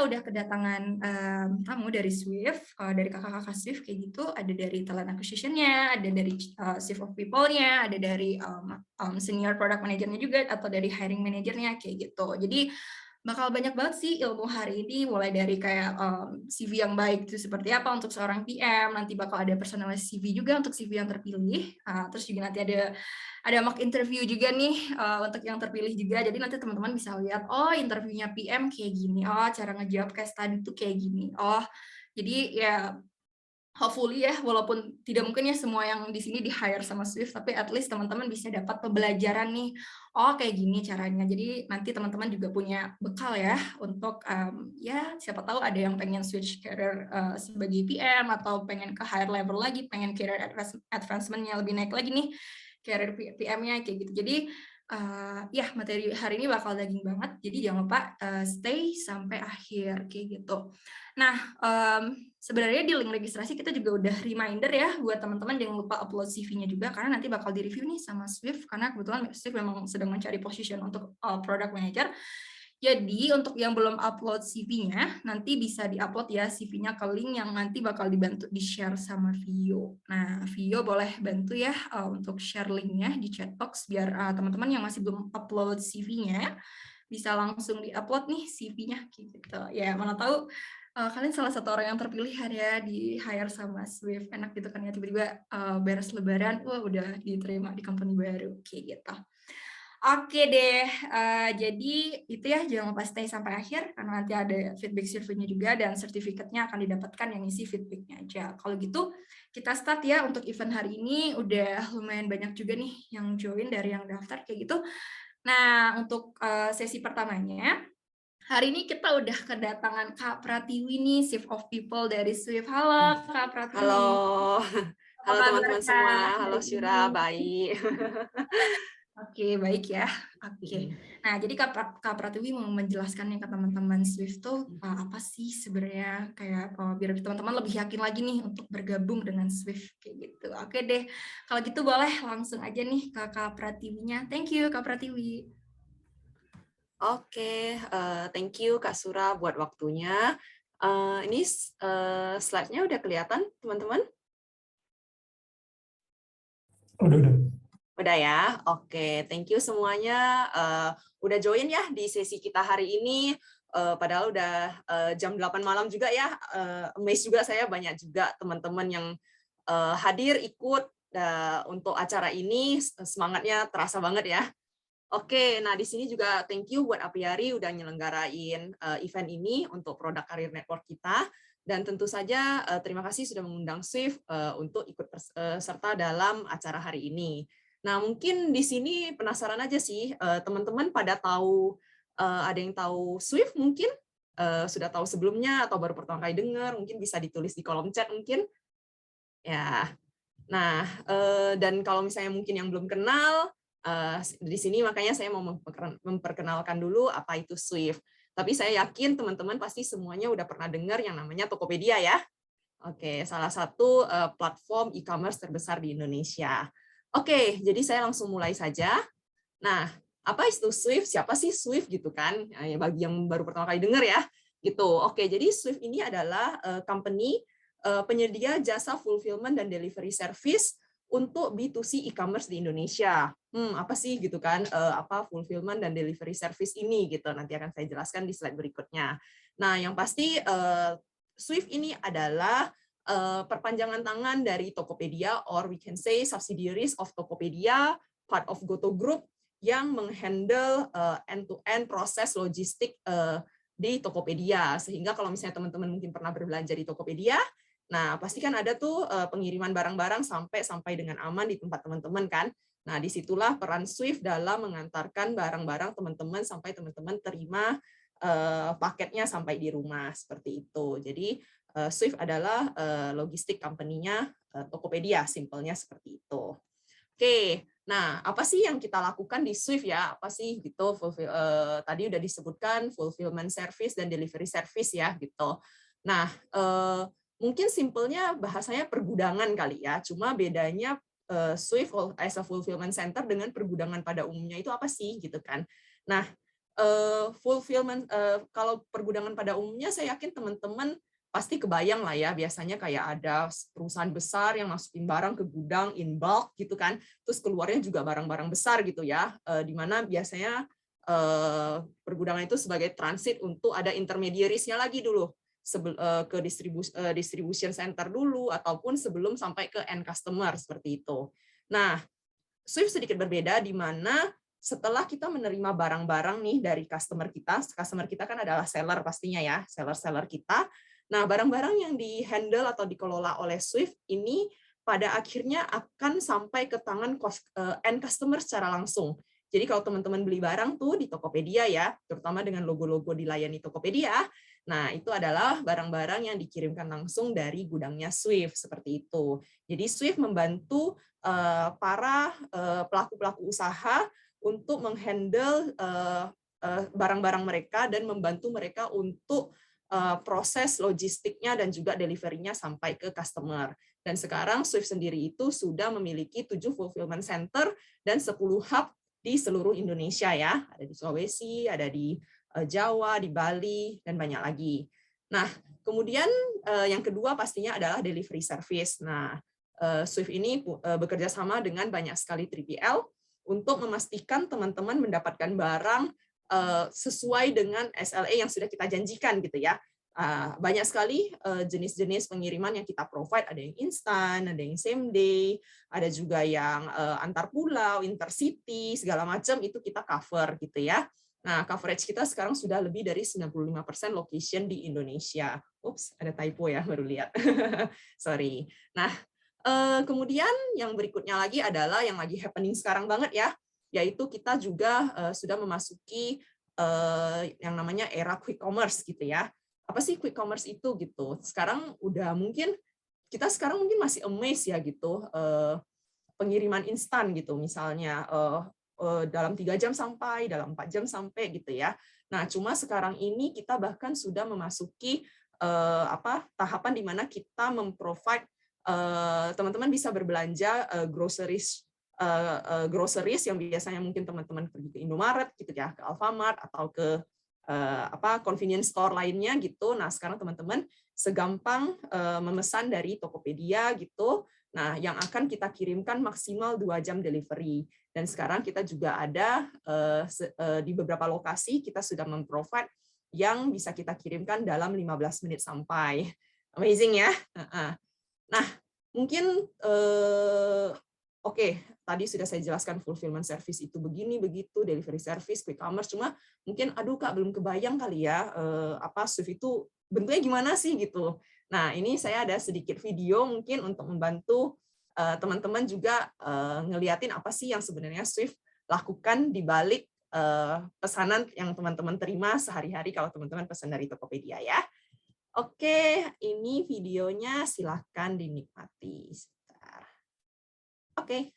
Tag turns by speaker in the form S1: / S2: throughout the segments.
S1: udah kedatangan tamu dari Swift, dari kakak-kakak Swift kayak gitu, ada dari talent acquisition-nya, ada dari Chief of People-nya, ada dari senior product manager-nya juga, atau dari hiring manager-nya kayak gitu. Jadi bakal banyak banget sih ilmu hari ini, mulai dari kayak CV yang baik itu seperti apa untuk seorang PM, nanti bakal ada personalized CV juga untuk CV yang terpilih, terus juga nanti ada mock interview juga nih untuk yang terpilih juga, jadi nanti teman-teman bisa lihat, oh interviewnya PM kayak gini, oh cara ngejawab case study tuh kayak gini, oh jadi ya hopefully ya, walaupun tidak mungkin ya semua yang di sini di-hire sama Swift, tapi at least teman-teman bisa dapat pembelajaran nih, oh kayak gini caranya. Jadi nanti teman-teman juga punya bekal ya untuk ya siapa tahu ada yang pengen switch career sebagai PM atau pengen ke higher level lagi, pengen career advancement-nya lebih naik lagi nih career PM-nya kayak gitu. Jadi ya materi hari ini bakal daging banget, jadi jangan lupa stay sampai akhir kayak gitu. Nah, sebenarnya di link registrasi kita juga udah reminder ya buat teman-teman jangan lupa upload CV-nya juga, karena nanti bakal di-review nih sama Swift, karena kebetulan Swift memang sedang mencari position untuk product manager. Jadi untuk yang belum upload CV-nya, nanti bisa di-upload ya CV-nya ke link yang nanti bakal dibantu di-share sama Vio. Nah, Vio boleh bantu ya untuk share link-nya di chat box, biar teman-teman yang masih belum upload CV-nya bisa langsung di-upload nih CV-nya gitu. Ya, mana tahu kalian salah satu orang yang terpilih ya di hire sama Swift, enak gitu kan ya, tiba-tiba beres lebaran, wah udah diterima di company baru kayak gitu. Oke deh, jadi itu ya, jangan lupa stay sampai akhir karena nanti ada feedback survey-nya juga dan sertifikatnya akan didapatkan yang isi feedback-nya aja. Kalau gitu kita start ya untuk event hari ini, udah lumayan banyak juga nih yang join dari yang daftar kayak gitu. Nah, untuk sesi pertamanya, hari ini kita udah kedatangan Kak Pratiwi nih, Chief of People dari Swift. Halo Kak
S2: Halo,
S1: Pratiwi, apa
S2: halo
S1: kabar
S2: teman-teman semua.
S1: Kak
S2: Halo
S1: hari
S2: Syura,
S1: ini?
S2: baik.
S1: Oke, baik ya. Oke. Nah, jadi Kak Pratiwi mau menjelaskan nih ke teman-teman Swift tuh apa sih sebenarnya, kayak biar teman-teman lebih yakin lagi nih untuk bergabung dengan Swift kayak gitu. Oke deh. Kalau gitu boleh langsung aja nih ke Kak Pratiwinya. Thank you Kak Pratiwi.
S2: Oke, thank you Kak Sura buat waktunya. Ini slide-nya udah kelihatan, teman-teman?
S3: Udah.
S2: Udah ya? Oke, thank you semuanya. Udah join ya di sesi kita hari ini. Padahal udah jam 8 malam juga ya. Amazed juga saya, banyak juga teman-teman yang hadir ikut untuk acara ini. Semangatnya terasa banget ya. Oke, nah di sini juga thank you buat Apiari udah nyelenggarain event ini untuk Produk Karir Network kita. Dan tentu saja terima kasih sudah mengundang Swift untuk ikut serta dalam acara hari ini. Nah, mungkin di sini penasaran aja sih, teman-teman pada tahu, ada yang tahu Swift mungkin? Sudah tahu sebelumnya atau baru pertama kali dengar, mungkin bisa ditulis di kolom chat mungkin. Ya, nah, dan kalau misalnya mungkin yang belum kenal, di sini makanya saya mau memperkenalkan dulu apa itu Swift. Tapi saya yakin teman-teman pasti semuanya udah pernah dengar yang namanya Tokopedia ya. Oke, salah satu platform e-commerce terbesar di Indonesia. Oke, jadi saya langsung mulai saja. Nah, apa itu Swift? Siapa sih Swift gitu kan? Ya, bagi yang baru pertama kali dengar ya. Gitu. Oke, jadi Swift ini adalah company penyedia jasa fulfillment dan delivery service untuk B2C e-commerce di Indonesia. Apa sih gitu kan? Apa fulfillment dan delivery service ini gitu. Nanti akan saya jelaskan di slide berikutnya. Nah, yang pasti Swift ini adalah perpanjangan tangan dari Tokopedia, or we can say subsidiaries of Tokopedia, part of Goto Group, yang menghandle end-to-end proses logistik di Tokopedia. Sehingga kalau misalnya teman-teman mungkin pernah berbelanja di Tokopedia, nah pasti kan ada tuh pengiriman barang-barang sampai dengan aman di tempat teman-teman kan. Nah, disitulah peran Swift dalam mengantarkan barang-barang teman-teman sampai teman-teman terima paketnya sampai di rumah, seperti itu. Jadi Swift adalah logistik company-nya Tokopedia, simpelnya seperti itu. Oke, nah apa sih yang kita lakukan di Swift ya? Apa sih gitu? Tadi udah disebutkan fulfillment service dan delivery service ya gitu. Nah, mungkin simpelnya bahasanya pergudangan kali ya. Cuma bedanya Swift as a fulfillment center dengan pergudangan pada umumnya itu apa sih gitu kan? Nah, fulfillment, kalau pergudangan pada umumnya saya yakin teman-teman pasti kebayang lah ya, biasanya kayak ada perusahaan besar yang masukin barang ke gudang in bulk gitu kan, terus keluarnya juga barang-barang besar gitu ya, di mana biasanya pergudangan itu sebagai transit untuk ada intermediaries-nya lagi dulu, ke distribution center dulu, ataupun sebelum sampai ke end customer, seperti itu. Nah, Swift sedikit berbeda di mana setelah kita menerima barang-barang nih dari customer kita kan adalah seller pastinya ya, seller-seller kita. Nah, barang-barang yang di-handle atau dikelola oleh Swift ini pada akhirnya akan sampai ke tangan end customer secara langsung. Jadi kalau teman-teman beli barang tuh di Tokopedia ya, terutama dengan logo-logo dilayani Tokopedia, nah itu adalah barang-barang yang dikirimkan langsung dari gudangnya Swift, seperti itu. Jadi Swift membantu para pelaku-pelaku usaha untuk menghandle barang-barang mereka dan membantu mereka untuk proses logistiknya dan juga delivery-nya sampai ke customer. Dan sekarang Swift sendiri itu sudah memiliki 7 fulfillment center dan 10 hub di seluruh Indonesia ya. Ada di Sulawesi, ada di Jawa, di Bali, dan banyak lagi. Nah, kemudian yang kedua pastinya adalah delivery service. Nah, Swift ini bekerja sama dengan banyak sekali 3PL untuk memastikan teman-teman mendapatkan barang sesuai dengan SLA yang sudah kita janjikan gitu ya. Banyak sekali jenis-jenis pengiriman yang kita provide, ada yang instan, ada yang same day, ada juga yang antar pulau, intercity, segala macam itu kita cover gitu ya. Nah, coverage kita sekarang sudah lebih dari 95% location di Indonesia. Ups, ada typo ya, baru lihat. Sorry. Nah, kemudian yang berikutnya lagi adalah yang lagi happening sekarang banget ya, yaitu kita juga sudah memasuki yang namanya era quick commerce gitu ya. Apa sih quick commerce itu gitu? Sekarang udah mungkin kita sekarang mungkin masih amazed ya gitu, pengiriman instan gitu misalnya dalam 3 jam sampai, dalam 4 jam sampai gitu ya. Nah, cuma sekarang ini kita bahkan sudah memasuki tahapan di mana kita memprovide teman-teman bisa berbelanja groceries yang biasanya mungkin teman-teman pergi ke Indomaret gitu ya, ke Alfamart atau ke convenience store lainnya gitu. Nah, sekarang teman-teman segampang memesan dari Tokopedia gitu. Nah, yang akan kita kirimkan maksimal 2 jam delivery. Dan sekarang kita juga ada di beberapa lokasi kita sudah memprovide yang bisa kita kirimkan dalam 15 menit sampai. Amazing ya. Nah, mungkin oke, tadi sudah saya jelaskan fulfillment service itu begini, begitu, delivery service, quick commerce, cuma mungkin, aduh Kak, belum kebayang kali ya, Swift itu bentuknya gimana sih, gitu. Nah, ini saya ada sedikit video mungkin untuk membantu teman-teman juga ngeliatin apa sih yang sebenarnya Swift lakukan di balik pesanan yang teman-teman terima sehari-hari kalau teman-teman pesan dari Tokopedia ya. Oke, ini videonya silahkan dinikmati. Sebentar. Oke.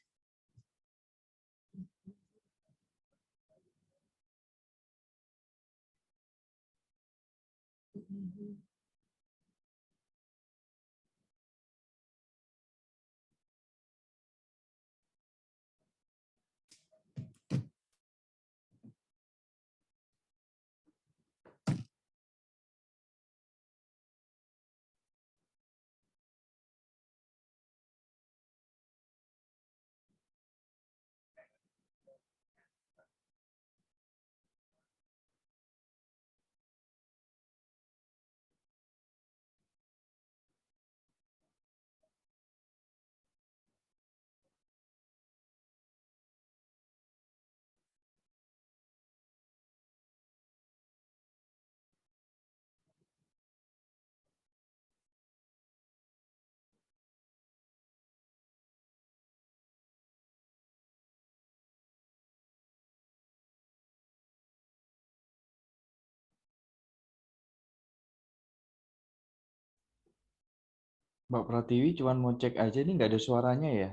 S3: Mbak Pratiwi cuma mau cek aja nih nggak ada suaranya ya.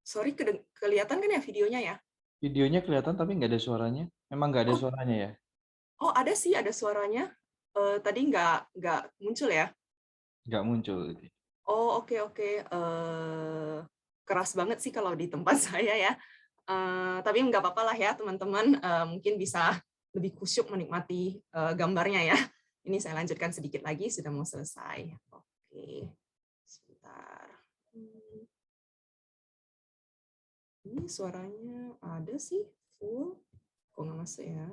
S2: Sorry, kelihatan kan ya videonya ya?
S3: Videonya kelihatan tapi nggak ada suaranya. Memang nggak ada
S2: Oh,
S3: suaranya ya.
S2: Oh, ada sih, ada suaranya. Tadi nggak muncul ya?
S3: Nggak muncul.
S2: Oh, oke, oke. Keras banget sih kalau di tempat saya ya. Tapi nggak apa-apa lah ya, teman-teman. Mungkin bisa lebih khusyuk menikmati gambarnya ya. Ini saya lanjutkan sedikit lagi, sudah mau selesai. Oke, sebentar. Ini suaranya ada sih, full. Kok nggak masuk ya?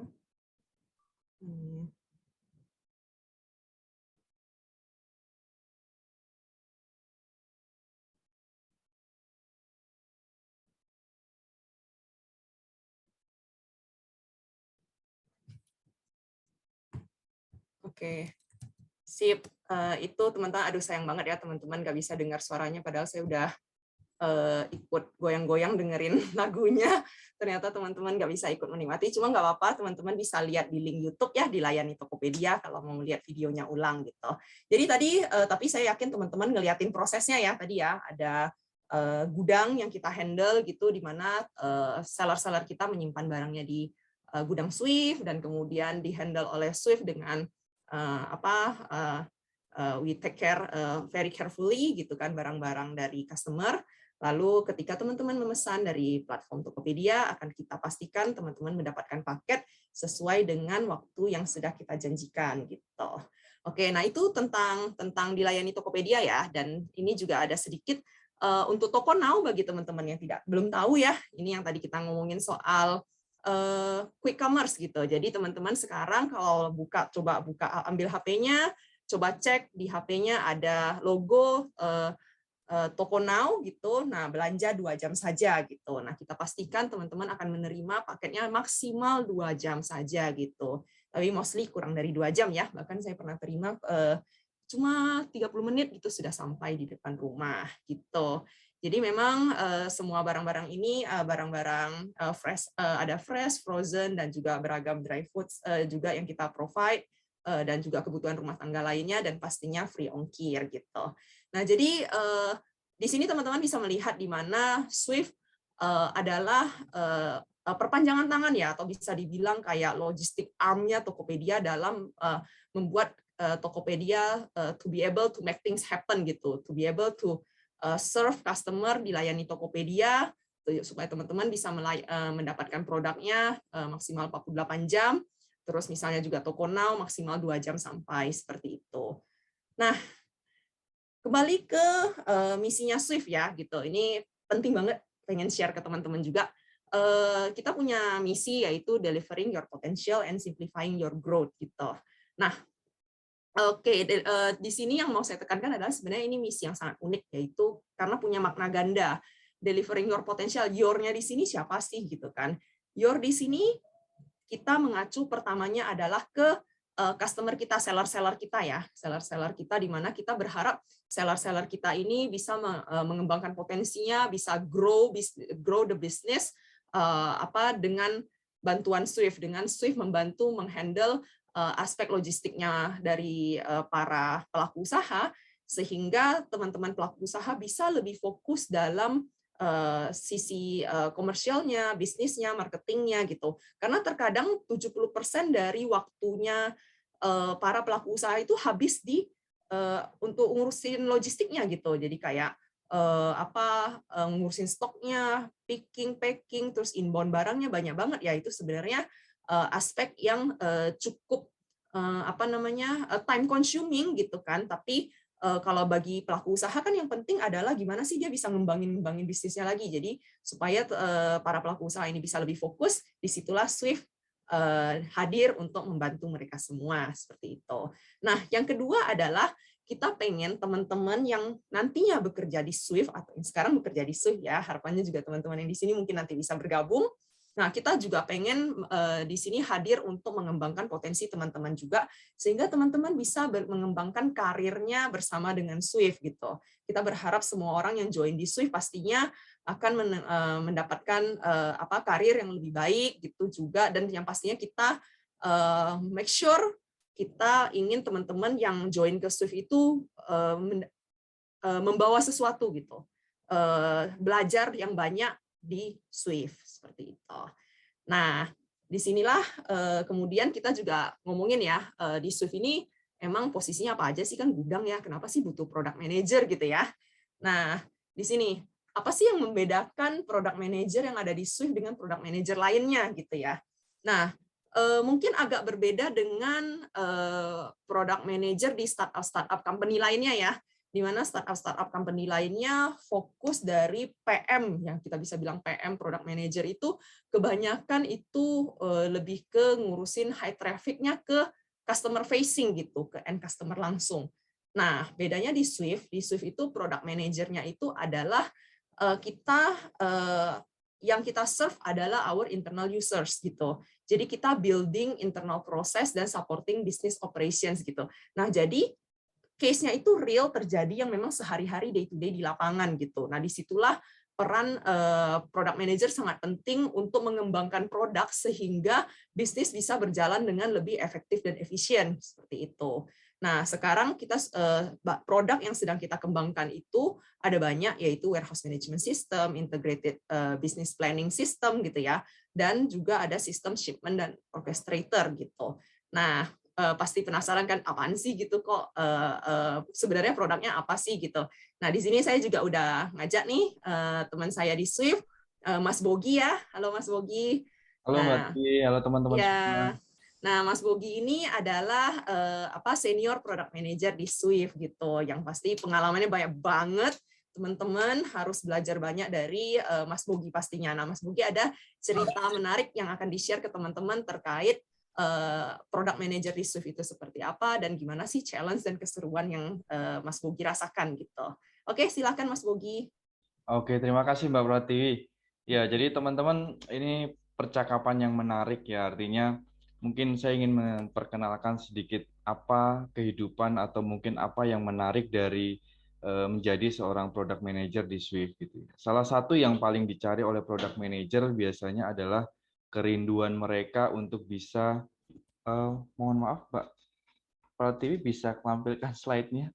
S2: Oke, sip. Itu teman-teman, aduh sayang banget ya teman-teman nggak bisa dengar suaranya, padahal saya udah ikut goyang-goyang dengerin lagunya. Ternyata teman-teman nggak bisa ikut menikmati, cuma nggak apa-apa, teman-teman bisa lihat di link YouTube ya, dilayani Tokopedia kalau mau lihat videonya ulang gitu. Jadi tadi, tapi saya yakin teman-teman ngeliatin prosesnya ya tadi ya, ada gudang yang kita handle gitu, di mana seller-seller kita menyimpan barangnya di gudang Swift, dan kemudian dihandle oleh Swift dengan we take care very carefully gitu kan barang-barang dari customer. Lalu ketika teman-teman memesan dari platform Tokopedia, akan kita pastikan teman-teman mendapatkan paket sesuai dengan waktu yang sudah kita janjikan gitu. Oke, nah itu tentang dilayani Tokopedia ya, dan ini juga ada sedikit untuk Toko Now bagi teman-teman yang belum tahu ya. Ini yang tadi kita ngomongin soal quick commerce gitu. Jadi teman-teman sekarang kalau coba buka, ambil HP-nya, coba cek di HP-nya ada logo Toko Now gitu. Nah, belanja 2 jam saja gitu. Nah, kita pastikan teman-teman akan menerima paketnya maksimal 2 jam saja gitu. Tapi mostly kurang dari 2 jam ya. Bahkan saya pernah terima cuma 30 menit gitu sudah sampai di depan rumah gitu. Jadi memang semua barang-barang ini barang-barang fresh, ada fresh, frozen, dan juga beragam dry foods juga yang kita provide, dan juga kebutuhan rumah tangga lainnya, dan pastinya free ongkir gitu. Nah, jadi di sini teman-teman bisa melihat di mana Swift adalah perpanjangan tangan ya, atau bisa dibilang kayak logistik arm-nya Tokopedia dalam membuat Tokopedia to be able to make things happen gitu, to be able to serve customer, dilayani Tokopedia supaya teman-teman bisa mendapatkan produknya maksimal 48 jam. Terus misalnya juga Toko Now maksimal 2 jam sampai seperti itu. Nah, kembali ke misinya Swift ya gitu. Ini penting banget, pengen share ke teman-teman juga. Kita punya misi yaitu delivering your potential and simplifying your growth gitu. Nah, oke, di sini yang mau saya tekankan adalah sebenarnya ini misi yang sangat unik, yaitu karena punya makna ganda. Delivering your potential, your-nya di sini siapa sih gitu kan? Your di sini kita mengacu pertamanya adalah ke customer kita, seller-seller kita ya, seller-seller kita, di mana kita berharap seller-seller kita ini bisa mengembangkan potensinya, bisa grow the business dengan bantuan Swift, dengan Swift membantu menghandle aspek logistiknya dari para pelaku usaha, sehingga teman-teman pelaku usaha bisa lebih fokus dalam sisi komersialnya, bisnisnya, marketingnya gitu. Karena terkadang 70% dari waktunya para pelaku usaha itu habis untuk ngurusin logistiknya gitu. Jadi kayak ngurusin stoknya, packing, terus inbound barangnya banyak banget ya. Itu sebenarnya aspek yang cukup time consuming gitu kan. Tapi kalau bagi pelaku usaha kan yang penting adalah gimana sih dia bisa ngembangin bisnisnya lagi. Jadi supaya para pelaku usaha ini bisa lebih fokus, disitulah Swift hadir untuk membantu mereka semua seperti itu. Nah, yang kedua adalah kita pengen teman-teman yang nantinya bekerja di Swift atau yang sekarang bekerja di Swift ya, harapannya juga teman-teman yang di sini mungkin nanti bisa bergabung. Nah, kita juga pengen di sini hadir untuk mengembangkan potensi teman-teman juga, sehingga teman-teman bisa mengembangkan karirnya bersama dengan Swift gitu. Kita berharap semua orang yang join di Swift pastinya akan mendapatkan karir yang lebih baik gitu juga, dan yang pastinya kita make sure kita ingin teman-teman yang join ke Swift itu membawa sesuatu gitu, belajar yang banyak di Swift seperti itu. Nah, disinilah kemudian kita juga ngomongin ya, di Swift ini emang posisinya apa aja sih, kan gudang ya, kenapa sih butuh product manager gitu ya. Nah, di sini apa sih yang membedakan product manager yang ada di Swift dengan product manager lainnya gitu ya. Nah, mungkin agak berbeda dengan product manager di startup company lainnya ya, di mana startup company lainnya fokus dari PM, yang kita bisa bilang PM product manager itu kebanyakan itu lebih ke ngurusin high traffic-nya ke customer facing gitu, ke end customer langsung. Nah, bedanya di Swift itu product manager-nya itu adalah kita yang kita serve adalah our internal users gitu. Jadi kita building internal process dan supporting business operations gitu. Nah, jadi case-nya itu real terjadi yang memang sehari-hari day to day di lapangan gitu. Nah, disitulah peran product manager sangat penting untuk mengembangkan produk sehingga bisnis bisa berjalan dengan lebih efektif dan efisien seperti itu. Nah, sekarang kita produk yang sedang kita kembangkan itu ada banyak, yaitu warehouse management system, integrated business planning system gitu ya, dan juga ada sistem shipment dan orchestrator gitu. Nah, pasti penasaran kan, apaan sih gitu, kok sebenarnya produknya apa sih gitu. Nah, di sini saya juga udah ngajak nih teman saya di Swift, Mas Bogi ya. Halo Mas Bogi.
S3: Halo Mbak
S2: Nah,
S3: Titi, halo teman-teman semua.
S2: ya. Nah, Mas Bogi ini adalah senior product manager di Swift gitu, yang pasti pengalamannya banyak banget. Teman-teman harus belajar banyak dari Mas Bogi pastinya. Nah, Mas Bogi ada cerita menarik yang akan di-share ke teman-teman terkait product manager di Swift itu seperti apa dan gimana sih challenge dan keseruan yang Mas Bogi rasakan gitu. Oke, silakan Mas Bogi.
S3: Oke, terima kasih Mbak Pratiwi. Ya, jadi teman-teman, ini percakapan yang menarik ya, artinya mungkin saya ingin memperkenalkan sedikit apa kehidupan atau mungkin apa yang menarik dari menjadi seorang product manager di Swift gitu. Salah satu yang paling dicari oleh product manager biasanya adalah kerinduan mereka untuk bisa, mohon maaf Mbak Pratiwi bisa tampilkan slide-nya?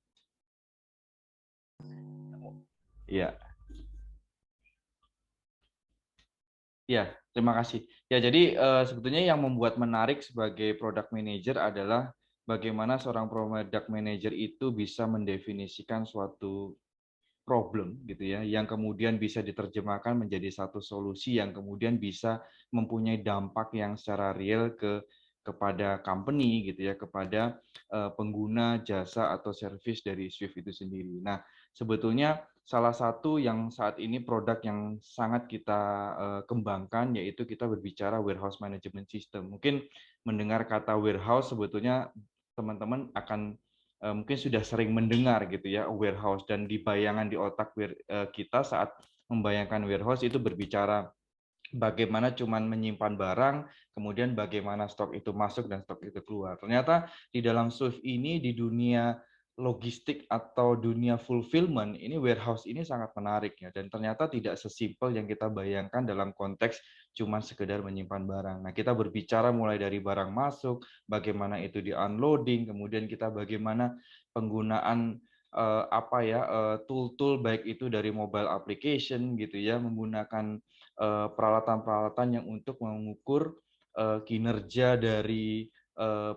S3: Iya. Ya, terima kasih. Ya, jadi sebetulnya yang membuat menarik sebagai product manager adalah bagaimana seorang product manager itu bisa mendefinisikan suatu problem gitu ya, yang kemudian bisa diterjemahkan menjadi satu solusi yang kemudian bisa mempunyai dampak yang secara real kepada company gitu ya, kepada pengguna jasa atau service dari Swift itu sendiri. Nah, sebetulnya salah satu yang saat ini produk yang sangat kita kembangkan yaitu kita berbicara warehouse management system. Mungkin mendengar kata warehouse sebetulnya teman-teman akan mungkin sudah sering mendengar gitu ya warehouse, dan di bayangan di otak kita saat membayangkan warehouse itu berbicara bagaimana cuman menyimpan barang, kemudian bagaimana stok itu masuk dan stok itu keluar. Ternyata di dalam Swift ini, di dunia logistik atau dunia fulfillment, ini warehouse ini sangat menarik ya, dan ternyata tidak sesimpel yang kita bayangkan dalam konteks cuma sekedar menyimpan barang. Nah, kita berbicara mulai dari barang masuk, bagaimana itu di unloading, kemudian kita bagaimana penggunaan tool-tool baik itu dari mobile application gitu ya, menggunakan peralatan-peralatan yang untuk mengukur kinerja dari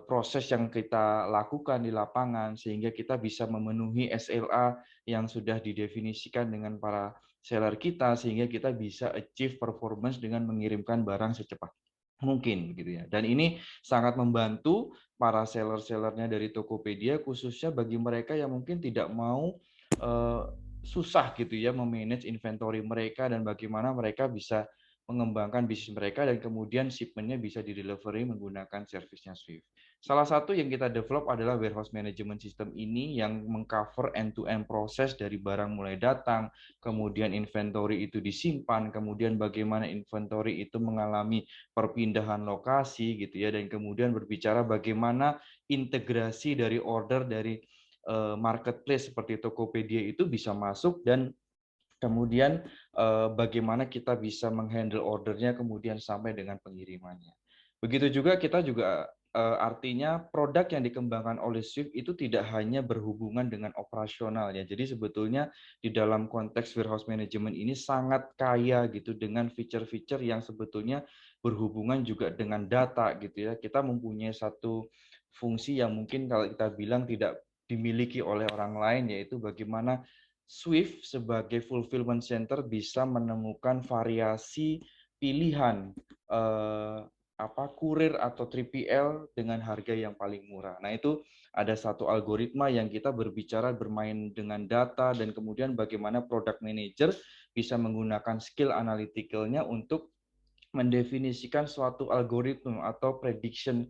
S3: proses yang kita lakukan di lapangan sehingga kita bisa memenuhi SLA yang sudah didefinisikan dengan para seller kita sehingga kita bisa achieve performance dengan mengirimkan barang secepat mungkin gitu ya. Dan ini sangat membantu para seller-sellernya dari Tokopedia, khususnya bagi mereka yang mungkin tidak mau susah gitu ya memanage inventory mereka dan bagaimana mereka bisa mengembangkan bisnis mereka dan kemudian shipment-nya bisa di-delivery menggunakan servisnya Swift. Salah satu yang kita develop adalah warehouse management system ini yang mengcover end-to-end proses dari barang mulai datang, kemudian inventory itu disimpan, kemudian bagaimana inventory itu mengalami perpindahan lokasi gitu ya, dan kemudian berbicara bagaimana integrasi dari order dari marketplace seperti Tokopedia itu bisa masuk dan kemudian bagaimana kita bisa menghandle ordernya kemudian sampai dengan pengirimannya. Begitu juga kita juga artinya produk yang dikembangkan oleh Swift itu tidak hanya berhubungan dengan operasional ya. Jadi sebetulnya di dalam konteks warehouse management ini sangat kaya gitu dengan feature-feature yang sebetulnya berhubungan juga dengan data gitu ya. Kita mempunyai satu fungsi yang mungkin kalau kita bilang tidak dimiliki oleh orang lain, yaitu bagaimana Swift sebagai fulfillment center bisa menemukan variasi pilihan kurir atau 3PL dengan harga yang paling murah. Nah, itu ada satu algoritma yang kita berbicara bermain dengan data, dan kemudian bagaimana product manager bisa menggunakan skill analytical-nya untuk mendefinisikan suatu algoritma atau prediction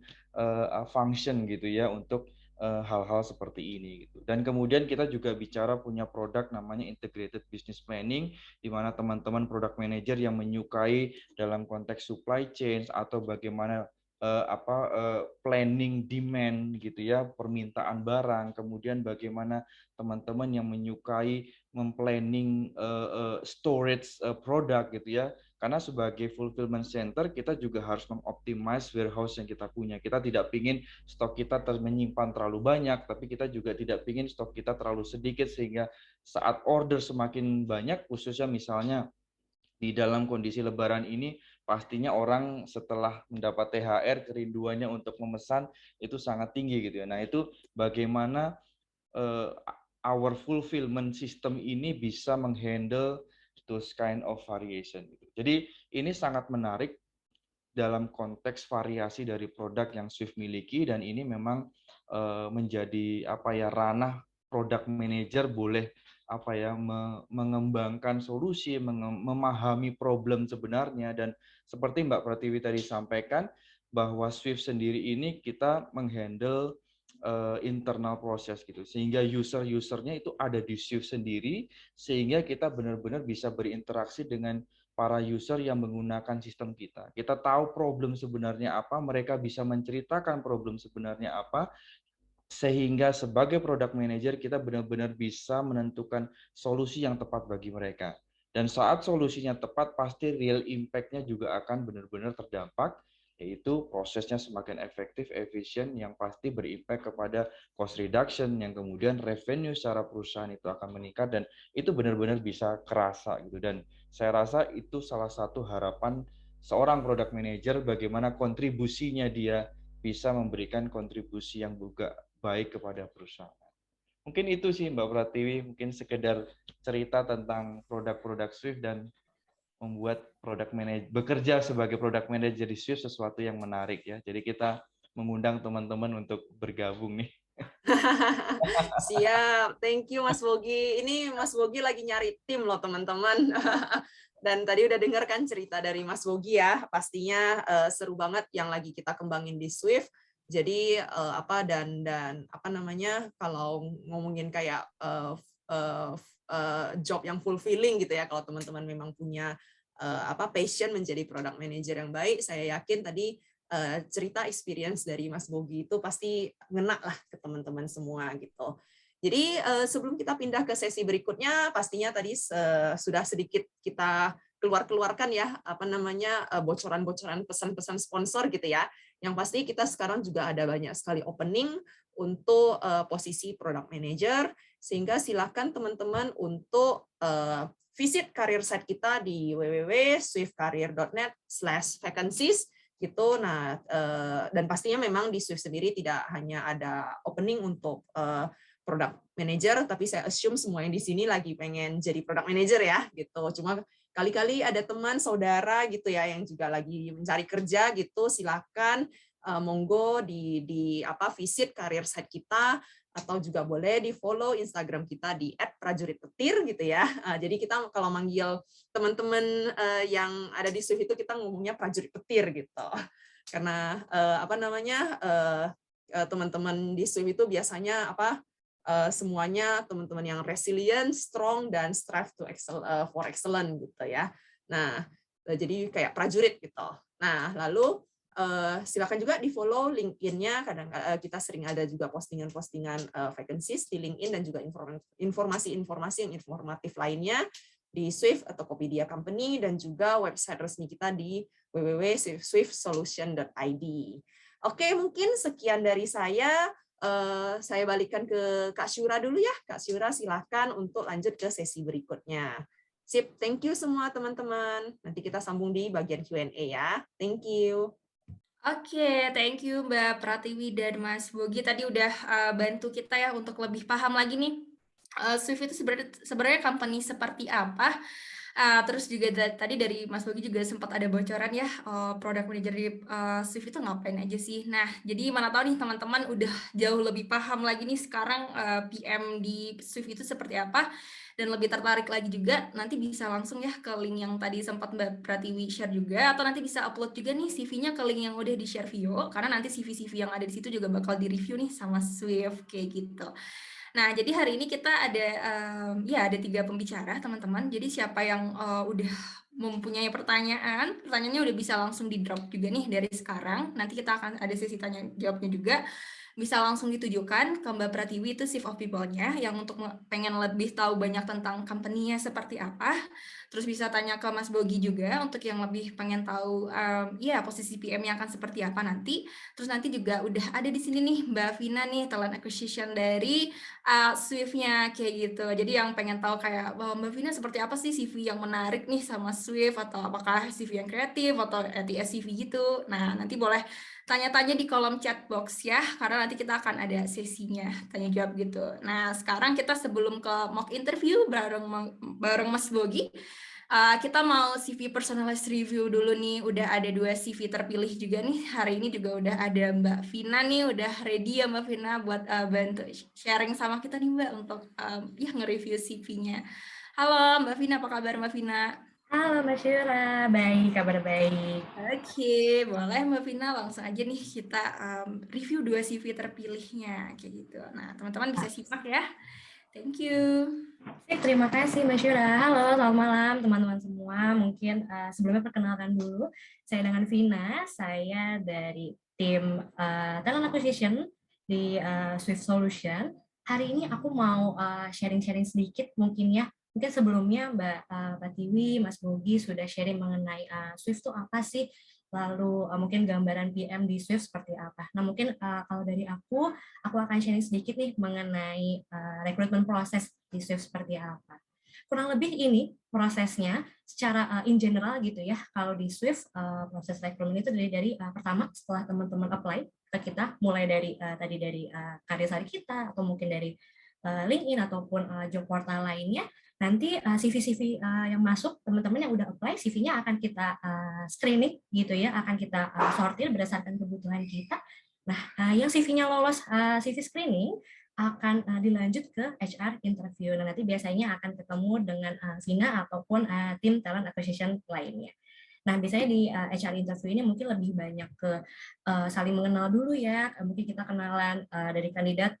S3: function gitu ya untuk hal-hal seperti ini gitu. Dan kemudian kita juga bicara punya produk namanya integrated business planning, di mana teman-teman product manager yang menyukai dalam konteks supply chain atau bagaimana planning demand gitu ya, permintaan barang, kemudian bagaimana teman-teman yang menyukai memplanning storage produk gitu ya. Karena sebagai fulfillment center, kita juga harus mengoptimize warehouse yang kita punya. Kita tidak ingin stok kita menyimpan terlalu banyak, tapi kita juga tidak ingin stok kita terlalu sedikit, sehingga saat order semakin banyak, khususnya misalnya di dalam kondisi Lebaran ini, pastinya orang setelah mendapat THR, kerinduannya untuk memesan itu sangat tinggi gitu ya. Nah, itu bagaimana our fulfillment system ini bisa menghandle those kind of variation. Jadi ini sangat menarik dalam konteks variasi dari produk yang Swift miliki, dan ini memang menjadi ranah product manager boleh mengembangkan solusi, memahami problem sebenarnya. Dan seperti Mbak Pratiwi tadi sampaikan, bahwa Swift sendiri ini kita menghandle internal proses gitu, sehingga usernya itu ada di Swift sendiri, sehingga kita benar-benar bisa berinteraksi dengan para user yang menggunakan sistem kita. Kita tahu problem sebenarnya apa, mereka bisa menceritakan problem sebenarnya apa, sehingga sebagai product manager kita benar-benar bisa menentukan solusi yang tepat bagi mereka. Dan saat solusinya tepat, pasti real impact-nya juga akan benar-benar terdampak, yaitu prosesnya semakin efektif, efisien, yang pasti berimpact kepada cost reduction, yang kemudian revenue secara perusahaan itu akan meningkat, dan itu benar-benar bisa kerasa gitu. Dan saya rasa itu salah satu harapan seorang product manager, bagaimana kontribusinya dia bisa memberikan kontribusi yang juga baik kepada perusahaan. Mungkin itu sih Mbak Pratiwi, mungkin sekedar cerita tentang produk-produk Swift dan membuat product manager, bekerja sebagai product manager di Swift sesuatu yang menarik ya. Jadi kita mengundang teman-teman untuk bergabung nih.
S2: Siap, thank you Mas Bogi. Ini Mas Bogi lagi nyari tim loh teman-teman. Dan tadi udah dengar kan cerita dari Mas Bogi ya, pastinya seru banget yang lagi kita kembangin di Swift. Jadi kalau ngomongin kayak job yang fulfilling gitu ya, kalau teman-teman memang punya passion menjadi product manager yang baik, saya yakin tadi cerita experience dari Mas Bogi itu pasti ngena lah ke teman-teman semua gitu. Jadi sebelum kita pindah ke sesi berikutnya, pastinya tadi sudah sedikit kita keluarkan ya bocoran-bocoran pesan-pesan sponsor gitu ya. Yang pasti kita sekarang juga ada banyak sekali opening untuk posisi product manager, sehingga silakan teman-teman untuk visit career site kita di www.swiftcareer.net/vacancies gitu. Nah, dan pastinya memang di Swift sendiri tidak hanya ada opening untuk product manager, tapi saya assume semua yang di sini lagi pengen jadi product manager ya gitu. Cuma kali-kali ada teman saudara gitu ya yang juga lagi mencari kerja gitu, silakan monggo di visit career site kita, atau juga boleh di follow Instagram kita di @prajuritpetir gitu ya. Jadi kita kalau manggil teman-teman yang ada di Swift itu kita ngomongnya prajurit petir gitu. Karena teman-teman di Swift itu biasanya semuanya teman-teman yang resilient, strong, dan strive to for excellence gitu ya. Nah, jadi kayak prajurit gitu. Nah, lalu silakan juga di follow LinkedIn-nya. Kadang kita sering ada juga postingan-postingan vacancies di LinkedIn, dan juga informasi-informasi yang informatif lainnya di Swift atau Tokopedia Company, dan juga website resmi kita di www.swiftsolution.id. Oke, mungkin sekian dari saya. Saya balikan ke Kak Syura dulu ya. Kak Syura, silakan untuk lanjut ke sesi berikutnya. Sip, thank you semua teman-teman. Nanti kita sambung di bagian Q&A ya. Thank you.
S1: Oke, thank you Mbak Pratiwi dan Mas Bogi. Tadi udah bantu kita ya untuk lebih paham lagi nih. Swift itu sebenarnya company seperti apa. Terus juga tadi dari Mas Bogi juga sempat ada bocoran ya, product manager di Swift itu ngapain aja sih. Nah, jadi mana tahu nih teman-teman udah jauh lebih paham lagi nih sekarang PM di Swift itu seperti apa. Dan lebih tertarik lagi juga, nanti bisa langsung ya ke link yang tadi sempat Mbak Pratiwi share juga, atau nanti bisa upload juga nih CV-nya ke link yang udah di-share Vio, karena nanti CV-CV yang ada di situ juga bakal di-review nih sama Swift, kayak gitu. Nah, jadi hari ini kita ada, ya ada 3 pembicara, teman-teman. Jadi siapa yang udah mempunyai pertanyaannya udah bisa langsung di-drop juga nih dari sekarang. Nanti kita akan ada sesi tanya jawabnya juga. Bisa langsung ditujukan ke Mbak Pratiwi, itu Chief of People-nya, yang untuk pengen lebih tahu banyak tentang company-nya seperti apa. Terus bisa tanya ke Mas Bogi juga untuk yang lebih pengen tahu ya posisi PM-nya akan seperti apa nanti. Terus nanti juga udah ada di sini nih Mbak Vina nih, talent acquisition dari Swift-nya kayak gitu. Jadi yang pengen tahu kayak Mbak Vina seperti apa sih CV yang menarik nih sama Swift, atau apakah CV yang kreatif atau ATS CV gitu. Nah, nanti boleh tanya-tanya di kolom chat box ya, karena nanti kita akan ada sesinya tanya jawab gitu. Nah, sekarang kita sebelum ke mock interview bareng Mas Bogi, kita mau CV personalized review dulu nih. Udah ada 2 CV terpilih juga nih. Hari ini juga udah ada Mbak Vina nih, udah ready ya Mbak Vina buat bantu sharing sama kita nih Mbak untuk ya nge-review CV-nya. Halo Mbak Vina, apa kabar Mbak Vina?
S4: Halo Mbak Syura, baik, kabar baik.
S1: Oke, boleh Mbak Vina langsung aja nih kita review 2 CV terpilihnya kayak gitu. Nah, teman-teman bisa simak ya. Thank you.
S4: Terima kasih Mbak Syura. Halo, selamat malam teman-teman semua. Mungkin sebelumnya perkenalkan dulu, saya dengan Vina, saya dari tim Talent Acquisition di Swift Solution. Hari ini aku mau sharing-sharing sedikit mungkin ya. Mungkin sebelumnya Mbak Pratiwi, Mas Bogi sudah sharing mengenai Swift itu apa sih, lalu mungkin gambaran PM di Swift seperti apa. Nah mungkin kalau dari aku akan sharing sedikit nih mengenai rekrutmen proses di Swift seperti apa. Kurang lebih ini prosesnya secara in general gitu ya. Kalau di Swift proses rekrutmen itu dari pertama setelah teman-teman apply ke kita, mulai dari tadi dari Karyasari kita atau mungkin dari LinkedIn ataupun job portal lainnya. Nanti CV-CV yang masuk, teman-teman yang udah apply, CV-nya akan kita screening gitu ya, akan kita sortir berdasarkan kebutuhan kita. Nah, yang CV-nya lolos CV screening akan dilanjut ke HR interview. Nah, nanti biasanya akan ketemu dengan Vina ataupun tim talent acquisition lainnya. Nah, biasanya di HR interview ini mungkin lebih banyak ke saling mengenal dulu ya. Mungkin kita kenalan dari kandidat,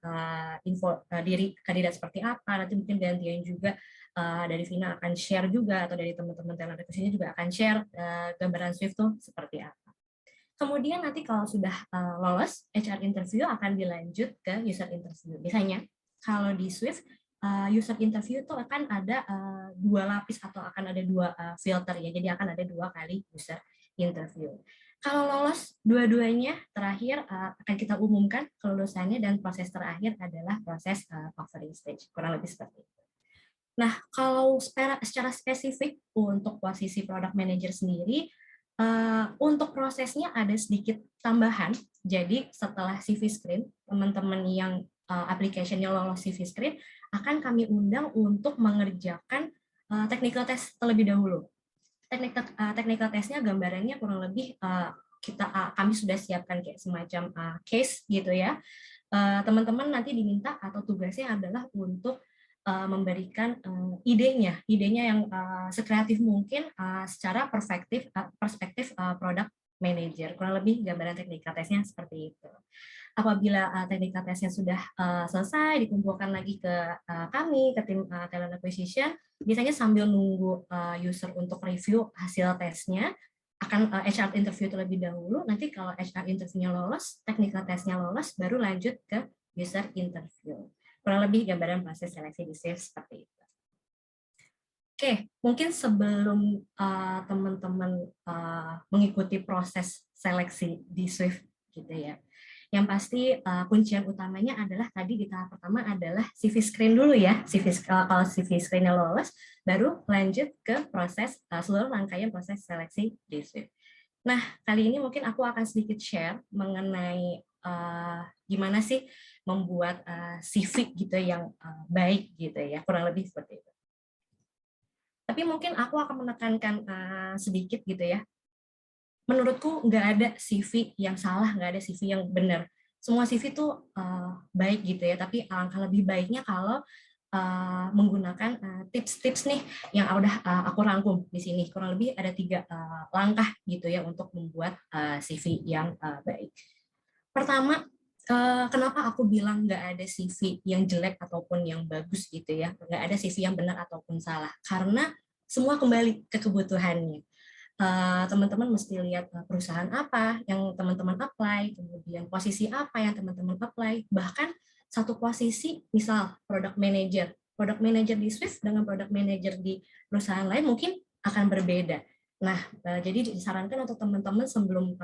S4: info diri kandidat seperti apa. Nanti mungkin gantian juga dari Vina akan share juga, atau dari teman-teman talent acquisition juga akan share gambaran Swift tuh seperti apa. Kemudian nanti kalau sudah lolos HR interview akan dilanjut ke user interview. Biasanya kalau di Swift user interview itu akan ada 2 lapis atau akan ada 2 filter ya. Jadi akan ada 2 kali user interview. Kalau lolos dua-duanya, terakhir akan kita umumkan kelulusannya, dan proses terakhir adalah proses offering stage. Kurang lebih seperti itu. Nah, kalau secara spesifik untuk posisi product manager sendiri, untuk prosesnya ada sedikit tambahan. Jadi setelah CV screen, teman-teman yang application-nya lolos CV screen, akan kami undang untuk mengerjakan technical test terlebih dahulu. Technical testnya gambarannya kurang lebih kami sudah siapkan kayak semacam case gitu ya. Teman-teman nanti diminta atau tugasnya adalah untuk memberikan idenya yang sekreatif mungkin secara perspektif product manager. Kurang lebih gambaran technical testnya seperti itu. Apabila technical testnya sudah selesai, dikumpulkan lagi ke kami, ke tim talent acquisition, biasanya sambil nunggu user untuk review hasil tesnya, akan HR interview terlebih dahulu. Nanti kalau HR interview-nya lolos, technical testnya lolos, baru lanjut ke user interview. Kurang lebih gambaran proses seleksi di Swift seperti itu. Oke, mungkin sebelum teman-teman mengikuti proses seleksi di Swift gitu ya, Yang pasti kuncian utamanya adalah tadi di tahap pertama adalah CV screen dulu ya. Kalau CV screen-nya lolos, baru lanjut ke proses seluruh rangkaian proses seleksi di Swift. Nah, kali ini mungkin aku akan sedikit share mengenai gimana sih membuat CV gitu yang baik gitu ya, kurang lebih seperti itu. Tapi mungkin aku akan menekankan sedikit gitu ya. Menurutku nggak ada CV yang salah, nggak ada CV yang benar. Semua CV itu baik gitu ya, tapi alangkah lebih baiknya kalau menggunakan tips-tips nih yang udah aku rangkum di sini. Kurang lebih ada 3 langkah gitu ya untuk membuat CV yang baik. Pertama, kenapa aku bilang nggak ada CV yang jelek ataupun yang bagus gitu ya, nggak ada CV yang benar ataupun salah, karena semua kembali ke kebutuhannya. Teman-teman mesti lihat perusahaan apa yang teman-teman apply, kemudian posisi apa yang teman-teman apply, bahkan satu posisi, misal product manager di Swift dengan product manager di perusahaan lain mungkin akan berbeda. Nah, jadi disarankan untuk teman-teman sebelum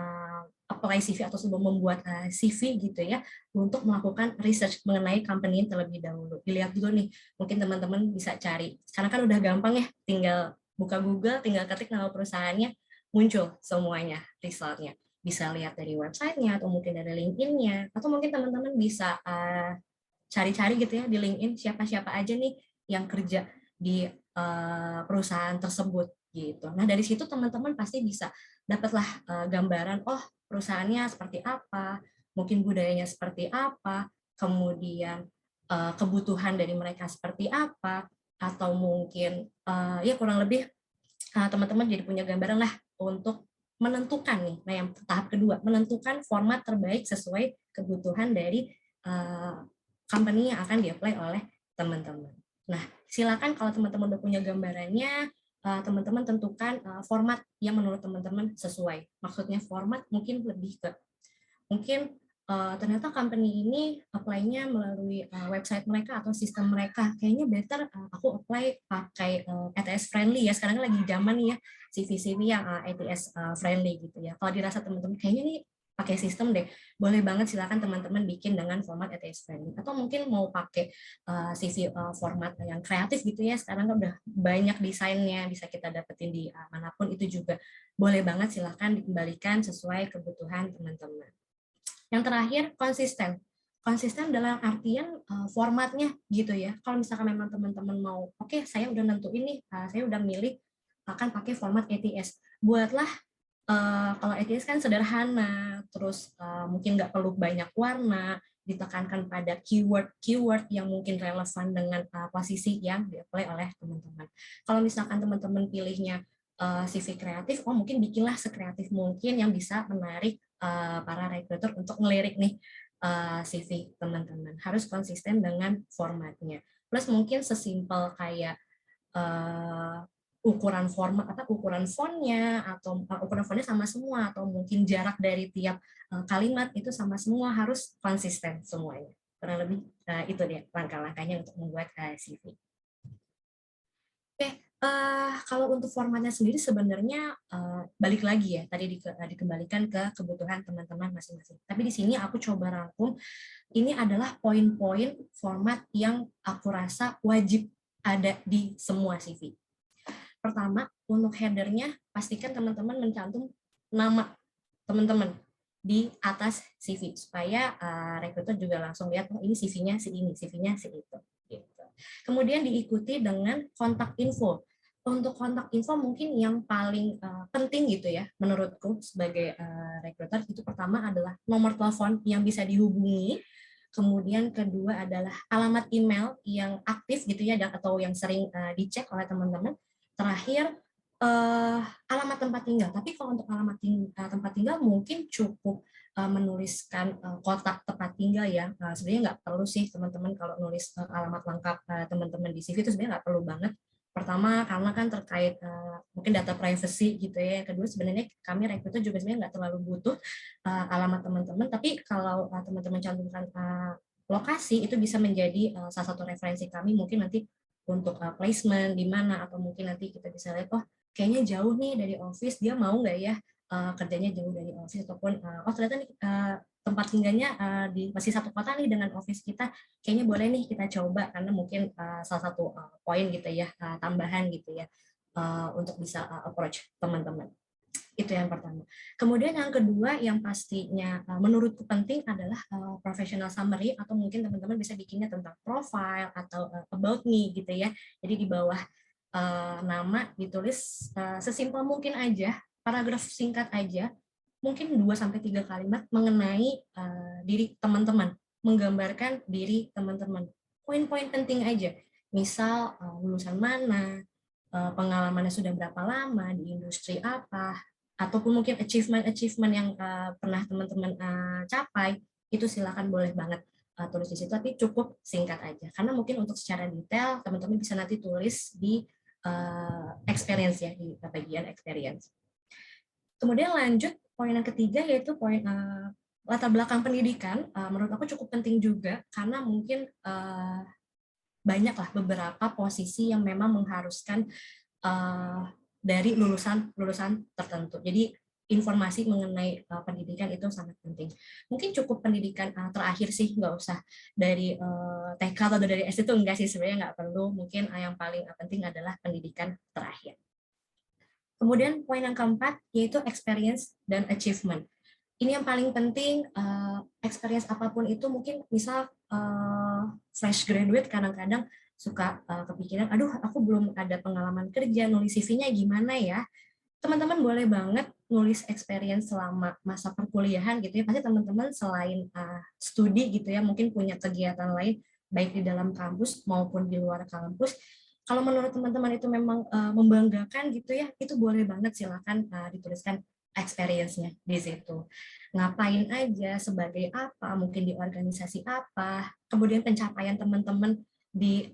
S4: apply CV atau sebelum membuat CV gitu ya, untuk melakukan research mengenai company terlebih dahulu. Dilihat dulu nih, mungkin teman-teman bisa cari. Sekarang kan udah gampang ya, tinggal buka Google, tinggal ketik nama perusahaannya, muncul semuanya resultnya. Bisa lihat dari websitenya, atau mungkin dari LinkedIn-nya, atau mungkin teman-teman bisa cari-cari gitu ya di LinkedIn, siapa-siapa aja nih yang kerja di perusahaan tersebut gitu. Nah, dari situ teman-teman pasti bisa dapatlah gambaran, oh perusahaannya seperti apa, mungkin budayanya seperti apa, kemudian kebutuhan dari mereka seperti apa, atau mungkin ya kurang lebih teman-teman jadi punya gambaran lah untuk menentukan nih. Nah, yang tahap kedua, menentukan format terbaik sesuai kebutuhan dari company yang akan di-apply oleh teman-teman. Nah, silakan kalau teman-teman udah punya gambarannya, teman-teman tentukan format yang menurut teman-teman sesuai. Maksudnya format mungkin lebih ke, mungkin ternyata company ini apply-nya melalui website mereka atau sistem mereka. Kayaknya better aku apply pakai ATS friendly ya. Sekarang lagi zaman nih ya, CV-CV yang ATS friendly gitu ya. Kalau dirasa teman-teman kayaknya nih pakai sistem deh, boleh banget silakan teman-teman bikin dengan format ATS friendly. Atau mungkin mau pakai CV format yang kreatif gitu ya, sekarang kan udah banyak desainnya, bisa kita dapetin di manapun, itu juga boleh banget, silakan dikembalikan sesuai kebutuhan teman-teman. Yang terakhir, konsisten. Konsisten dalam artian formatnya gitu ya. Kalau misalkan memang teman-teman mau, oke, saya udah nentuin nih, saya udah milih akan pakai format ATS. Buatlah, kalau ATS kan sederhana, terus mungkin nggak perlu banyak warna, ditekankan pada keyword yang mungkin relevan dengan posisi yang di-apply oleh teman-teman. Kalau misalkan teman-teman pilihnya CV kreatif, oh mungkin bikinlah sekreatif mungkin yang bisa menarik para recruiter untuk ngelirik nih CV teman-teman. Harus konsisten dengan formatnya. Plus mungkin sesimpel kayak ukuran format atau ukuran fontnya, atau ukuran fontnya sama semua, atau mungkin jarak dari tiap kalimat itu sama semua, harus konsisten semuanya. Kurang lebih itu deh langkah-langkahnya untuk membuat CV. Oke, kalau untuk formatnya sendiri sebenarnya balik lagi ya, tadi dikembalikan ke kebutuhan teman-teman masing-masing. Tapi di sini aku coba rangkum, ini adalah poin-poin format yang aku rasa wajib ada di semua CV. Pertama, untuk header-nya pastikan teman-teman mencantum nama teman-teman di atas CV, supaya recruiter juga langsung lihat, oh ini CV-nya si ini, CV-nya si itu. Gitu. Kemudian diikuti dengan kontak info. Untuk kontak info mungkin yang paling penting gitu ya, menurutku sebagai recruiter, itu pertama adalah nomor telepon yang bisa dihubungi, kemudian kedua adalah alamat email yang aktif gitu ya, atau yang sering dicek oleh teman-teman, terakhir alamat tempat tinggal. Tapi kalau untuk alamat tempat tinggal mungkin cukup menuliskan kotak tempat tinggal ya. Sebenarnya nggak perlu sih teman-teman kalau nulis alamat lengkap teman-teman di CV, itu sebenarnya nggak perlu banget. Pertama, karena kan terkait mungkin data privacy gitu ya. Kedua, sebenarnya kami recruiter juga sebenarnya nggak terlalu butuh alamat teman-teman. Tapi kalau teman-teman cantumkan lokasi, itu bisa menjadi salah satu referensi kami mungkin nanti untuk placement di mana, atau mungkin nanti kita bisa lihat, oh kayaknya jauh nih dari office, dia mau nggak ya kerjanya jauh dari office, ataupun oh ternyata nih tempat tinggalnya masih satu kota nih dengan office kita, kayaknya boleh nih kita coba, karena mungkin salah satu poin gitu ya, tambahan gitu ya, untuk bisa approach teman-teman. Itu yang pertama. Kemudian yang kedua yang pastinya menurutku penting adalah professional summary, atau mungkin teman-teman bisa bikinnya tentang profile atau about me gitu ya. Jadi di bawah nama ditulis sesimpel mungkin aja, paragraf singkat aja, mungkin 2-3 kalimat mengenai diri teman-teman, menggambarkan diri teman-teman. Poin-poin penting aja. Misal lulusan mana, pengalamannya sudah berapa lama, di industri apa, ataupun mungkin achievement yang pernah teman-teman capai, itu silakan boleh banget tulis di situ, tapi cukup singkat aja. Karena mungkin untuk secara detail, teman-teman bisa nanti tulis di experience ya, di bagian experience. Kemudian lanjut, poin yang ketiga yaitu poin latar belakang pendidikan. Menurut aku cukup penting juga, karena mungkin banyaklah beberapa posisi yang memang mengharuskan dari lulusan tertentu. Jadi informasi mengenai pendidikan itu sangat penting. Mungkin cukup pendidikan terakhir sih, nggak usah dari TK atau dari SD itu enggak sih, sebenarnya nggak perlu. Mungkin yang paling penting adalah pendidikan terakhir. Kemudian poin yang keempat yaitu experience dan achievement. Ini yang paling penting, experience apapun itu, mungkin misal fresh graduate kadang-kadang suka kepikiran, aduh aku belum ada pengalaman kerja, nulis CV-nya gimana ya. Teman-teman boleh banget nulis experience selama masa perkuliahan gitu ya. Pasti teman-teman selain studi gitu ya, mungkin punya kegiatan lain, baik di dalam kampus maupun di luar kampus. Kalau menurut teman-teman itu memang membanggakan gitu ya, itu boleh banget, silakan dituliskan experience-nya di situ. Ngapain aja, sebagai apa, mungkin di organisasi apa, kemudian pencapaian teman-teman di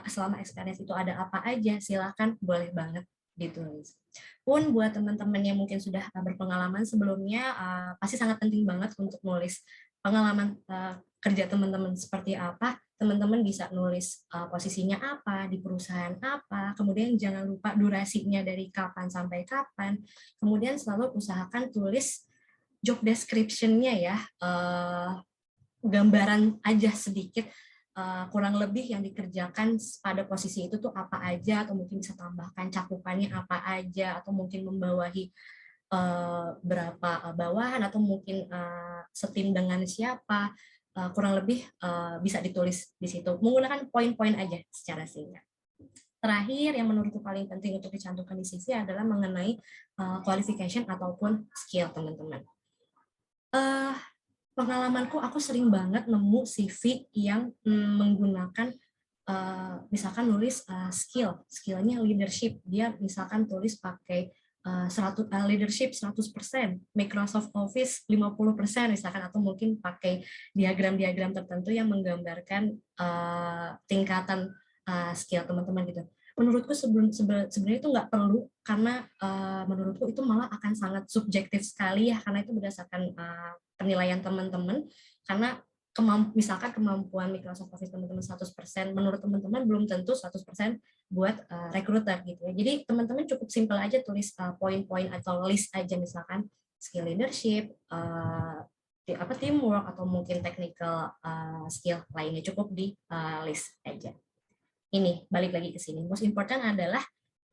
S4: selama experience itu ada apa aja, silakan boleh banget ditulis. Pun buat teman-teman yang mungkin sudah berpengalaman sebelumnya, pasti sangat penting banget untuk nulis pengalaman kerja teman-teman seperti apa. Teman-teman bisa nulis posisinya apa, di perusahaan apa, kemudian jangan lupa durasinya dari kapan sampai kapan, kemudian selalu usahakan tulis job description-nya ya, gambaran aja sedikit, kurang lebih yang dikerjakan pada posisi itu tuh apa aja, atau mungkin bisa tambahkan cakupannya apa aja, atau mungkin membawahi berapa bawahan, atau mungkin setim dengan siapa, kurang lebih bisa ditulis di situ, menggunakan poin-poin aja secara singkat. Terakhir yang menurutku paling penting untuk dicantumkan di CV adalah mengenai qualification ataupun skill teman-teman. Pengalamanku, aku sering banget nemu CV yang menggunakan misalkan nulis skillnya leadership, dia misalkan tulis pakai leadership 100%, Microsoft Office 50% misalkan, atau mungkin pakai diagram-diagram tertentu yang menggambarkan tingkatan skill teman-teman gitu. Menurutku sebenarnya itu nggak perlu, karena menurutku itu malah akan sangat subjektif sekali ya, karena itu berdasarkan penilaian teman-teman, karena misalkan kemampuan Microsoft Office teman-teman 100%, menurut teman-teman belum tentu 100% buat recruiter gitu ya. Jadi teman-teman cukup simpel aja tulis poin-poin atau list aja, misalkan skill leadership, teamwork, atau mungkin technical skill lainnya, cukup di list aja. Ini balik lagi ke sini. Most important adalah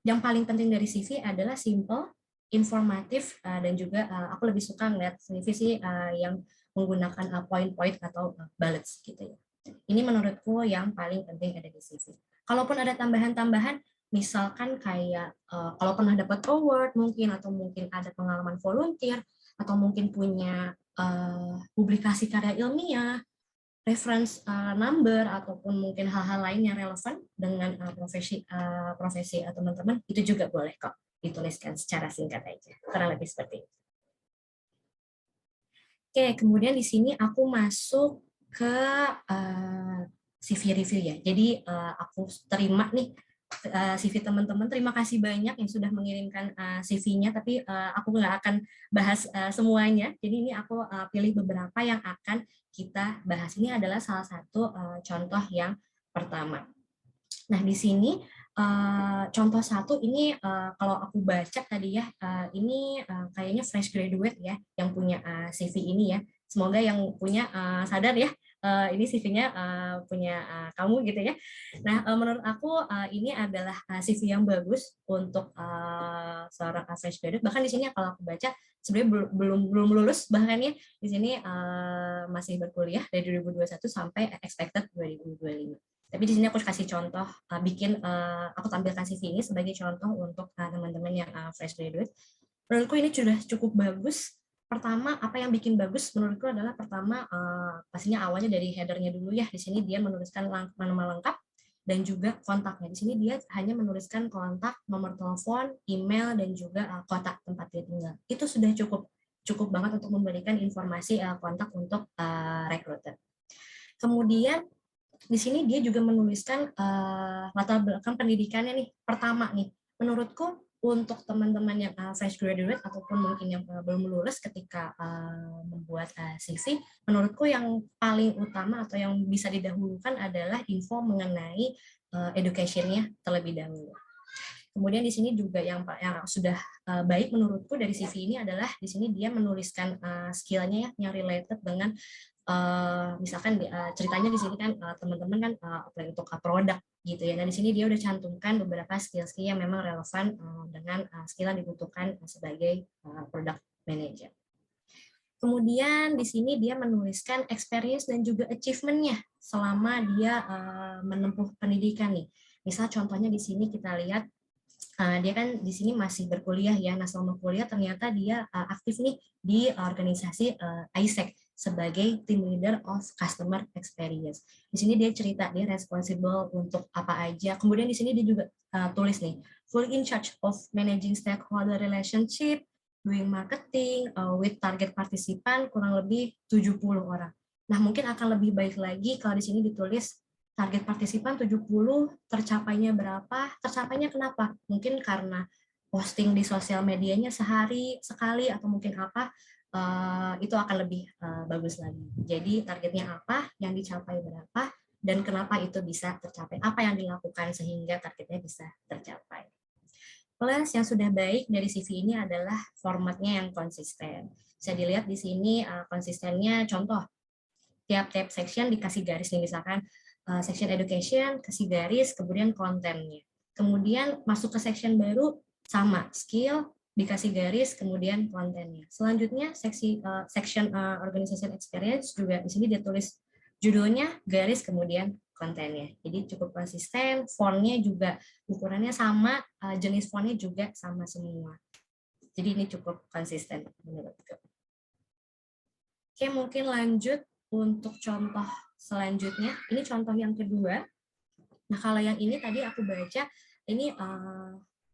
S4: yang paling penting dari CV adalah simple, informatif, dan juga aku lebih suka ngeliat CV sih yang menggunakan poin-poin atau bullets gitu ya. Ini menurutku yang paling penting ada di CV. Kalaupun ada tambahan-tambahan, misalkan kayak kalau pernah dapat award mungkin, atau mungkin ada pengalaman volunteer, atau mungkin punya publikasi karya ilmiah, reference number, ataupun mungkin hal-hal lain yang relevan dengan profesi teman-teman, itu juga boleh kok dituliskan secara singkat aja. Kurang lebih seperti itu. Oke, kemudian di sini aku masuk ke CV review ya. Jadi aku terima nih CV teman-teman. Terima kasih banyak yang sudah mengirimkan CV-nya, tapi aku nggak akan bahas semuanya. Jadi ini aku pilih beberapa yang akan kita bahas. Ini adalah salah satu contoh yang pertama. Nah, di sini contoh satu ini kalau aku baca tadi ya, ini kayaknya fresh graduate ya yang punya CV ini ya. semoga yang punya sadar ya, ini CV-nya punya kamu gitu ya. Nah, menurut aku ini adalah CV yang bagus untuk seorang fresh graduate. Bahkan di sini kalau aku baca sebenarnya belum lulus, bahkan ya di sini masih berkuliah dari 2021 sampai expected 2025. Tapi di sini aku kasih contoh, aku tampilkan CV ini sebagai contoh untuk teman-teman yang fresh graduate. Menurutku ini sudah cukup bagus. Pertama, apa yang bikin bagus menurutku adalah pertama pastinya awalnya dari headernya dulu ya. Di sini dia menuliskan nama lengkap dan juga kontaknya. Di sini dia hanya menuliskan kontak, nomor telepon, email, dan juga kota tempat dia tinggal. Itu sudah cukup banget untuk memberikan informasi kontak untuk recruiter. Kemudian di sini dia juga menuliskan latar belakang pendidikannya nih. Pertama nih, menurutku untuk teman-teman yang fresh graduate ataupun mungkin yang belum lulus ketika membuat CV, menurutku yang paling utama atau yang bisa didahulukan adalah info mengenai education-nya terlebih dahulu. Kemudian di sini juga yang sudah baik menurutku dari CV ini adalah di sini dia menuliskan skill-nya ya, yang related dengan misalkan ceritanya di sini kan teman-teman kan apply untuk produk gitu ya. Nah di sini dia udah cantumkan beberapa skill-skill yang memang relevan dengan skill yang dibutuhkan sebagai product manager. Kemudian di sini dia menuliskan experience dan juga achievement-nya selama dia menempuh pendidikan nih. Misal contohnya di sini kita lihat dia kan di sini masih berkuliah ya. Nah selama kuliah ternyata dia aktif nih di organisasi ISEC sebagai team leader of customer experience. Di sini dia cerita dia responsible untuk apa aja. Kemudian di sini dia juga tulis nih, full in charge of managing stakeholder relationship, doing marketing with target partisipan kurang lebih 70 orang. Nah, mungkin akan lebih baik lagi kalau di sini ditulis target partisipan 70, tercapainya berapa? Tercapainya kenapa? Mungkin karena posting di sosial medianya sehari sekali atau mungkin apa, itu akan lebih bagus lagi. Jadi targetnya apa, yang dicapai berapa, dan kenapa itu bisa tercapai, apa yang dilakukan sehingga targetnya bisa tercapai. Plus yang sudah baik dari CV ini adalah formatnya yang konsisten. Bisa dilihat di sini konsistennya, contoh tiap-tiap section dikasih garis nih, misalkan section education, kasih garis, kemudian kontennya. Kemudian masuk ke section baru, sama, skill, dikasih garis, kemudian kontennya. Selanjutnya, section organization experience, juga di sini dia tulis judulnya, garis, kemudian kontennya. Jadi cukup konsisten, fontnya juga ukurannya sama, jenis fontnya juga sama semua. Jadi ini cukup konsisten menurutku. Oke, mungkin lanjut untuk contoh selanjutnya. Ini contoh yang kedua. Nah, kalau yang ini tadi aku baca, ini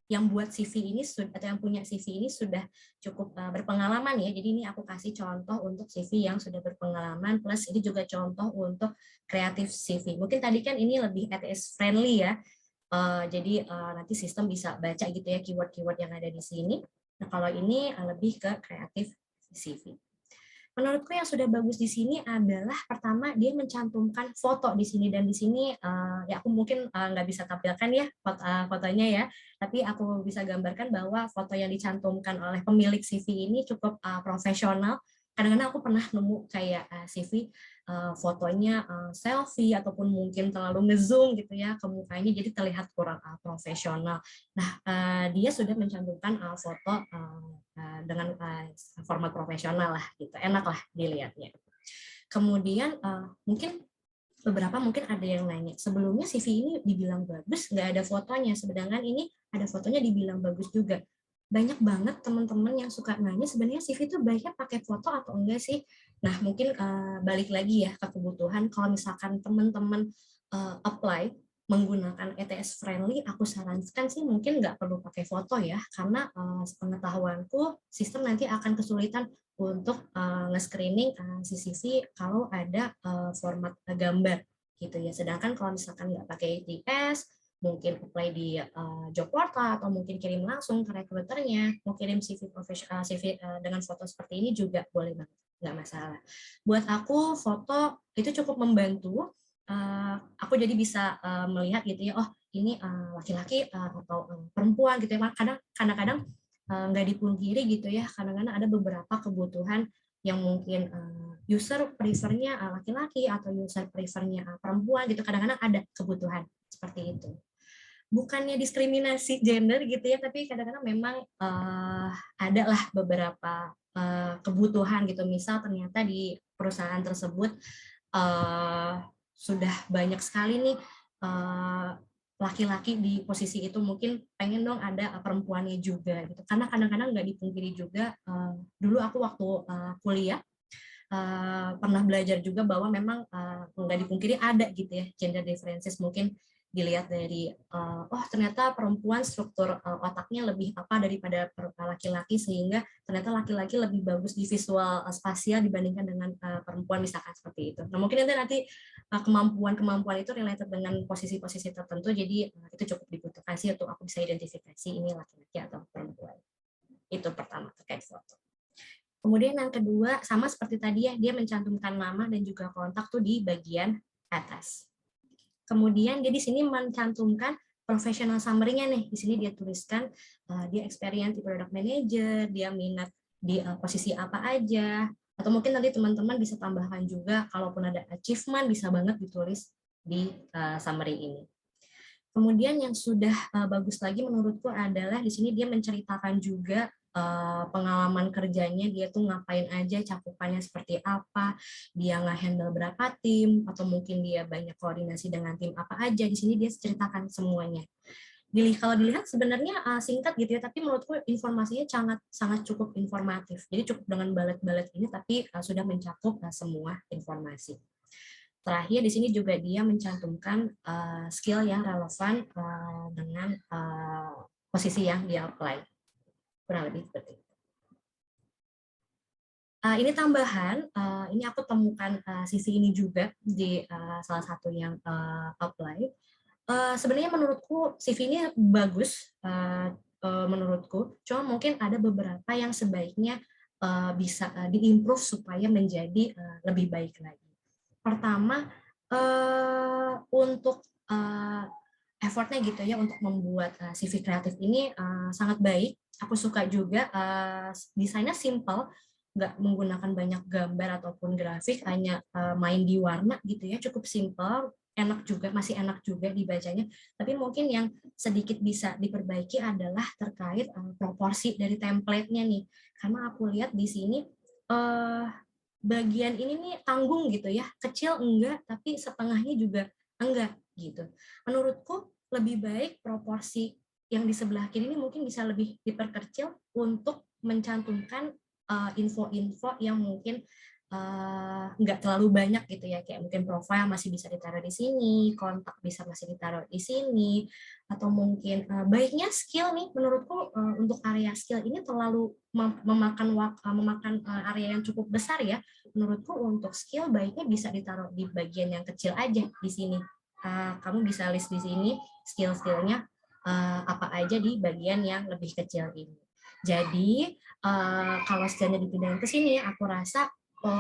S4: yang buat CV ini atau yang punya CV ini sudah cukup berpengalaman ya. Jadi ini aku kasih contoh untuk CV yang sudah berpengalaman, plus ini juga contoh untuk kreatif CV. Mungkin tadi kan ini lebih ATS friendly ya. Jadi nanti sistem bisa baca gitu ya keyword-keyword yang ada di sini. Nah, kalau ini lebih ke kreatif CV. Menurutku yang sudah bagus di sini adalah pertama dia mencantumkan foto di sini, dan di sini ya aku mungkin nggak bisa tampilkan ya fotonya ya, tapi aku bisa gambarkan bahwa foto yang dicantumkan oleh pemilik CV ini cukup profesional. Kadang-kadang aku pernah nemu kayak CV fotonya selfie ataupun mungkin terlalu ngezoom gitu ya ke mukanya, jadi terlihat kurang profesional. Nah, dia sudah mencantumkan foto dengan format profesional lah gitu, enak lah dilihatnya. Kemudian mungkin ada yang nanya, sebelumnya CV ini dibilang bagus, nggak ada fotonya, sedangkan ini ada fotonya dibilang bagus juga. Banyak banget teman-teman yang suka nanya, sebenarnya CV itu baiknya pakai foto atau enggak sih? Nah, mungkin balik lagi ya ke kebutuhan. Kalau misalkan teman-teman apply menggunakan ETS friendly, aku sarankan sih mungkin nggak perlu pakai foto ya, karena pengetahuanku sistem nanti akan kesulitan untuk nge-screening CV kalau ada format gambar gitu ya. Sedangkan kalau misalkan nggak pakai ETS, mungkin apply di job portal atau mungkin kirim langsung ke recruiternya, mau kirim CV profesional, CV dengan foto seperti ini juga boleh banget, nggak masalah. Buat aku foto itu cukup membantu. Aku jadi bisa melihat gitu ya, oh ini laki-laki atau perempuan gitu ya. Kadang-kadang nggak dipungkiri gitu ya, kadang-kadang ada beberapa kebutuhan yang mungkin user prefernya laki-laki atau user prefernya perempuan gitu, kadang-kadang ada kebutuhan seperti itu. Bukannya diskriminasi gender gitu ya, tapi kadang-kadang memang ada lah beberapa kebutuhan gitu. Misal ternyata di perusahaan tersebut sudah banyak sekali nih laki-laki di posisi itu, mungkin pengen dong ada perempuannya juga gitu. Karena kadang-kadang nggak dipungkiri juga, dulu aku waktu kuliah pernah belajar juga bahwa memang nggak dipungkiri ada gitu ya gender differences. Mungkin dilihat dari oh ternyata perempuan struktur otaknya lebih apa daripada laki-laki, sehingga ternyata laki-laki lebih bagus di visual spasial dibandingkan dengan perempuan, misalkan seperti itu. Nah mungkin nanti kemampuan itu related dengan posisi-posisi tertentu, jadi itu cukup dibutuhkan sih untuk aku bisa identifikasi ini laki-laki atau perempuan. Itu pertama terkait foto. Kemudian yang kedua, sama seperti tadi ya, dia mencantumkan nama dan juga kontak tuh di bagian atas. Kemudian dia di sini mencantumkan professional summary-nya nih. Di sini dia tuliskan dia experience di product manager, dia minat di posisi apa aja, atau mungkin nanti teman-teman bisa tambahkan juga kalaupun ada achievement bisa banget ditulis di summary ini. Kemudian yang sudah bagus lagi menurutku adalah di sini dia menceritakan juga pengalaman kerjanya, dia tuh ngapain aja, cakupannya seperti apa, dia nge-handle berapa tim, atau mungkin dia banyak koordinasi dengan tim apa aja. Di sini dia ceritakan semuanya. Kalau dilihat sebenarnya singkat gitu ya, tapi menurutku informasinya sangat cukup informatif. Jadi cukup dengan bullet-bullet ini, tapi sudah mencakup semua informasi. Terakhir di sini juga dia mencantumkan skill yang relevan dengan posisi yang dia apply. Kurang lebih seperti itu. Ini tambahan, ini aku temukan CV ini juga di salah satu yang apply. Sebenarnya menurutku CV ini bagus, menurutku, cuma mungkin ada beberapa yang sebaiknya bisa diimprove supaya menjadi lebih baik lagi. Pertama, untuk effortnya gitu ya untuk membuat CV kreatif ini sangat baik. Aku suka juga desainnya simple, nggak menggunakan banyak gambar ataupun grafik, hanya main di warna gitu ya, cukup simple, enak juga, masih enak juga dibacanya. Tapi mungkin yang sedikit bisa diperbaiki adalah terkait proporsi dari template-nya nih, karena aku lihat di sini bagian ini nih tanggung gitu ya, kecil enggak, tapi setengahnya juga enggak gitu. Menurutku lebih baik proporsi yang di sebelah kiri ini mungkin bisa lebih diperkecil untuk mencantumkan info-info yang mungkin nggak terlalu banyak gitu ya, kayak mungkin profile masih bisa ditaruh di sini, kontak bisa masih ditaruh di sini, atau mungkin baiknya skill nih, menurutku untuk area skill ini terlalu memakan area yang cukup besar ya. Menurutku untuk skill baiknya bisa ditaruh di bagian yang kecil aja di sini. Kamu bisa list di sini skill-skillnya apa aja di bagian yang lebih kecil ini. Jadi kalau skillnya dipindahin ke sini, aku rasa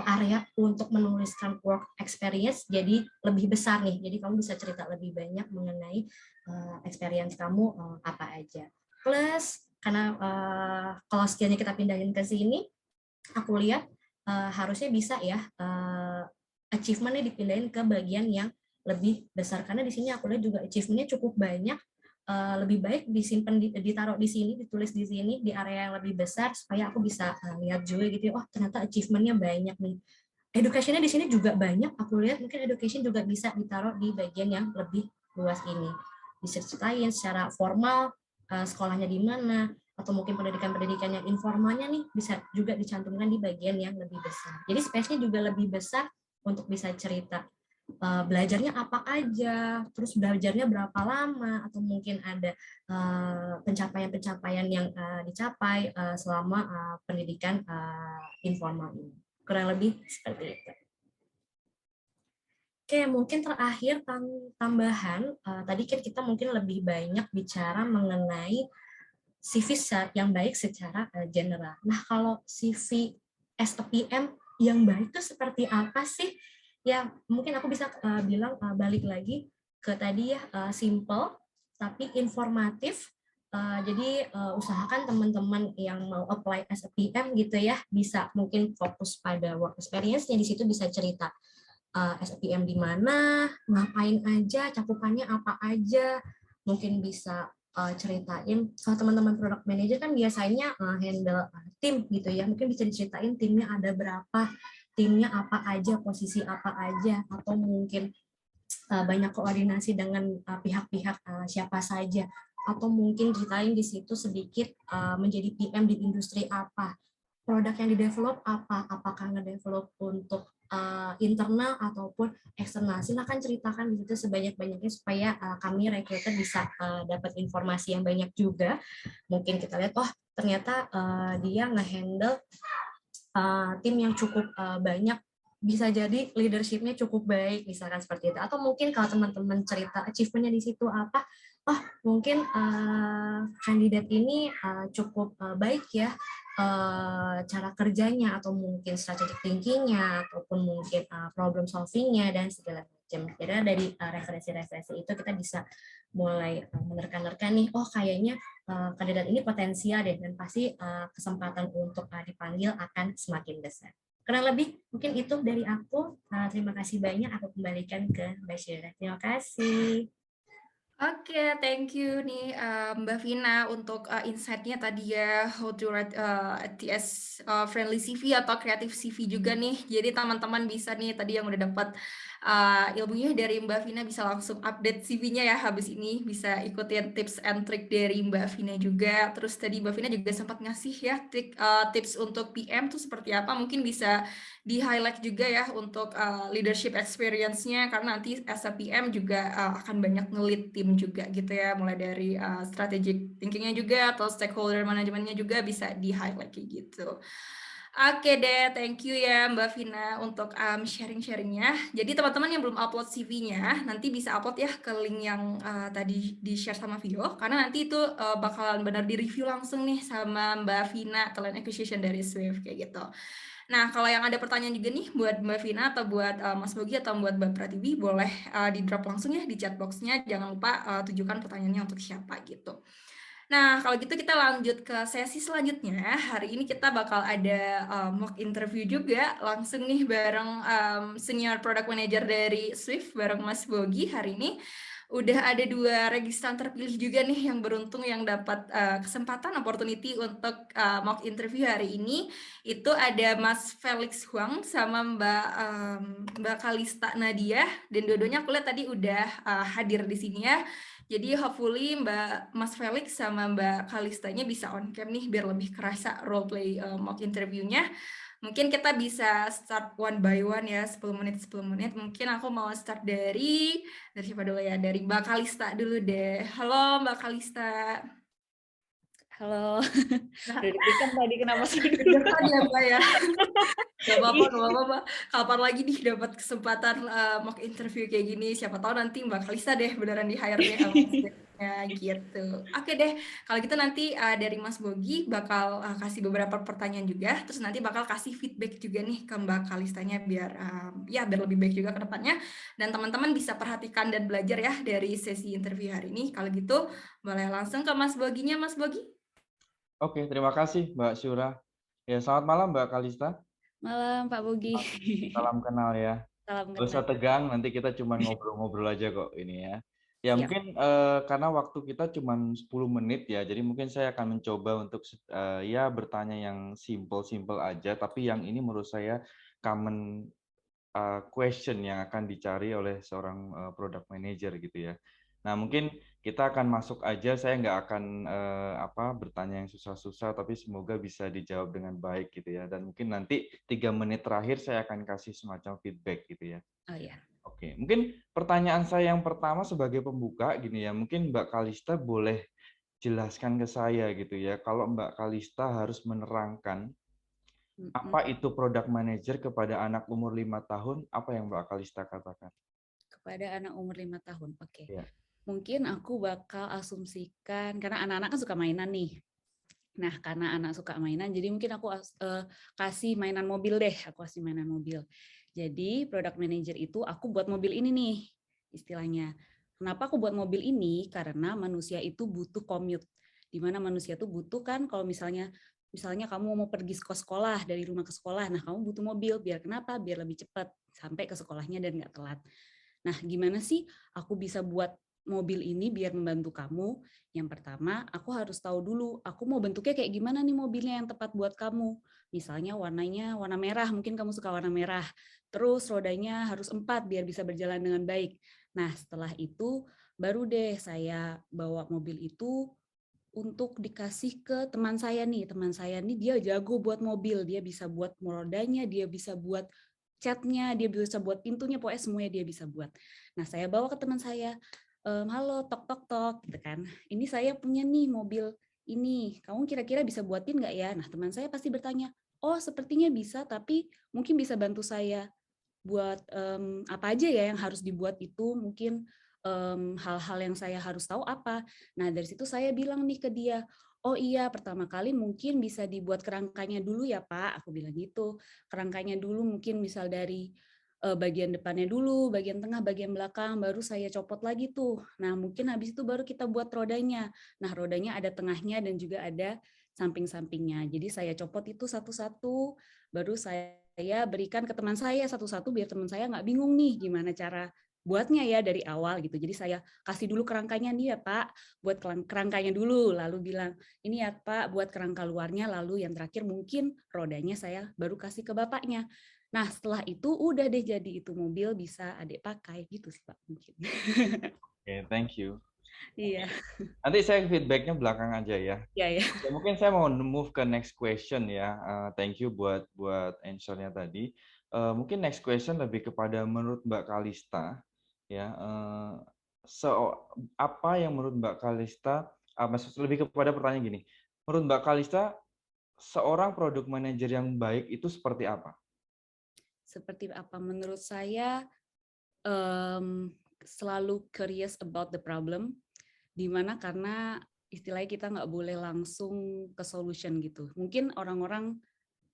S4: area untuk menuliskan work experience jadi lebih besar nih. Jadi kamu bisa cerita lebih banyak mengenai experience kamu apa aja. Plus karena kalau skillnya kita pindahin ke sini, aku lihat harusnya bisa ya achievementnya dipindahin ke bagian yang lebih besar, karena di sini aku lihat juga achievementnya cukup banyak. Lebih baik disimpan ditaruh di sini, ditulis di sini di area yang lebih besar supaya aku bisa lihat juga gitu. Oh ternyata achievementnya banyak nih. Educationnya di sini juga banyak. Aku lihat mungkin education juga bisa ditaruh di bagian yang lebih luas ini. Diceritain secara formal sekolahnya di mana, atau mungkin pendidikan yang informalnya nih bisa juga dicantumkan di bagian yang lebih besar. Jadi space-nya juga lebih besar untuk bisa cerita belajarnya apa aja, terus belajarnya berapa lama, atau mungkin ada pencapaian-pencapaian yang dicapai selama pendidikan informal ini. Kurang lebih seperti itu. Oke, mungkin terakhir tambahan, tadi kan kita mungkin lebih banyak bicara mengenai CV yang baik secara general. Nah, kalau CV SPM yang baik itu seperti apa sih? Ya, mungkin aku bisa bilang balik lagi ke tadi ya, simple, tapi informatif, Jadi usahakan teman-teman yang mau apply as a PM gitu ya, bisa mungkin fokus pada work experience-nya, di situ bisa cerita as a PM di mana, ngapain aja, cakupannya apa aja, mungkin bisa ceritain. Kalau teman-teman product manager kan biasanya handle tim gitu ya, mungkin bisa diceritain timnya ada berapa, timnya apa aja, posisi apa aja, atau mungkin banyak koordinasi dengan pihak-pihak siapa saja, atau mungkin ceritain di situ sedikit menjadi PM di industri apa, produk yang di-develop apa, apakah nge-develop untuk internal ataupun eksternal. Silakan ceritakan di situ sebanyak-banyaknya supaya kami recruiter bisa dapat informasi yang banyak juga. Mungkin kita lihat, oh ternyata dia nge-handle tim yang cukup banyak, bisa jadi leadership-nya cukup baik, misalkan seperti itu. Atau mungkin kalau teman-teman cerita achievement-nya di situ apa, oh mungkin kandidat ini cukup baik ya cara kerjanya, atau mungkin strategic thinking-nya, ataupun mungkin problem solving-nya, dan segala macam. Jadi dari referensi-referensi itu kita bisa mulai menerka-nerka nih, oh kayaknya kandidat ini potensial deh, dan pasti kesempatan untuk dipanggil akan semakin besar. Kurang lebih mungkin itu dari aku. Terima kasih banyak, aku kembalikan ke Mbak Syura. Terima kasih.
S1: Oke, thank you nih Mbak Vina untuk insight-nya tadi ya, how to write TS friendly CV atau creative CV juga nih. Jadi teman-teman bisa nih tadi yang udah dapat ilmunya dari Mbak Vina bisa langsung update CV-nya ya habis ini, bisa ikutin tips and trick dari Mbak Vina juga. Terus tadi Mbak Vina juga sempat ngasih ya tips untuk PM tuh seperti apa, mungkin bisa di-highlight juga ya untuk leadership experience-nya, karena nanti as a PM juga akan banyak nge-lead tim juga gitu ya, mulai dari strategic thinking-nya juga atau stakeholder management-nya juga bisa di-highlight kayak gitu. Oke deh, thank you ya Mbak Vina untuk sharing-sharingnya. Jadi teman-teman yang belum upload CV-nya, nanti bisa upload ya ke link yang tadi di-share sama Vio, karena nanti itu bakalan benar di-review langsung nih sama Mbak Vina, talent acquisition dari Swift kayak gitu. Nah, kalau yang ada pertanyaan juga nih buat Mbak Vina atau buat Mas Bogi atau buat Mbak Pratiwi, boleh di-drop langsung ya di chat box-nya. Jangan lupa tujukan pertanyaannya untuk siapa gitu. Nah, kalau gitu kita lanjut ke sesi selanjutnya. Hari ini kita bakal ada mock interview juga langsung nih bareng senior product manager dari Swift bareng Mas Bogi hari ini. Udah ada 2 registran terpilih juga nih yang beruntung yang dapat kesempatan opportunity untuk mock interview hari ini. Itu ada Mas Felix Huang sama Mbak Kalista Nadia, dan dua-duanya aku lihat tadi udah hadir di sini ya. Jadi hopefully Mas Felix sama Mbak Kalistanya bisa on cam nih biar lebih kerasa role play mock interviewnya. Mungkin kita bisa start one by one ya, 10 menit. Mungkin aku mau start dari siapa dulu ya? Dari Mbak Kalista dulu deh. Halo Mbak Kalista.
S5: Halo,
S1: Nah,
S5: udah deg-degan tadi kenapa sih dulu?
S1: deg-degan ya Mbak ya. Gak apa-apa. Kapan lagi nih dapat kesempatan mock interview kayak gini. Siapa tahu nanti Mbak Kalista deh beneran di hire nih sama Mas gitu. Oke deh, kalau gitu nanti dari Mas Bogi bakal kasih beberapa pertanyaan juga. Terus nanti bakal kasih feedback juga nih ke Mbak Kalistanya biar biar lebih baik juga ke depannya. Dan teman-teman bisa perhatikan dan belajar ya dari sesi interview hari ini. Kalau gitu boleh langsung ke Mas Boginya, Mas Bogi.
S3: Oke, terima kasih Mbak Syura. Ya, selamat malam Mbak Kalista.
S5: Malam Pak Bogi.
S3: Salam kenal ya.
S5: Salam
S3: Gak usah
S5: kenal.
S3: tegang, nanti kita cuma ngobrol-ngobrol aja kok ini ya. Ya
S5: Siap.
S3: mungkin karena waktu kita cuma 10 menit ya, jadi mungkin saya akan mencoba untuk ya bertanya yang simple-simple aja, tapi yang ini menurut saya common question yang akan dicari oleh seorang product manager gitu ya. Nah mungkin kita akan masuk aja, saya nggak akan bertanya yang susah-susah, tapi semoga bisa dijawab dengan baik gitu ya. Dan mungkin nanti 3 menit terakhir saya akan kasih semacam feedback gitu ya.
S5: Oh ya.
S3: Oke, mungkin pertanyaan saya yang pertama sebagai pembuka gini ya, mungkin Mbak Kalista boleh jelaskan ke saya gitu ya, kalau Mbak Kalista harus menerangkan apa itu product manager kepada anak umur 5 tahun, apa yang Mbak Kalista katakan?
S5: Kepada anak umur 5 tahun. Oke.
S3: Ya.
S5: Mungkin aku bakal asumsikan karena anak-anak kan suka mainan nih. Nah, karena anak suka mainan, jadi mungkin aku kasih mainan mobil deh. Aku kasih mainan mobil. Jadi product manager itu aku buat mobil ini nih istilahnya. Kenapa aku buat mobil ini? Karena manusia itu butuh commute. di mana manusia tuh butuh kan kalau misalnya kamu mau pergi ke sekolah, dari rumah ke sekolah, nah kamu butuh mobil, biar kenapa? Biar lebih cepat sampai ke sekolahnya dan nggak telat. Nah, gimana sih aku bisa buat mobil ini biar membantu kamu? Yang pertama, aku harus tahu dulu, aku mau bentuknya kayak gimana nih mobilnya yang tepat buat kamu. Misalnya warnanya warna merah, mungkin kamu suka warna merah. Terus rodanya harus 4 biar bisa berjalan dengan baik. Nah, setelah itu baru deh saya bawa mobil itu untuk dikasih ke teman saya nih. Teman saya nih dia jago buat mobil, dia bisa buat rodanya, dia bisa buat catnya, dia bisa buat pintunya, pokoknya semuanya dia bisa buat. Nah, saya bawa ke teman saya, halo, tok tok tok, gitu kan. Ini saya punya nih mobil ini, kamu kira-kira bisa buatin nggak ya? Nah, teman saya pasti bertanya, oh sepertinya bisa, tapi mungkin bisa bantu saya buat apa aja ya yang harus dibuat itu, mungkin hal-hal yang saya harus tahu apa. Nah, dari situ saya bilang nih ke dia, oh iya, pertama kali mungkin bisa dibuat kerangkanya dulu ya Pak, aku bilang gitu. Kerangkanya dulu mungkin misal dari bagian depannya dulu, bagian tengah, bagian belakang, baru saya copot lagi tuh. Nah, mungkin habis itu baru kita buat rodanya. Nah, rodanya ada tengahnya dan juga ada samping-sampingnya. Jadi saya copot itu satu-satu, baru saya berikan ke teman saya satu-satu biar teman saya nggak bingung nih gimana cara buatnya ya dari awal gitu. Jadi saya kasih dulu kerangkanya nih ya Pak, buat kerangkanya dulu, lalu bilang ini ya Pak buat kerangka luarnya, lalu yang terakhir mungkin rodanya saya baru kasih ke bapaknya. Nah setelah itu udah deh jadi itu mobil bisa adik pakai gitu sih Pak mungkin.
S3: Oke, thank you.
S5: Iya.
S3: Nanti saya feedbacknya belakang aja ya.
S5: Iya ya.
S3: Ya, mungkin saya mau move ke next question ya. Thank you buat answer-nya tadi. Mungkin next question lebih kepada menurut Mbak Kalista ya. Apa yang menurut Mbak Kalista? Maksud lebih kepada pertanyaan gini. Menurut Mbak Kalista, seorang product manager yang baik itu seperti apa?
S5: Seperti apa menurut saya selalu curious about the problem, dimana karena istilahnya kita nggak boleh langsung ke solution gitu. Mungkin orang-orang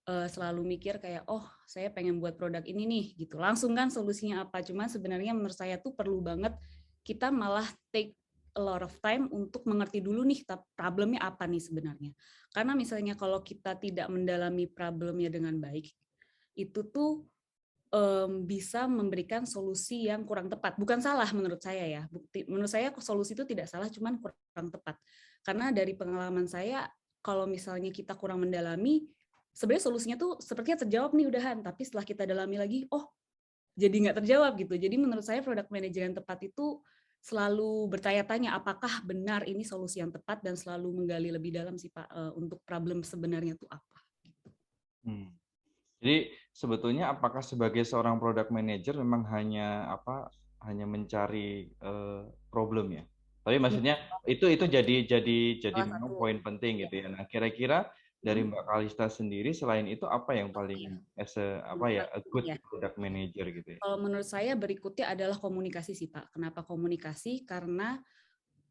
S5: selalu mikir kayak, oh saya pengen buat produk ini nih, gitu. Langsung kan solusinya apa. Cuma sebenarnya menurut saya tuh perlu banget kita malah take a lot of time untuk mengerti dulu nih problemnya apa nih sebenarnya. Karena misalnya kalau kita tidak mendalami problemnya dengan baik, itu tuh bisa memberikan solusi yang kurang tepat. Bukan salah menurut saya ya. Menurut saya solusi itu tidak salah, cuman kurang tepat. Karena dari pengalaman saya, kalau misalnya kita kurang mendalami, sebenarnya solusinya tuh sepertinya terjawab nih udahan, tapi setelah kita dalami lagi, oh jadi nggak terjawab gitu. Jadi menurut saya product manager yang tepat itu selalu bertanya-tanya apakah benar ini solusi yang tepat dan selalu menggali lebih dalam sih Pak untuk problem sebenarnya itu apa. Gitu.
S3: Jadi sebetulnya apakah sebagai seorang product manager memang hanya mencari problem ya? Tapi maksudnya itu jadi memang poin penting gitu ya. Nah, kira-kira dari Mbak Kalista sendiri selain itu apa yang paling a good product manager gitu ya?
S5: Kalau menurut saya berikutnya adalah komunikasi sih Pak. Kenapa komunikasi? Karena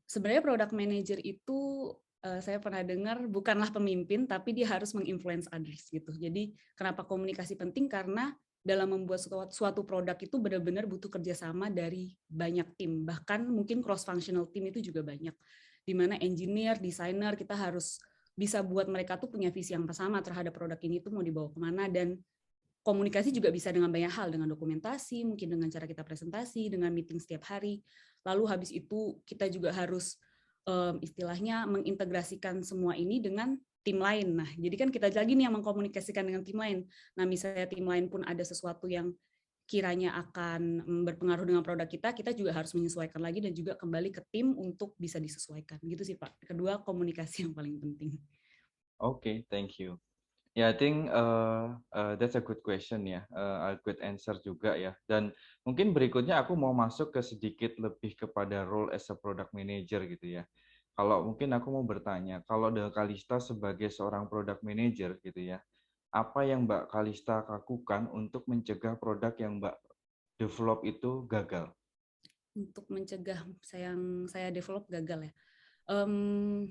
S5: sebenarnya product manager itu saya pernah dengar bukanlah pemimpin, tapi dia harus menginfluence others gitu. Jadi kenapa komunikasi penting? Karena dalam membuat suatu produk itu benar-benar butuh kerjasama dari banyak tim. Bahkan mungkin cross-functional team itu juga banyak. Di mana engineer, designer, kita harus bisa buat mereka tuh punya visi yang sama terhadap produk ini tuh mau dibawa kemana. Dan komunikasi juga bisa dengan banyak hal, dengan dokumentasi, mungkin dengan cara kita presentasi, dengan meeting setiap hari. Lalu habis itu kita juga harus istilahnya mengintegrasikan semua ini dengan tim lain. Nah, jadi kan kita lagi nih yang mengkomunikasikan dengan tim lain. Nah, misalnya tim lain pun ada sesuatu yang kiranya akan berpengaruh dengan produk kita, kita juga harus menyesuaikan lagi dan juga kembali ke tim untuk bisa disesuaikan. Gitu sih, Pak. Kedua, komunikasi yang paling penting.
S3: Oke, thank you. Ya, I think that's a good question ya, a good answer juga ya. Dan mungkin berikutnya aku mau masuk ke sedikit lebih kepada role as a product manager gitu ya. Kalau mungkin aku mau bertanya, kalau Mbak Kalista sebagai seorang product manager gitu ya, apa yang Mbak Kalista lakukan untuk mencegah produk yang Mbak develop itu gagal?
S5: Untuk mencegah yang saya develop gagal ya.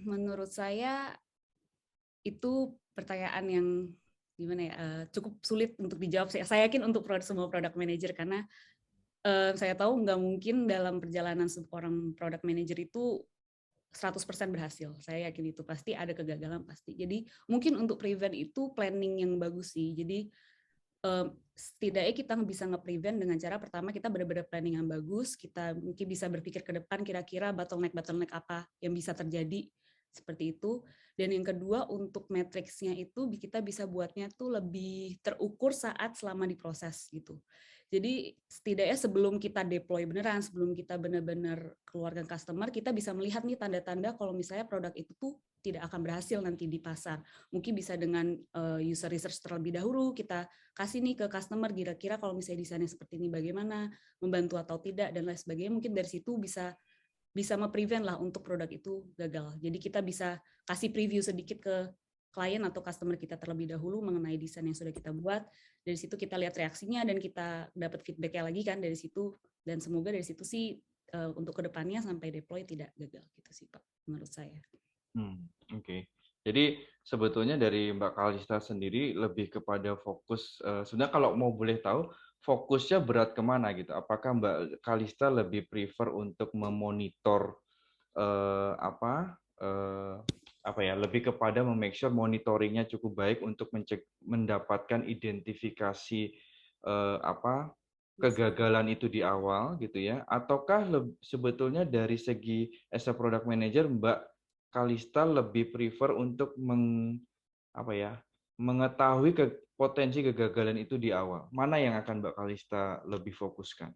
S5: Menurut saya itu pertanyaan yang gimana ya, cukup sulit untuk dijawab. Saya yakin untuk semua product manager karena saya tahu nggak mungkin dalam perjalanan seorang product manager itu 100% berhasil. Saya yakin itu pasti ada kegagalan pasti. Jadi mungkin untuk prevent itu planning yang bagus sih. Jadi setidaknya kita bisa nge-prevent dengan cara pertama kita benar-benar planning yang bagus, kita mungkin bisa berpikir ke depan kira-kira bottleneck apa yang bisa terjadi seperti itu. Dan yang kedua untuk matriksnya itu kita bisa buatnya tuh lebih terukur saat selama diproses gitu. Jadi setidaknya sebelum kita deploy beneran, sebelum kita benar-benar keluarkan customer, kita bisa melihat nih tanda-tanda kalau misalnya produk itu tuh tidak akan berhasil nanti di pasar. Mungkin bisa dengan user research terlebih dahulu, kita kasih nih ke customer kira-kira kalau misalnya desainnya seperti ini bagaimana, membantu atau tidak, dan lain sebagainya. Mungkin dari situ bisa me-prevent lah untuk produk itu gagal. Jadi kita bisa kasih preview sedikit ke klien atau customer kita terlebih dahulu mengenai desain yang sudah kita buat. Dari situ kita lihat reaksinya dan kita dapat feedback-nya lagi kan dari situ. Dan semoga dari situ sih untuk kedepannya sampai deploy tidak gagal gitu sih Pak, menurut saya.
S3: Oke. Jadi sebetulnya dari Mbak Kalista sendiri lebih kepada fokus, sebenarnya kalau mau boleh tahu, fokusnya berat kemana gitu? Apakah Mbak Kalista lebih prefer untuk memonitor lebih kepada make sure monitoringnya cukup baik untuk mendapatkan identifikasi kegagalan itu di awal gitu ya? Ataukah sebetulnya dari segi as a product manager Mbak Kalista lebih prefer untuk mengetahui potensi kegagalan itu di awal? Mana yang akan Mbak Kalista lebih fokuskan?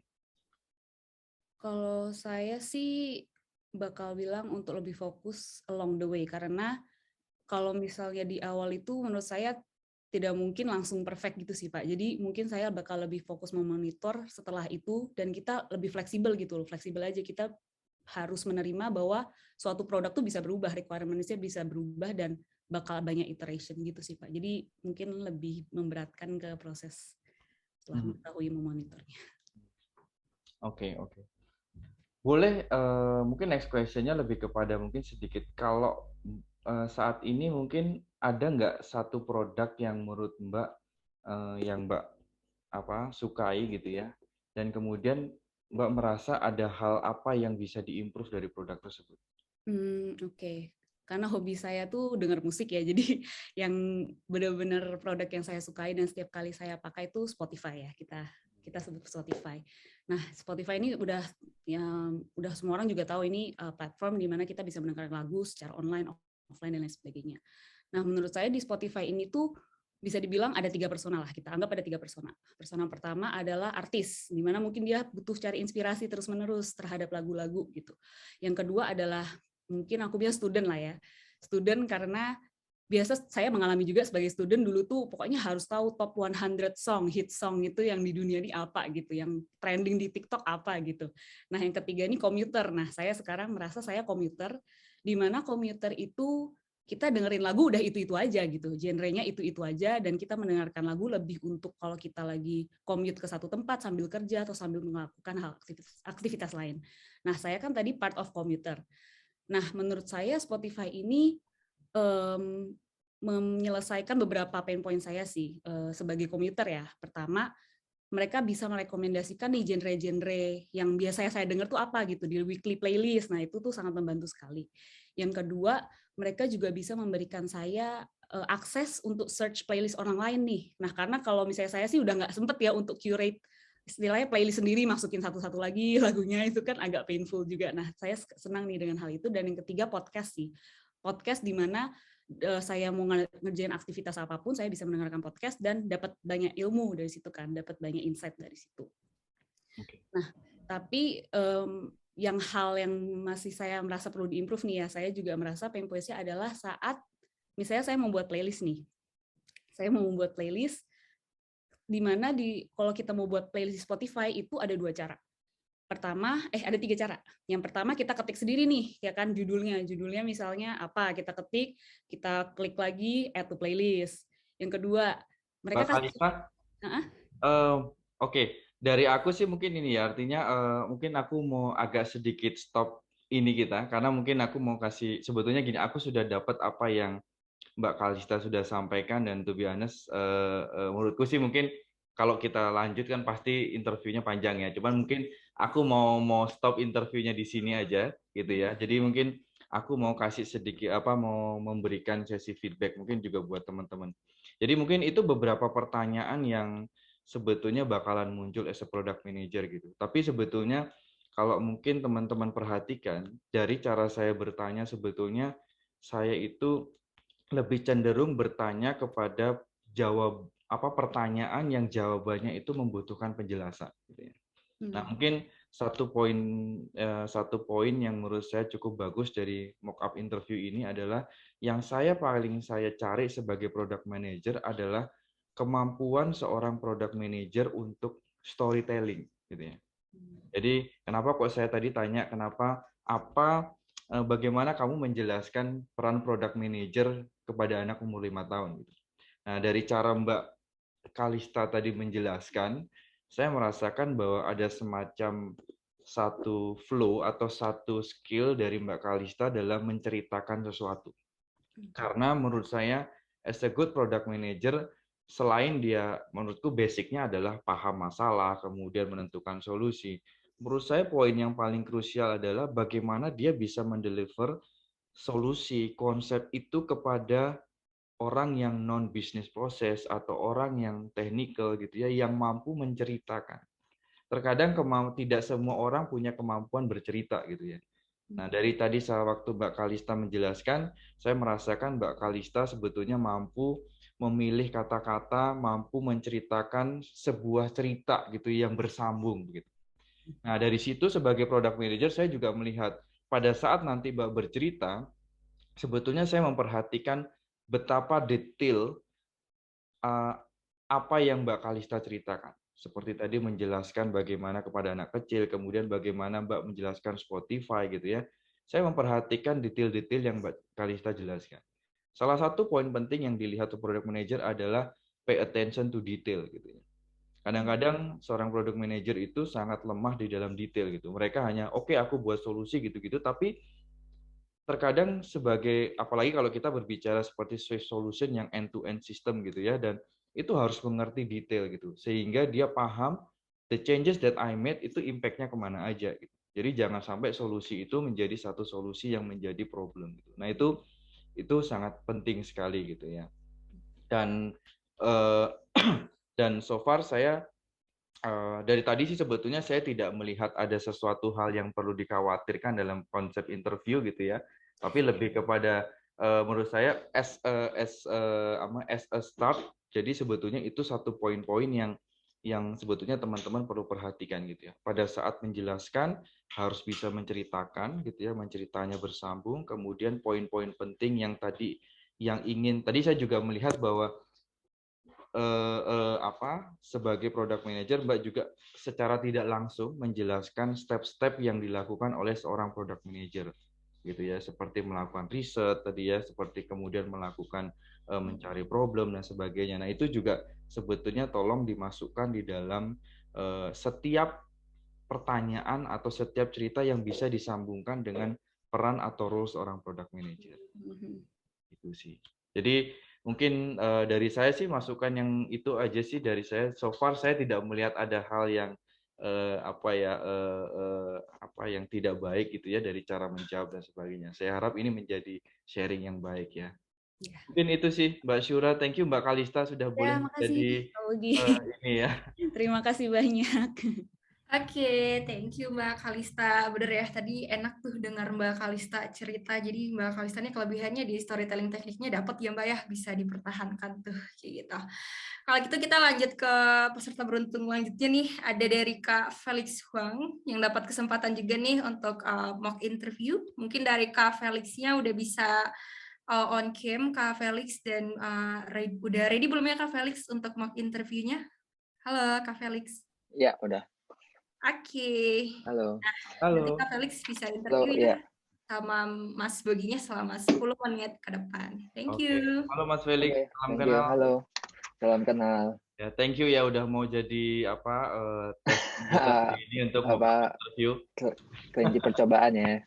S5: Kalau saya sih bakal bilang untuk lebih fokus along the way, karena kalau misalnya di awal itu menurut saya tidak mungkin langsung perfect gitu sih Pak. Jadi mungkin saya bakal lebih fokus memonitor setelah itu, dan kita lebih fleksibel gitu loh, fleksibel aja. Kita harus menerima bahwa suatu produk tuh bisa berubah, requirement-nya bisa berubah, dan bakal banyak iteration gitu sih Pak. Jadi mungkin lebih memberatkan ke proses setelah mengetahui memonitornya.
S3: Oke. Boleh mungkin next question-nya lebih kepada mungkin sedikit kalau saat ini mungkin ada nggak satu produk yang menurut Mbak yang Mbak sukai gitu ya, dan kemudian Mbak merasa ada hal apa yang bisa diimprove dari produk tersebut?
S5: Oke. Karena hobi saya tuh dengar musik ya, jadi yang benar-benar produk yang saya sukai dan setiap kali saya pakai itu Spotify ya, kita sebut Spotify. Nah, Spotify ini udah semua orang juga tahu ini platform di mana kita bisa mendengarkan lagu secara online, offline dan lain sebagainya. Nah, menurut saya di Spotify ini tuh bisa dibilang ada 3 persona lah, kita anggap ada 3 persona. Persona pertama adalah artis, di mana mungkin dia butuh cari inspirasi terus-menerus terhadap lagu-lagu gitu. Yang kedua adalah mungkin aku bilang student lah ya. Student karena biasa saya mengalami juga sebagai student dulu tuh pokoknya harus tahu top 100 hit song itu yang di dunia ini apa gitu, yang trending di TikTok apa gitu. Nah, yang ketiga ini commuter. Nah, saya sekarang merasa saya commuter, di mana commuter itu kita dengerin lagu udah itu aja gitu, genrenya itu aja, dan kita mendengarkan lagu lebih untuk kalau kita lagi commute ke satu tempat sambil kerja atau sambil melakukan hal aktivitas lain. Nah, saya kan tadi part of commuter. Nah, menurut saya Spotify ini menyelesaikan beberapa pain point saya sih sebagai commuter ya. Pertama, mereka bisa merekomendasikan nih genre-genre yang biasanya saya dengar tuh apa gitu di weekly playlist. Nah, itu tuh sangat membantu sekali. Yang kedua, mereka juga bisa memberikan saya akses untuk search playlist orang lain nih. Nah, karena kalau misalnya saya sih udah nggak sempet ya untuk curate istilahnya playlist sendiri, masukin satu-satu lagi lagunya, itu kan agak painful juga. Nah, saya senang nih dengan hal itu. Dan yang ketiga, podcast sih. Podcast di mana saya mau ngerjain aktivitas apapun, saya bisa mendengarkan podcast dan dapat banyak ilmu dari situ kan, dapat banyak insight dari situ. Okay. Nah, tapi hal yang masih saya merasa perlu diimprove nih ya, saya juga merasa pain point-nya adalah saat misalnya saya membuat playlist nih. Saya mau membuat playlist di mana kalau kita mau buat playlist Spotify itu ada 2 cara. Pertama, ada 3 cara. Yang pertama kita ketik sendiri nih, ya kan judulnya misalnya apa, kita ketik, kita klik lagi add to playlist. Yang kedua, mereka kasih.
S3: Oke, dari aku sih mungkin ini ya, artinya mungkin aku mau agak sedikit stop ini kita, karena mungkin aku mau kasih, sebetulnya gini, aku sudah dapat apa yang Mbak Kalista sudah sampaikan, dan to be honest, menurutku sih mungkin kalau kita lanjut kan pasti interviewnya panjang ya. Cuman mungkin aku mau stop interviewnya di sini aja gitu ya. Jadi mungkin aku mau kasih sedikit mau memberikan sesi feedback mungkin juga buat teman-teman. Jadi mungkin itu beberapa pertanyaan yang sebetulnya bakalan muncul as a product manager gitu. Tapi sebetulnya kalau mungkin teman-teman perhatikan dari cara saya bertanya, sebetulnya saya itu lebih cenderung bertanya kepada pertanyaan yang jawabannya itu membutuhkan penjelasan gitu ya. Nah, mungkin satu poin yang menurut saya cukup bagus dari mock-up interview ini adalah yang paling saya cari sebagai product manager adalah kemampuan seorang product manager untuk storytelling gitu ya. Jadi kenapa kok saya tadi tanya bagaimana kamu menjelaskan peran product manager kepada anak umur 5 tahun gitu. Nah, dari cara Mbak Kalista tadi menjelaskan, saya merasakan bahwa ada semacam satu flow atau satu skill dari Mbak Kalista dalam menceritakan sesuatu. Karena menurut saya, as a good product manager, selain dia menurutku basicnya adalah paham masalah, kemudian menentukan solusi. Menurut saya poin yang paling krusial adalah bagaimana dia bisa mendeliver solusi, konsep itu kepada orang yang non business proses atau orang yang technical gitu ya, yang mampu menceritakan. Terkadang tidak semua orang punya kemampuan bercerita gitu ya. Nah, dari tadi waktu Mbak Kalista menjelaskan, saya merasakan Mbak Kalista sebetulnya mampu memilih kata-kata, mampu menceritakan sebuah cerita gitu yang bersambung gitu. Nah, dari situ sebagai product manager saya juga melihat pada saat nanti Mbak bercerita, sebetulnya saya memperhatikan betapa detail apa yang Mbak Kalista ceritakan. Seperti tadi menjelaskan bagaimana kepada anak kecil, kemudian bagaimana Mbak menjelaskan Spotify gitu ya. Saya memperhatikan detail-detail yang Mbak Kalista jelaskan. Salah satu poin penting yang dilihat untuk product manager adalah pay attention to detail gitu ya. Kadang-kadang seorang product manager itu sangat lemah di dalam detail gitu. Mereka hanya oke, aku buat solusi gitu-gitu, tapi terkadang apalagi kalau kita berbicara seperti Swift solution yang end-to-end system gitu ya, dan itu harus mengerti detail gitu, sehingga dia paham the changes that I made itu impact-nya kemana aja gitu. Jadi jangan sampai solusi itu menjadi satu solusi yang menjadi problem gitu. Nah itu sangat penting sekali gitu ya. Dan dan so far saya dari tadi sih sebetulnya saya tidak melihat ada sesuatu hal yang perlu dikhawatirkan dalam konsep interview gitu ya, tapi lebih kepada menurut saya as a start. Jadi sebetulnya itu satu poin-poin yang sebetulnya teman-teman perlu perhatikan gitu ya. Pada saat menjelaskan harus bisa menceritakan gitu ya, menceritanya bersambung. Kemudian poin-poin penting yang tadi saya juga melihat bahwa sebagai product manager Mbak juga secara tidak langsung menjelaskan step-step yang dilakukan oleh seorang product manager gitu ya, seperti melakukan riset tadi ya, seperti kemudian melakukan mencari problem dan sebagainya. Nah, itu juga sebetulnya tolong dimasukkan di dalam setiap pertanyaan atau setiap cerita yang bisa disambungkan dengan peran atau role seorang product manager. Itu sih. Jadi mungkin dari saya sih masukan yang itu aja sih dari saya. So far saya tidak melihat ada hal yang yang tidak baik gitu ya dari cara menjawab dan sebagainya. Saya harap ini menjadi sharing yang baik ya. Ya. Mungkin itu sih Mbak Syura. Thank you Mbak Kalista sudah boleh jadi ini ya.
S5: Terima kasih banyak.
S1: Oke, thank you Mbak Kalista. Bener ya, tadi enak tuh dengar Mbak Kalista cerita. Jadi Mbak Kalista ini kelebihannya di storytelling tekniknya dapat ya Mbak ya, bisa dipertahankan tuh kayak gitu. Kalau gitu kita lanjut ke peserta beruntung selanjutnya nih. Ada dari Kak Felix Huang yang dapat kesempatan juga nih untuk mock interview. Mungkin dari Kak Felixnya udah bisa on cam Kak Felix, dan udah ready belum ya Kak Felix untuk mock interviewnya? Halo Kak Felix.
S6: Ya, udah.
S1: Oke.
S6: Halo.
S1: Nah,
S3: halo.
S1: nanti Kak Felix bisa interview ya sama Mas Boginya selama 10 menit ke depan. Thank you.
S3: Halo Mas Felix, salam kenal.
S6: Halo, salam kenal.
S3: Ya, thank you ya udah mau jadi tes ini untuk interview.
S6: Kelinci percobaan ya.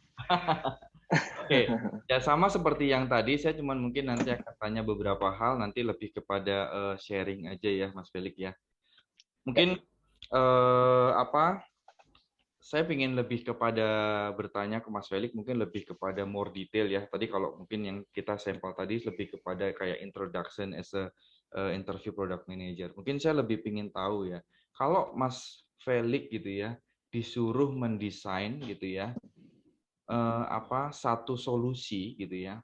S3: Oke, ya sama seperti yang tadi, saya cuma mungkin nanti akan tanya beberapa hal, nanti lebih kepada sharing aja ya Mas Felix ya. Mungkin saya ingin lebih kepada bertanya ke Mas Felix, mungkin lebih kepada more detail ya. Tadi kalau mungkin yang kita sampel tadi lebih kepada kayak introduction as a interview product manager. Mungkin saya lebih ingin tahu ya, kalau Mas Felix gitu ya, disuruh mendesain gitu ya, satu solusi gitu ya.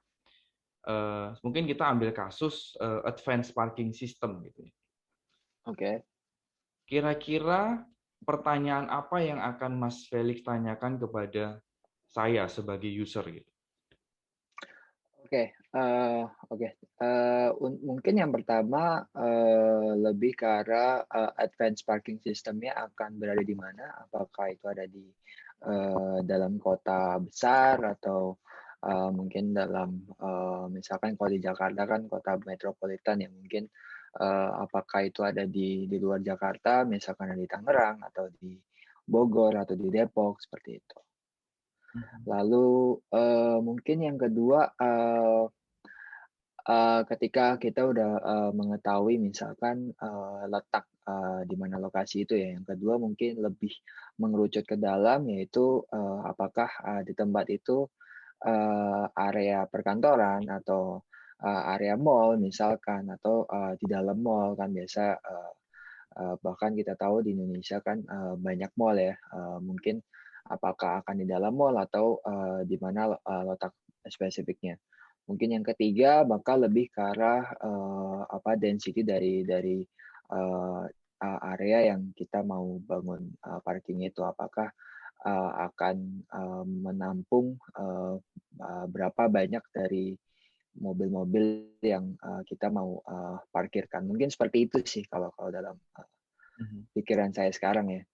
S3: Mungkin kita ambil kasus advanced parking system gitu ya.
S6: Oke.
S3: Kira-kira pertanyaan apa yang akan Mas Felix tanyakan kepada saya sebagai user gitu?
S6: Oke, oke. Mungkin yang pertama lebih ke arah advanced parking systemnya akan berada di mana? Apakah itu ada di dalam kota besar atau mungkin dalam misalkan kalau di Jakarta kan kota metropolitan ya mungkin apakah itu ada di luar Jakarta, misalkan ada di Tangerang atau di Bogor atau di Depok seperti itu. Lalu mungkin yang kedua ketika kita udah mengetahui misalkan letak di mana lokasi itu ya. Yang kedua mungkin lebih mengerucut ke dalam yaitu apakah di tempat itu area perkantoran atau area mall misalkan atau di dalam mall kan biasa bahkan kita tahu di Indonesia kan banyak mall ya. Mungkin apakah akan di dalam mall atau di mana letak spesifiknya. Mungkin yang ketiga bakal lebih ke arah density dari area yang kita mau bangun parking itu. Apakah akan menampung berapa banyak dari mobil-mobil yang kita mau parkirkan. Mungkin seperti itu sih kalau dalam pikiran saya sekarang ya.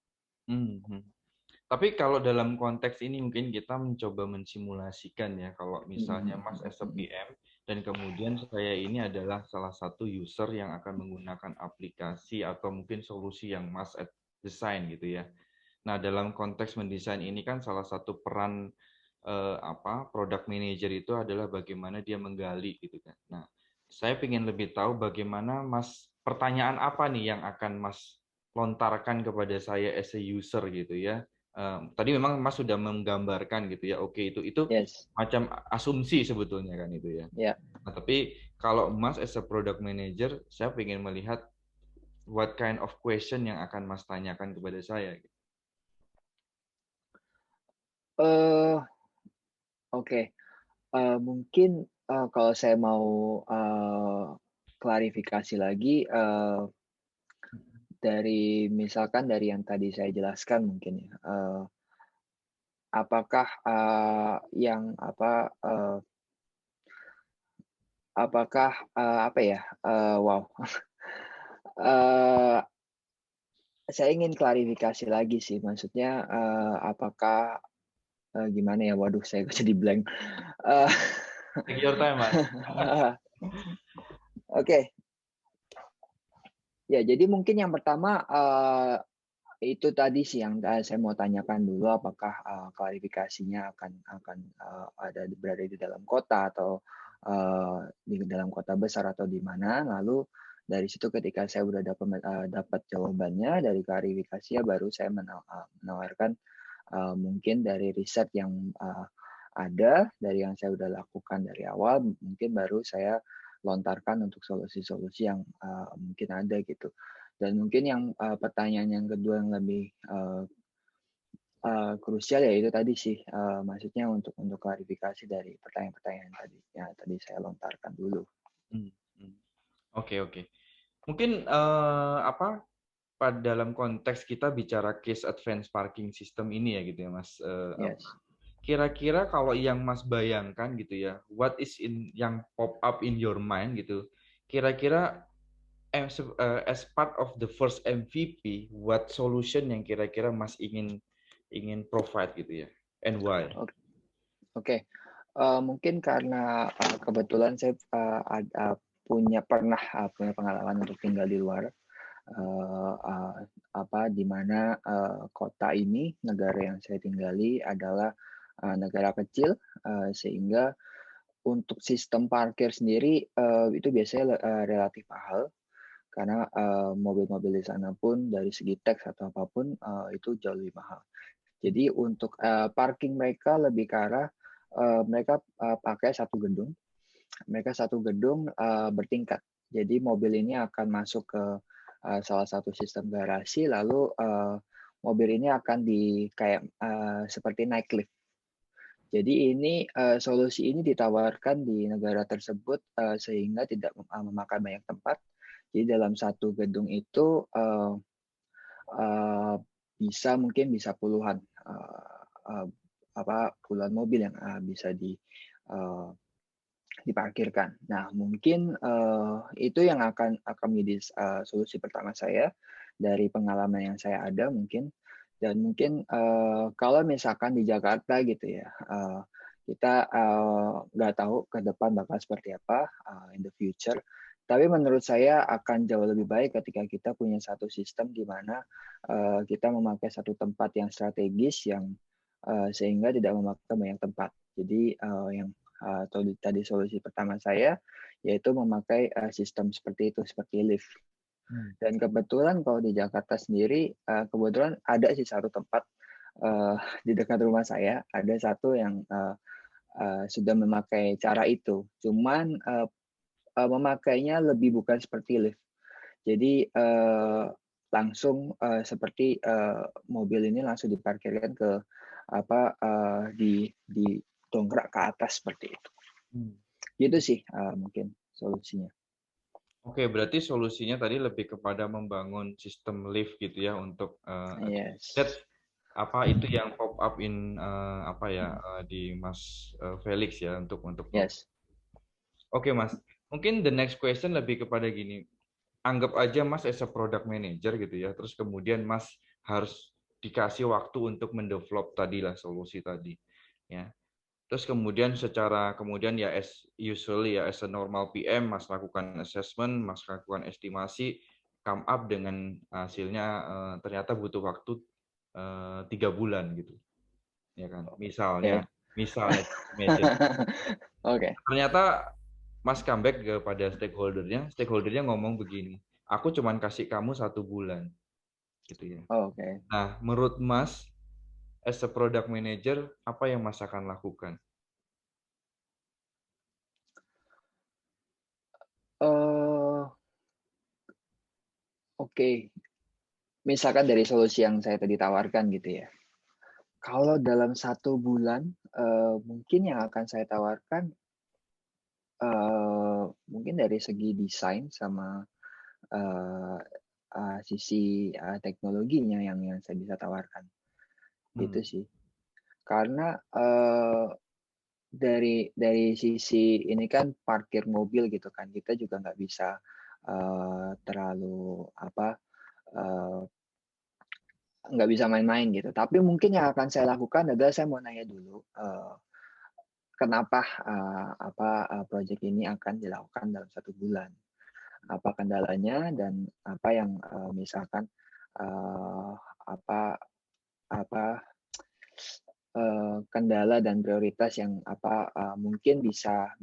S3: Tapi kalau dalam konteks ini mungkin kita mencoba mensimulasikan ya, kalau misalnya Mas as a PM dan kemudian saya ini adalah salah satu user yang akan menggunakan aplikasi atau mungkin solusi yang Mas desain gitu ya. Nah, dalam konteks mendesain ini kan salah satu peran product manager itu adalah bagaimana dia menggali gitu kan. Nah, saya ingin lebih tahu bagaimana pertanyaan apa nih yang akan Mas lontarkan kepada saya as a user gitu ya. Tadi memang Mas sudah menggambarkan gitu ya. Oke, itu
S6: Yes.
S3: macam asumsi sebetulnya kan itu ya.
S6: Yeah.
S3: Nah, tapi kalau Mas as a product manager, saya ingin melihat what kind of question yang akan Mas tanyakan kepada saya.
S6: Oke. Mungkin kalau saya mau klarifikasi lagi dari misalkan dari yang tadi saya jelaskan mungkin ya. Apakah wow. Saya ingin klarifikasi lagi sih, maksudnya apakah gimana ya? Waduh, saya jadi blank.
S3: Take your time, Mas.
S6: Oke. Ya, jadi mungkin yang pertama itu tadi sih yang saya mau tanyakan dulu, apakah klarifikasinya akan berada di dalam kota atau di dalam kota besar atau di mana. Lalu dari situ ketika saya udah dapat jawabannya dari klarifikasinya, baru saya menawarkan mungkin dari riset yang ada, dari yang saya udah lakukan dari awal, mungkin baru saya lontarkan untuk solusi-solusi yang mungkin ada gitu. Dan mungkin yang pertanyaan yang kedua yang lebih krusial ya itu tadi sih, maksudnya untuk klarifikasi dari pertanyaan-pertanyaan yang tadi saya lontarkan dulu.
S3: Oke. Mungkin pada dalam konteks kita bicara case advanced parking system ini ya gitu ya Mas.
S6: Yes.
S3: Kira-kira kalau yang Mas bayangkan gitu ya, what is yang pop up in your mind gitu, kira-kira as part of the first MVP, what solution yang kira-kira Mas ingin provide gitu ya, and why?
S6: Oke. Mungkin karena kebetulan saya punya pengalaman untuk tinggal di luar, di mana kota ini, negara yang saya tinggali adalah negara kecil, sehingga untuk sistem parkir sendiri itu biasanya relatif mahal karena mobil-mobil di sana pun dari segi tax atau apapun itu jauh lebih mahal. Jadi untuk parking mereka lebih ke arah mereka pakai satu gedung. Mereka satu gedung bertingkat. Jadi mobil ini akan masuk ke salah satu sistem garasi, lalu mobil ini akan kayak seperti naik lift. Jadi ini solusi ini ditawarkan di negara tersebut sehingga tidak memakan banyak tempat. Jadi dalam satu gedung itu mungkin bisa puluhan puluhan mobil yang bisa diparkirkan. Nah, mungkin itu yang akan menjadi solusi pertama saya dari pengalaman yang saya ada mungkin. Dan mungkin kalau misalkan di Jakarta gitu ya, kita nggak tahu ke depan bakal seperti apa in the future. Tapi menurut saya akan jauh lebih baik ketika kita punya satu sistem di mana kita memakai satu tempat yang strategis yang sehingga tidak memakan banyak tempat. Jadi yang tadi solusi pertama saya yaitu memakai sistem seperti itu, seperti lift. Dan kebetulan kalau di Jakarta sendiri kebetulan ada sih satu tempat di dekat rumah saya, ada satu yang sudah memakai cara itu. Cuman memakainya lebih bukan seperti lift. Jadi langsung seperti mobil ini langsung diparkirkan ke di dongkrak ke atas seperti itu. Gitu sih mungkin solusinya.
S3: Oke, berarti solusinya tadi lebih kepada membangun sistem lift gitu ya untuk apa itu yang pop up di Mas Felix ya untuk
S6: Yes.
S3: Oke Mas, mungkin the next question lebih kepada gini. Anggap aja Mas as a product manager gitu ya, terus kemudian Mas harus dikasih waktu untuk mendevelop tadi lah solusi tadi ya. Terus kemudian ya as usually ya as a normal PM Mas lakukan assessment, Mas lakukan estimasi, come up dengan hasilnya ternyata butuh waktu 3 bulan gitu. Ya kan? Misalnya
S6: Oke.
S3: Ternyata Mas comeback kepada stakeholdernya ngomong begini, aku cuman kasih kamu 1 bulan, gitu ya.
S6: Oke.
S3: Nah, menurut Mas, as a product manager, apa yang Mas akan lakukan?
S6: Oke. Misalkan dari solusi yang saya tadi tawarkan gitu ya. Kalau dalam 1 bulan, mungkin yang akan saya tawarkan mungkin dari segi desain sama sisi teknologinya yang saya bisa tawarkan. Gitu sih. Karena dari sisi ini kan parkir mobil gitu kan, kita juga nggak bisa terlalu nggak bisa main-main gitu. Tapi mungkin yang akan saya lakukan adalah saya mau nanya dulu kenapa proyek ini akan dilakukan dalam 1 bulan. Apa kendalanya dan apa yang misalkan kendala dan prioritas yang mungkin bisa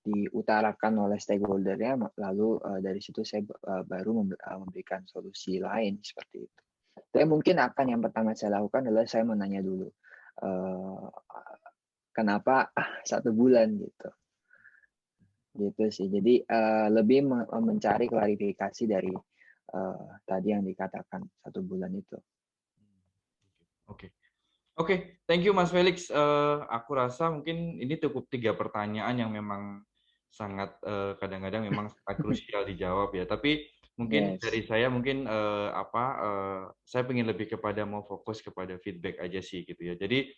S6: diutarakan oleh stakeholder-nya, lalu dari situ saya baru memberikan solusi lain seperti itu. Tapi mungkin yang pertama saya lakukan adalah saya menanya dulu kenapa 1 bulan gitu. Gitu sih. Jadi lebih mencari klarifikasi dari tadi yang dikatakan 1 bulan itu.
S3: Oke, thank you Mas Felix. Aku rasa mungkin ini cukup 3 pertanyaan yang memang sangat kadang-kadang memang sangat krusial dijawab ya. Tapi mungkin dari saya saya ingin lebih kepada mau fokus kepada feedback aja sih gitu ya. Jadi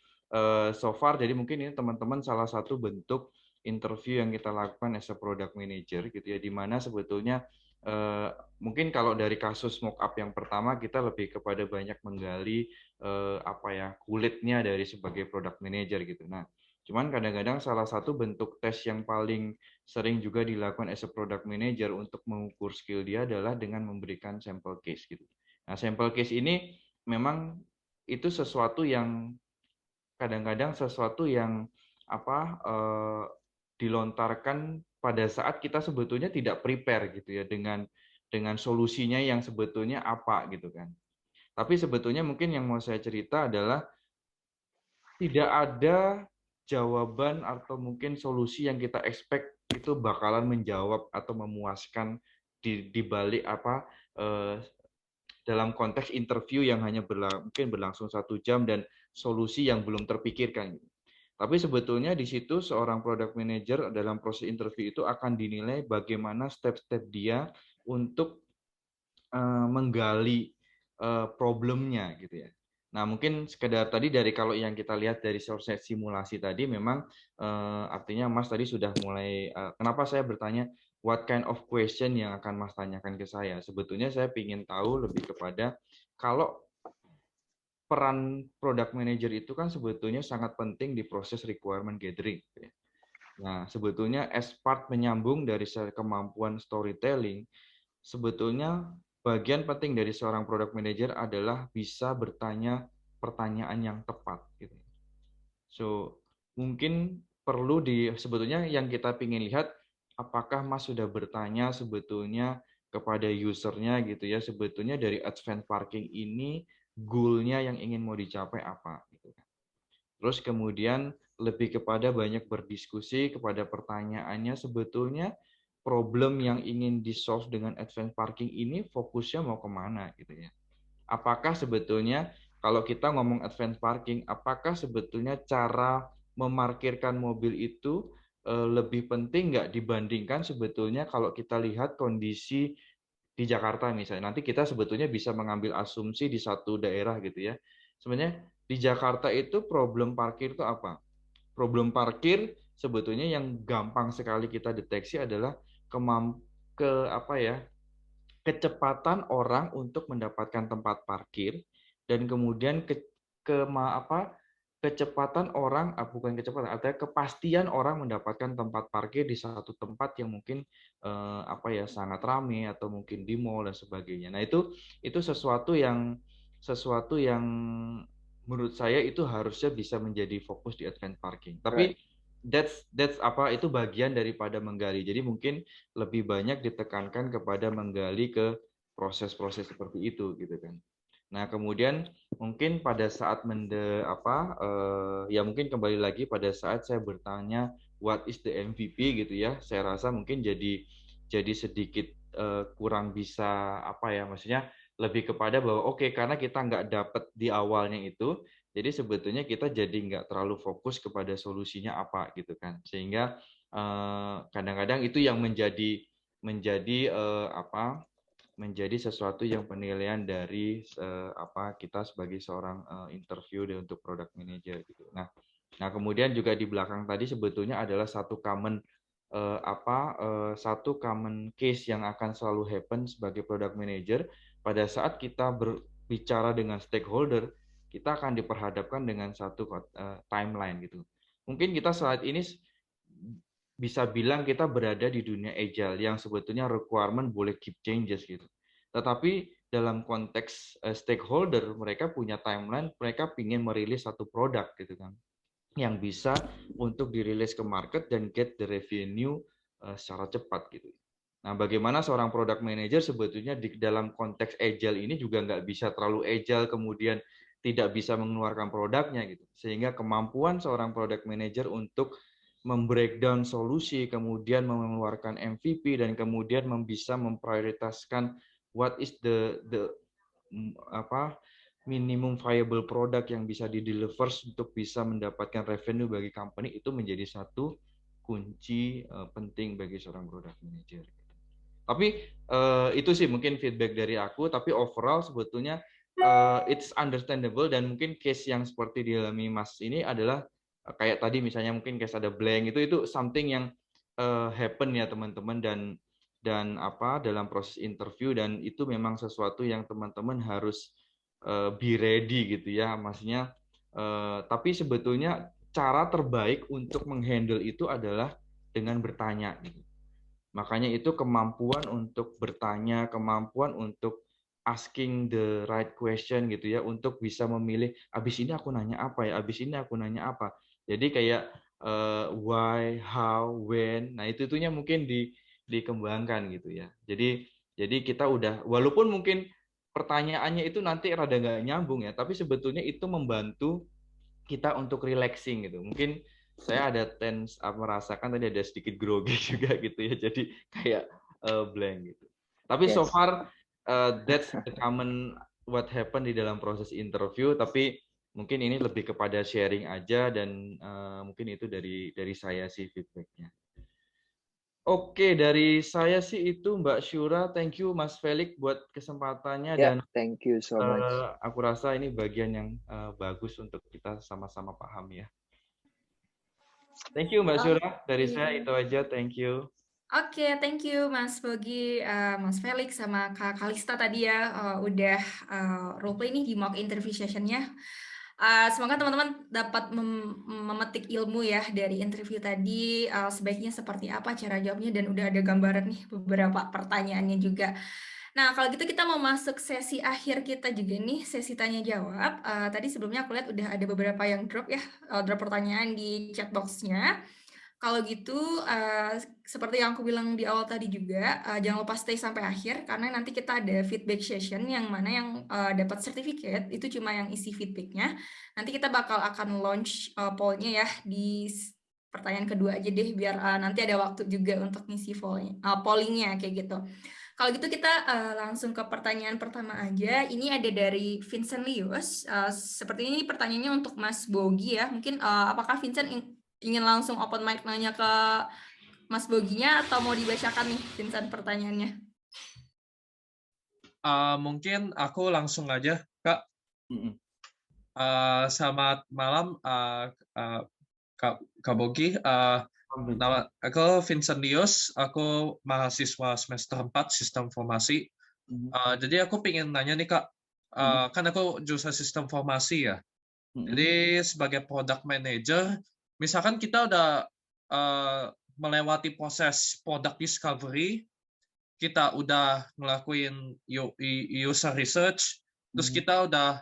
S3: so far jadi mungkin ini teman-teman salah satu bentuk interview yang kita lakukan as a product manager gitu ya, di mana sebetulnya mungkin kalau dari kasus mockup yang pertama kita lebih kepada banyak menggali kulitnya dari sebagai product manager gitu. Nah, cuman kadang-kadang salah satu bentuk tes yang paling sering juga dilakukan as a product manager untuk mengukur skill dia adalah dengan memberikan sampel case gitu. Nah, sampel case ini memang itu sesuatu yang kadang-kadang dilontarkan pada saat kita sebetulnya tidak prepare gitu ya dengan solusinya yang sebetulnya apa gitu kan. Tapi sebetulnya mungkin yang mau saya cerita adalah tidak ada jawaban atau mungkin solusi yang kita expect itu bakalan menjawab atau memuaskan di balik apa dalam konteks interview yang hanya mungkin berlangsung 1 jam dan solusi yang belum terpikirkan. Tapi sebetulnya di situ seorang product manager dalam proses interview itu akan dinilai bagaimana step-step dia untuk menggali problemnya gitu ya. Nah mungkin sekedar tadi dari kalau yang kita lihat dari source simulasi tadi memang artinya Mas tadi sudah mulai kenapa saya bertanya what kind of question yang akan Mas tanyakan ke saya. Sebetulnya saya ingin tahu lebih kepada kalau peran product manager itu kan sebetulnya sangat penting di proses requirement gathering. Nah, sebetulnya as part menyambung dari kemampuan storytelling, sebetulnya bagian penting dari seorang product manager adalah bisa bertanya pertanyaan yang tepat. Gitu. So, mungkin perlu sebetulnya yang kita ingin lihat, apakah Mas sudah bertanya sebetulnya kepada usernya gitu ya, sebetulnya dari advanced parking ini goal-nya yang ingin mau dicapai apa gitu kan. Terus kemudian lebih kepada banyak berdiskusi kepada pertanyaannya sebetulnya problem yang ingin di-solve dengan advanced parking ini fokusnya mau kemana gitu ya. Apakah sebetulnya kalau kita ngomong advanced parking, apakah sebetulnya cara memarkirkan mobil itu lebih penting nggak dibandingkan sebetulnya kalau kita lihat kondisi di Jakarta misalnya. Nanti kita sebetulnya bisa mengambil asumsi di satu daerah gitu ya. Sebenarnya di Jakarta itu problem parkir itu apa? Problem parkir sebetulnya yang gampang sekali kita deteksi adalah kecepatan orang untuk mendapatkan tempat parkir dan kemudian kecepatan orang bukan kecepatan artinya kepastian orang mendapatkan tempat parkir di satu tempat yang mungkin sangat ramai atau mungkin di mall dan sebagainya. Nah, itu sesuatu yang menurut saya itu harusnya bisa menjadi fokus di advanced parking. Tapi that's itu bagian daripada menggali. Jadi mungkin lebih banyak ditekankan kepada menggali ke proses-proses seperti itu gitu kan. Nah, kemudian mungkin pada saat mungkin kembali lagi pada saat saya bertanya what is the MVP gitu ya. Saya rasa mungkin jadi sedikit kurang bisa maksudnya lebih kepada bahwa karena kita nggak dapat di awalnya itu, jadi sebetulnya kita jadi nggak terlalu fokus kepada solusinya apa gitu kan. Sehingga kadang-kadang itu yang menjadi sesuatu yang penilaian dari kita sebagai seorang interview dan untuk product manager gitu. Nah kemudian juga di belakang tadi sebetulnya adalah satu common case yang akan selalu happen sebagai product manager pada saat kita berbicara dengan stakeholder, kita akan diperhadapkan dengan satu timeline gitu. Mungkin kita saat ini bisa bilang kita berada di dunia agile yang sebetulnya requirement boleh keep changes gitu. Tetapi dalam konteks stakeholder, mereka punya timeline, mereka ingin merilis satu produk gitu kan, yang bisa untuk dirilis ke market dan get the revenue secara cepat gitu. Nah, bagaimana seorang product manager sebetulnya di dalam konteks agile ini juga nggak bisa terlalu agile kemudian tidak bisa mengeluarkan produknya gitu. Sehingga kemampuan seorang product manager untuk membreakdown solusi, kemudian mengeluarkan MVP dan kemudian bisa memprioritaskan what is the minimum viable product yang bisa di-deliver untuk bisa mendapatkan revenue bagi company, itu menjadi satu kunci penting bagi seorang product manager. Tapi itu sih mungkin feedback dari aku, tapi overall sebetulnya it's understandable dan mungkin case yang seperti dialami Mas ini adalah kayak tadi misalnya mungkin case ada blank itu something yang happen ya teman-teman dan dalam proses interview, dan itu memang sesuatu yang teman-teman harus be ready gitu ya, maksudnya tapi sebetulnya cara terbaik untuk menghandle itu adalah dengan bertanya gitu. Makanya itu kemampuan untuk bertanya, kemampuan untuk asking the right question gitu ya, untuk bisa memilih abis ini aku nanya apa ya, abis ini aku nanya apa. Jadi kayak why, how, when, nah itunya mungkin dikembangkan gitu ya. Jadi kita udah, walaupun mungkin pertanyaannya itu nanti rada nggak nyambung ya, tapi sebetulnya itu membantu kita untuk relaxing gitu. Mungkin saya ada merasakan tadi ada sedikit grogi juga gitu ya, jadi kayak blank gitu. Tapi so
S6: Yes.
S3: far that's the common what happened di dalam proses interview. Tapi mungkin ini lebih kepada sharing aja dan mungkin itu dari saya sih feedbacknya. Oke, dari saya sih itu Mbak Syura, thank you Mas Felix buat kesempatannya
S6: Yeah,
S3: dan
S6: thank you so much.
S3: aku rasa ini bagian yang bagus untuk kita sama-sama paham ya. Thank you Mbak Syura, dari saya itu aja, thank you.
S1: Oke, thank you Mas Bogi, Mas Felix, sama Kak Kalista tadi ya udah roleplay nih di mock interview session-nya. Semoga teman-teman dapat memetik ilmu ya dari interview tadi, sebaiknya seperti apa cara jawabnya, dan udah ada gambaran nih beberapa pertanyaannya juga. Nah, kalau gitu kita mau masuk sesi akhir kita juga nih, sesi tanya jawab. Tadi sebelumnya aku lihat udah ada beberapa yang drop ya, drop pertanyaan di chat box-nya. Kalau gitu, seperti yang aku bilang di awal tadi juga, jangan lupa stay sampai akhir, karena nanti kita ada feedback session yang mana yang dapat sertifikat, itu cuma yang isi feedbacknya. Nanti kita bakal akan launch poll-nya ya di pertanyaan kedua aja deh, biar nanti ada waktu juga untuk ngisi pollingnya kayak gitu. Kalau gitu kita langsung ke pertanyaan pertama aja. Ini ada dari Vincent Lius. Seperti ini pertanyaannya untuk Mas Bogi ya. Mungkin apakah Vincent ingin langsung open mic nanya ke Mas Boginya atau mau dibacakan nih Vincent pertanyaannya?
S7: Mungkin aku langsung aja, Kak. Selamat malam, Kak Bogi. Nama aku Vincent Lius, aku mahasiswa semester 4 Sistem Informasi. Jadi aku pengen nanya nih, Kak. Kan aku jurusan Sistem Informasi ya. Jadi sebagai product manager, misalkan kita udah melewati proses product discovery, kita udah ngelakuin user research, terus kita udah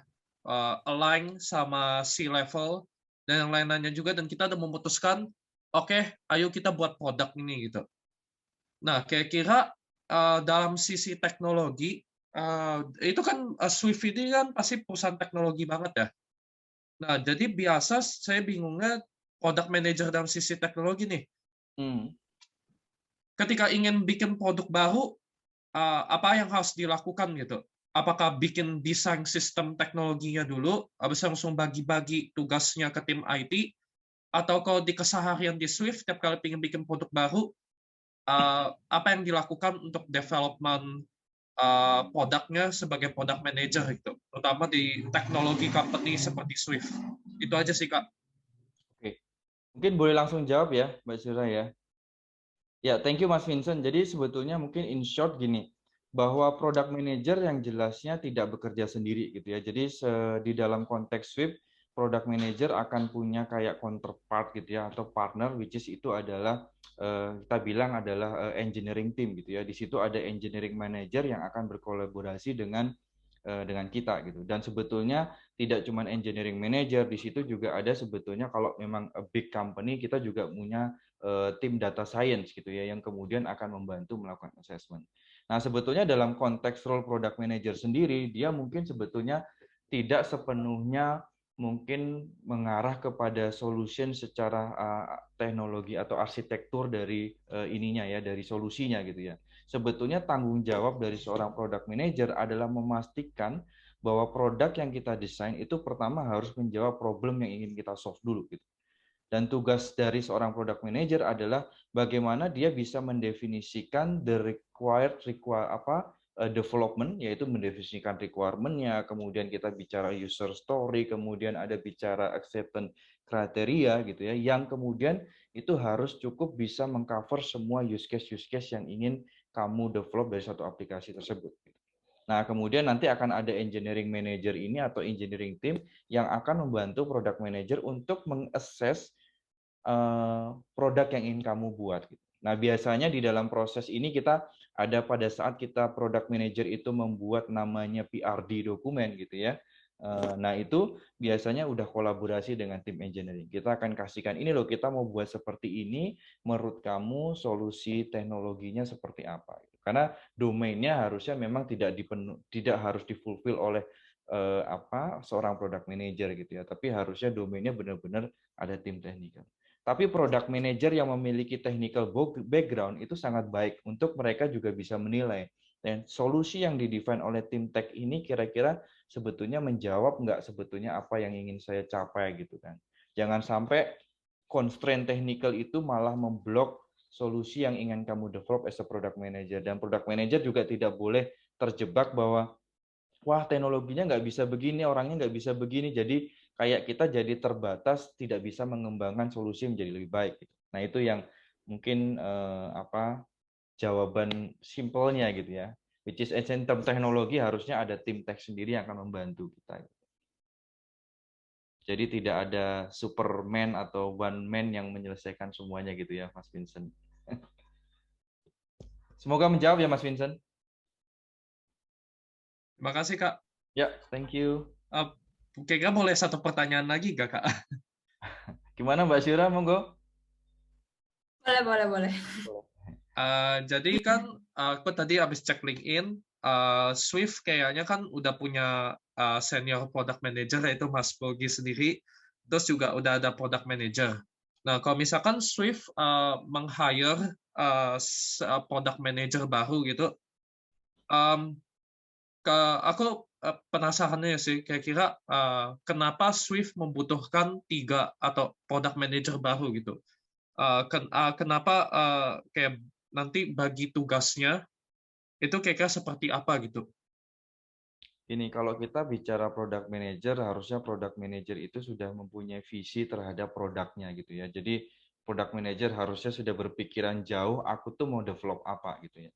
S7: align sama C-level dan yang lain-lainnya juga, dan kita udah memutuskan, oke, ayo kita buat produk ini gitu. Nah, kira-kira dalam sisi teknologi, itu kan Swift ini kan pasti perusahaan teknologi banget ya. Nah, jadi biasa saya bingungnya product manager dalam sisi teknologi nih. Ketika ingin bikin produk baru, apa yang harus dilakukan gitu? Apakah bikin desain sistem teknologinya dulu, habis langsung bagi-bagi tugasnya ke tim IT, atau kalau di keseharian di Swift, tiap kali ingin bikin produk baru, apa yang dilakukan untuk development produknya sebagai product manager gitu, terutama di teknologi company seperti Swift. Itu aja sih, Kak.
S3: Oke, mungkin boleh langsung jawab ya, Mbak Syura ya. Ya, thank you Mas Vincent. Jadi sebetulnya mungkin in short gini, bahwa product manager yang jelasnya tidak bekerja sendiri gitu ya. Jadi di dalam konteks Swift, product manager akan punya kayak counterpart gitu ya, atau partner, which is itu adalah kita bilang adalah engineering team gitu ya. Di situ ada engineering manager yang akan berkolaborasi dengan kita gitu. Dan sebetulnya tidak cuma engineering manager, di situ juga ada sebetulnya kalau memang a big company, kita juga punya tim data science gitu ya, yang kemudian akan membantu melakukan assessment. Nah, sebetulnya dalam konteks role product manager sendiri, dia mungkin sebetulnya tidak sepenuhnya mungkin mengarah kepada solution secara teknologi atau arsitektur dari ininya ya, dari solusinya gitu ya. Sebetulnya tanggung jawab dari seorang product manager adalah memastikan bahwa produk yang kita desain itu pertama harus menjawab problem yang ingin kita solve dulu gitu. Dan tugas dari seorang product manager adalah bagaimana dia bisa mendefinisikan the required development, yaitu mendefinisikan requirement-nya, kemudian kita bicara user story, kemudian ada bicara acceptance kriteria gitu ya, yang kemudian itu harus cukup bisa mengcover semua use case yang ingin kamu develop dari satu aplikasi tersebut. Nah, kemudian nanti akan ada engineering manager ini atau engineering team yang akan membantu product manager untuk mengassess produk yang ingin kamu buat. Nah, biasanya di dalam proses ini kita ada pada saat kita product manager itu membuat namanya PRD dokumen gitu ya. Nah, itu biasanya udah kolaborasi dengan tim engineering. Kita akan kasihkan, ini loh kita mau buat seperti ini, menurut kamu solusi teknologinya seperti apa? Karena domainnya harusnya memang tidak harus difulfill oleh seorang product manager gitu ya, tapi harusnya domainnya benar-benar ada tim technical. Tapi product manager yang memiliki technical background itu sangat baik untuk mereka juga bisa menilai. Dan solusi yang didefine oleh tim tech ini kira-kira sebetulnya menjawab nggak sebetulnya apa yang ingin saya capai gitu kan. Jangan sampai constraint technical itu malah memblok solusi yang ingin kamu develop as a product manager. Dan product manager juga tidak boleh terjebak bahwa wah teknologinya nggak bisa begini, orangnya nggak bisa begini, jadi kayak kita jadi terbatas, tidak bisa mengembangkan solusi menjadi lebih baik. Nah itu yang mungkin jawaban simpelnya gitu ya. Which is in term teknologi harusnya ada tim tech sendiri yang akan membantu kita. Jadi tidak ada Superman atau one man yang menyelesaikan semuanya gitu ya, Mas Vincent. Semoga menjawab ya, Mas Vincent.
S7: Terima kasih, Kak.
S3: Ya, thank you.
S7: Kira-kira boleh satu pertanyaan lagi nggak, Kak?
S3: Gimana Mbak Syura, monggo?
S1: Boleh.
S7: Jadi kan aku tadi habis cek LinkedIn, Swift kayaknya kan udah punya senior product manager yaitu Mas Bogi sendiri, terus juga udah ada product manager. Nah, kalau misalkan Swift meng-hire product manager baru gitu, aku penasarannya sih, kira-kira kenapa Swift membutuhkan 3 atau product manager baru gitu? Kenapa kayak nanti bagi tugasnya itu kira-kira seperti apa gitu?
S3: Ini kalau kita bicara product manager, harusnya product manager itu sudah mempunyai visi terhadap produknya gitu ya. Jadi product manager harusnya sudah berpikiran jauh, aku tuh mau develop apa gitu ya.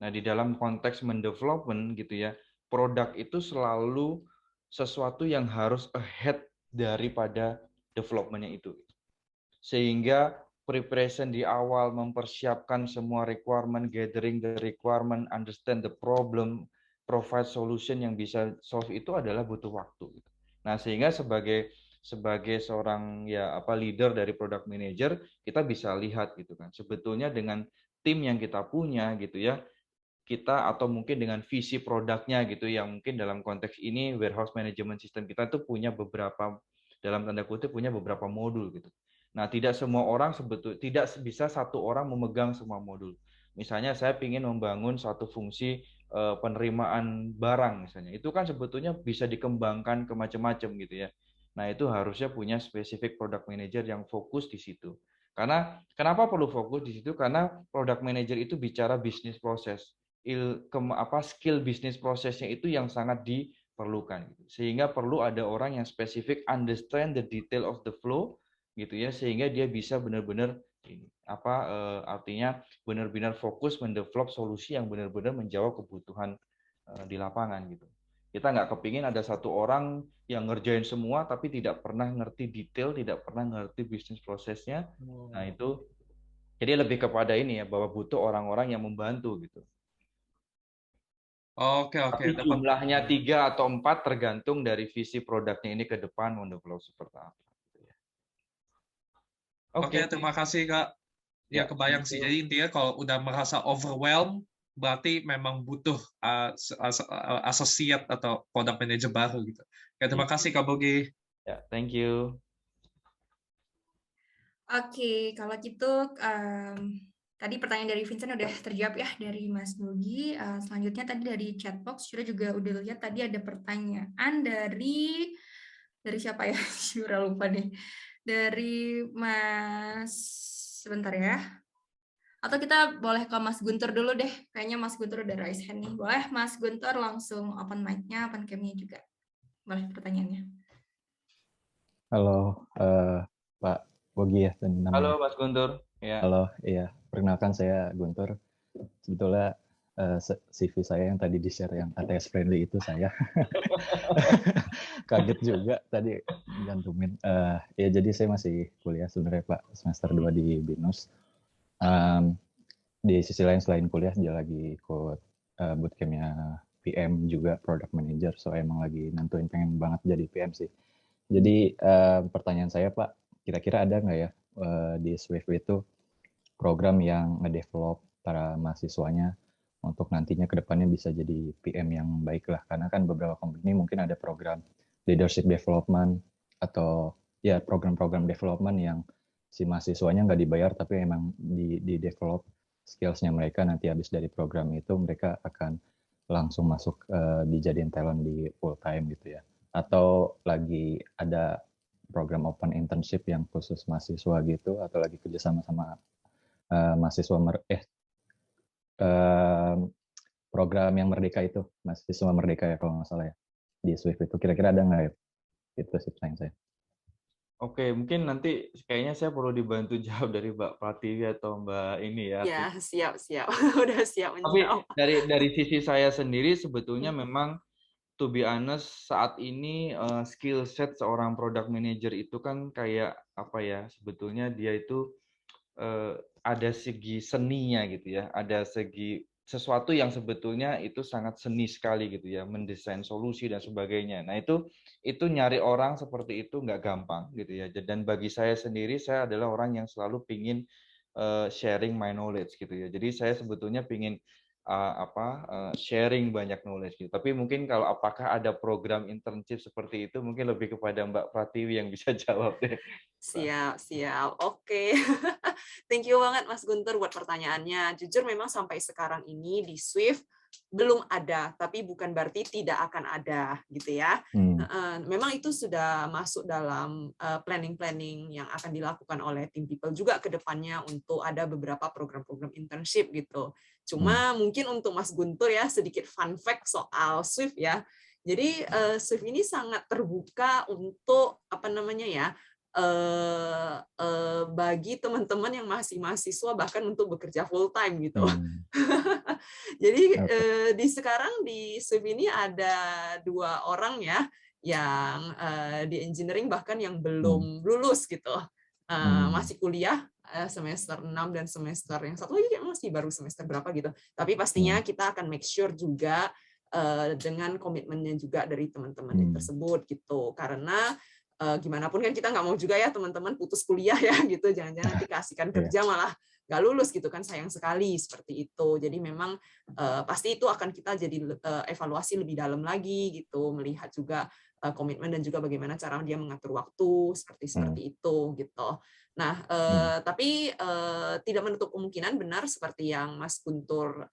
S3: Nah di dalam konteks mendevelopment gitu ya, produk itu selalu sesuatu yang harus ahead daripada development-nya itu. Sehingga preparation di awal, mempersiapkan semua requirement, gathering the requirement, understand the problem, provide solution yang bisa solve itu adalah butuh waktu. Nah, sehingga sebagai seorang leader dari product manager, kita bisa lihat gitu kan. Sebetulnya dengan tim yang kita punya gitu ya, kita atau mungkin dengan visi produknya gitu yang mungkin dalam konteks ini warehouse management system kita tuh punya beberapa, dalam tanda kutip punya beberapa modul gitu. Nah, tidak semua orang tidak bisa satu orang memegang semua modul. Misalnya saya ingin membangun satu fungsi penerimaan barang misalnya. Itu kan sebetulnya bisa dikembangkan ke macam-macam gitu ya. Nah, itu harusnya punya spesifik product manager yang fokus di situ. Karena kenapa perlu fokus di situ? Karena product manager itu bicara bisnis proses. Skill bisnis prosesnya itu yang sangat diperlukan. Sehingga perlu ada orang yang spesifik understand the detail of the flow gitu ya, sehingga dia bisa benar-benar artinya benar-benar fokus mendevelop solusi yang benar-benar menjawab kebutuhan di lapangan gitu. Kita nggak kepingin ada satu orang yang ngerjain semua tapi tidak pernah ngerti detail, tidak pernah ngerti bisnis prosesnya. Nah itu jadi lebih kepada ini ya, bahwa butuh orang-orang yang membantu gitu.
S7: Oke.
S3: Tapi jumlahnya 3 atau 4 tergantung dari visi produknya ini ke depan mau develop seperti apa.
S7: Oke, terima kasih Kak. Ya kebayang sih. Jadi intinya kalau udah merasa overwhelmed, berarti memang butuh associate atau product manager baru gitu. Oke, terima kasih Kak Bogi.
S3: Ya, thank you.
S1: Oke, kalau gitu tadi pertanyaan dari Vincent udah terjawab ya dari Mas Bogi. Selanjutnya tadi dari chatbox Syura juga udah lihat tadi ada pertanyaan dari siapa ya? Syura lupa nih. Dari Mas sebentar ya. Atau kita boleh ke Mas Guntur dulu deh. Kayaknya Mas Guntur udah raise hand nih. Boleh Mas Guntur langsung open mic-nya, open cam-nya juga. Boleh pertanyaannya.
S8: Halo, Pak Bogi ya.
S3: Halo Mas Guntur. Ya.
S8: Halo, iya. Perkenalkan saya Guntur. Sebetulnya CV saya yang tadi di-share yang ATS friendly itu saya. Kaget juga tadi jantumin. Ya jadi saya masih kuliah sebenarnya Pak, semester 2 di BINUS. Di sisi lain selain kuliah dia lagi ikut bootcamp-nya PM juga, product manager. So emang lagi nentuin pengen banget jadi PM sih. Jadi pertanyaan saya Pak, kira-kira ada nggak ya di Swift itu program yang ngedevelop para mahasiswanya untuk nantinya ke depannya bisa jadi PM yang baik lah. Karena kan beberapa company mungkin ada program leadership development atau ya program-program development yang si mahasiswanya nggak dibayar tapi emang di develop skills-nya mereka, nanti habis dari program itu mereka akan langsung masuk dijadiin talent di full time gitu ya. Atau lagi ada program open internship yang khusus mahasiswa gitu, atau lagi kerjasama sama mahasiswa program yang merdeka itu, mahasiswa merdeka ya kalau nggak salah ya, di Swift itu kira-kira ada nggak ya? Itu sih pertanyaan saya.
S3: Oke, mungkin nanti kayaknya saya perlu dibantu jawab dari Mbak Pratiwi atau Mbak ini ya.
S2: Ya, siap. Udah siap
S3: Tapi
S2: menjawab.
S3: dari sisi saya sendiri sebetulnya memang to be honest saat ini skill set seorang product manager itu kan kayak apa ya, sebetulnya dia itu ada segi seninya gitu ya, ada segi sesuatu yang sebetulnya itu sangat seni sekali gitu ya, mendesain solusi dan sebagainya. Nah itu nyari orang seperti itu nggak gampang gitu ya. Dan bagi saya sendiri, saya adalah orang yang selalu pingin sharing my knowledge gitu ya. Jadi saya sebetulnya pingin sharing banyak knowledge gitu. Tapi mungkin kalau apakah ada program internship seperti itu, mungkin lebih kepada Mbak Pratiwi yang bisa jawab deh.
S2: Siap. Oke. Thank you banget Mas Guntur buat pertanyaannya. Jujur memang sampai sekarang ini di Swift belum ada, tapi bukan berarti tidak akan ada gitu ya. Memang itu sudah masuk dalam planning yang akan dilakukan oleh tim people juga ke depannya untuk ada beberapa program-program internship gitu. Cuma mungkin untuk Mas Guntur ya sedikit fun fact soal Swift ya. Jadi Swift ini sangat terbuka untuk bagi teman-teman yang masih mahasiswa bahkan untuk bekerja full time gitu. Jadi di sekarang di Swift ini ada 2 orang ya yang di engineering bahkan yang belum lulus gitu, masih kuliah semester 6 dan semester yang satu lagi kayak masih baru semester berapa gitu. Tapi pastinya kita akan make sure juga dengan komitmennya juga dari teman-teman tersebut gitu, karena gimana pun kan kita nggak mau juga ya teman-teman putus kuliah ya gitu, jangan-jangan nanti kasihkan kerja malah nggak lulus gitu kan, sayang sekali seperti itu. Jadi memang pasti itu akan kita jadi evaluasi lebih dalam lagi gitu, melihat juga komitmen dan juga bagaimana cara dia mengatur waktu seperti itu gitu. Nah, tapi tidak menutup kemungkinan benar seperti yang Mas Guntur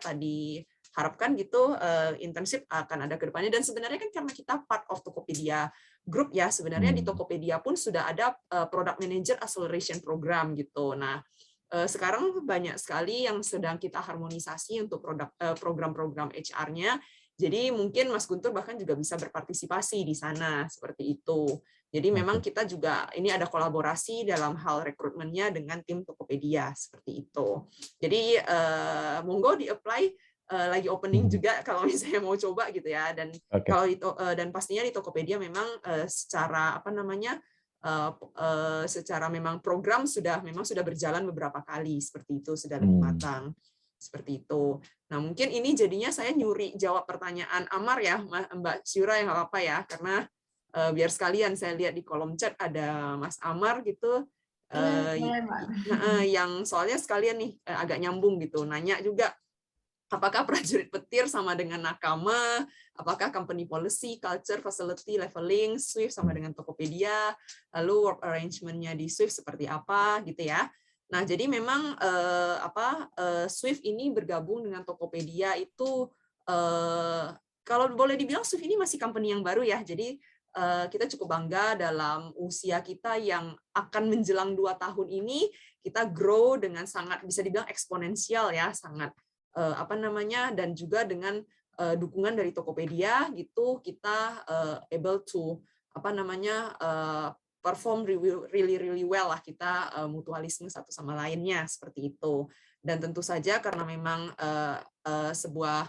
S2: tadi harapkan gitu, internship akan ada ke depannya. Dan sebenarnya kan karena kita part of Tokopedia Group ya, sebenarnya di Tokopedia pun sudah ada Product Manager Acceleration Program gitu. Nah, sekarang banyak sekali yang sedang kita harmonisasi untuk program-program HR-nya. Jadi mungkin Mas Guntur bahkan juga bisa berpartisipasi di sana seperti itu. Jadi memang kita juga ini ada kolaborasi dalam hal rekrutmennya dengan tim Tokopedia seperti itu. Jadi monggo di-apply, lagi opening juga kalau misalnya mau coba gitu ya. Dan kalau dan pastinya di Tokopedia memang secara secara memang program sudah berjalan beberapa kali seperti itu, sudah lebih matang seperti itu. Nah mungkin ini jadinya saya nyuri jawab pertanyaan Amar ya Mbak Syura, yang nggak apa-apa ya, karena biar sekalian saya lihat di kolom chat ada Mas Amar gitu, yang soalnya sekalian nih agak nyambung gitu, nanya juga apakah prajurit petir sama dengan nakama, apakah company policy, culture, facility, leveling, Swift sama dengan Tokopedia, lalu work arrangement-nya di Swift seperti apa gitu ya. Nah, jadi memang Swift ini bergabung dengan Tokopedia itu kalau boleh dibilang Swift ini masih company yang baru ya. Jadi kita cukup bangga dalam usia kita yang akan menjelang 2 tahun ini kita grow dengan sangat bisa dibilang eksponensial ya, sangat dan juga dengan dukungan dari Tokopedia gitu kita able to perform really well lah, kita mutualisme satu sama lainnya seperti itu. Dan tentu saja karena memang sebuah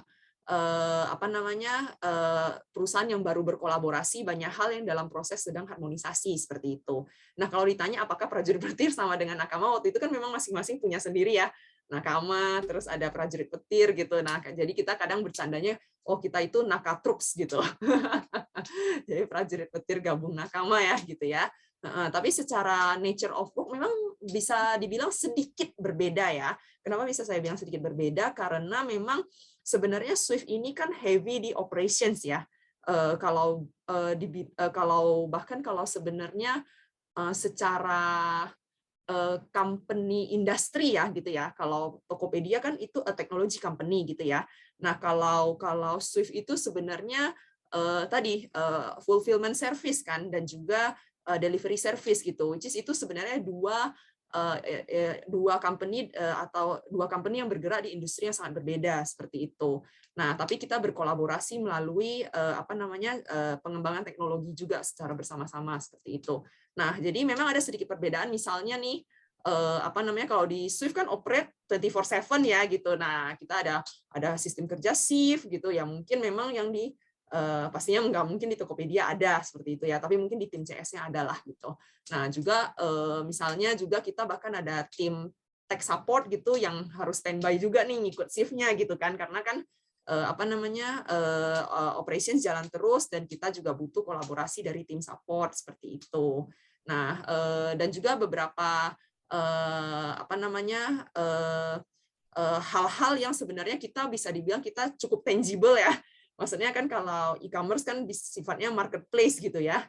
S2: perusahaan yang baru berkolaborasi, banyak hal yang dalam proses sedang harmonisasi seperti itu. Nah, kalau ditanya apakah prajurit petir sama dengan nakama, waktu itu kan memang masing-masing punya sendiri ya nakama, terus ada prajurit petir gitu. Nah, jadi kita kadang bercandanya, oh kita itu nakatroops gitu. Jadi prajurit petir gabung nakama ya gitu ya. Tapi secara nature of work memang bisa dibilang sedikit berbeda ya. Kenapa bisa saya bilang sedikit berbeda? Karena memang sebenarnya Swift ini kan heavy di operations ya. Kalau bahkan kalau sebenarnya secara company industri ya gitu ya. Kalau Tokopedia kan itu a technology company gitu ya. Nah, kalau Swift itu sebenarnya tadi fulfillment service kan, dan juga delivery service gitu. Which is itu sebenarnya dua company atau dua company yang bergerak di industri yang sangat berbeda seperti itu. Nah, tapi kita berkolaborasi melalui pengembangan teknologi juga secara bersama-sama seperti itu. Nah, jadi memang ada sedikit perbedaan. Misalnya nih, kalau di Swift kan operate 24/7 ya gitu. Nah, kita ada sistem kerja shift gitu ya. Mungkin memang yang di pastinya nggak mungkin di Tokopedia ada seperti itu ya. Tapi mungkin di tim CS-nya ada lah gitu. Nah, juga misalnya juga kita bahkan ada tim tech support gitu yang harus standby juga nih ngikut shift-nya gitu kan. Karena kan operations jalan terus dan kita juga butuh kolaborasi dari tim support seperti itu. Nah, dan juga beberapa hal-hal yang sebenarnya kita bisa dibilang kita cukup tangible ya. Maksudnya kan kalau e-commerce kan sifatnya marketplace gitu ya.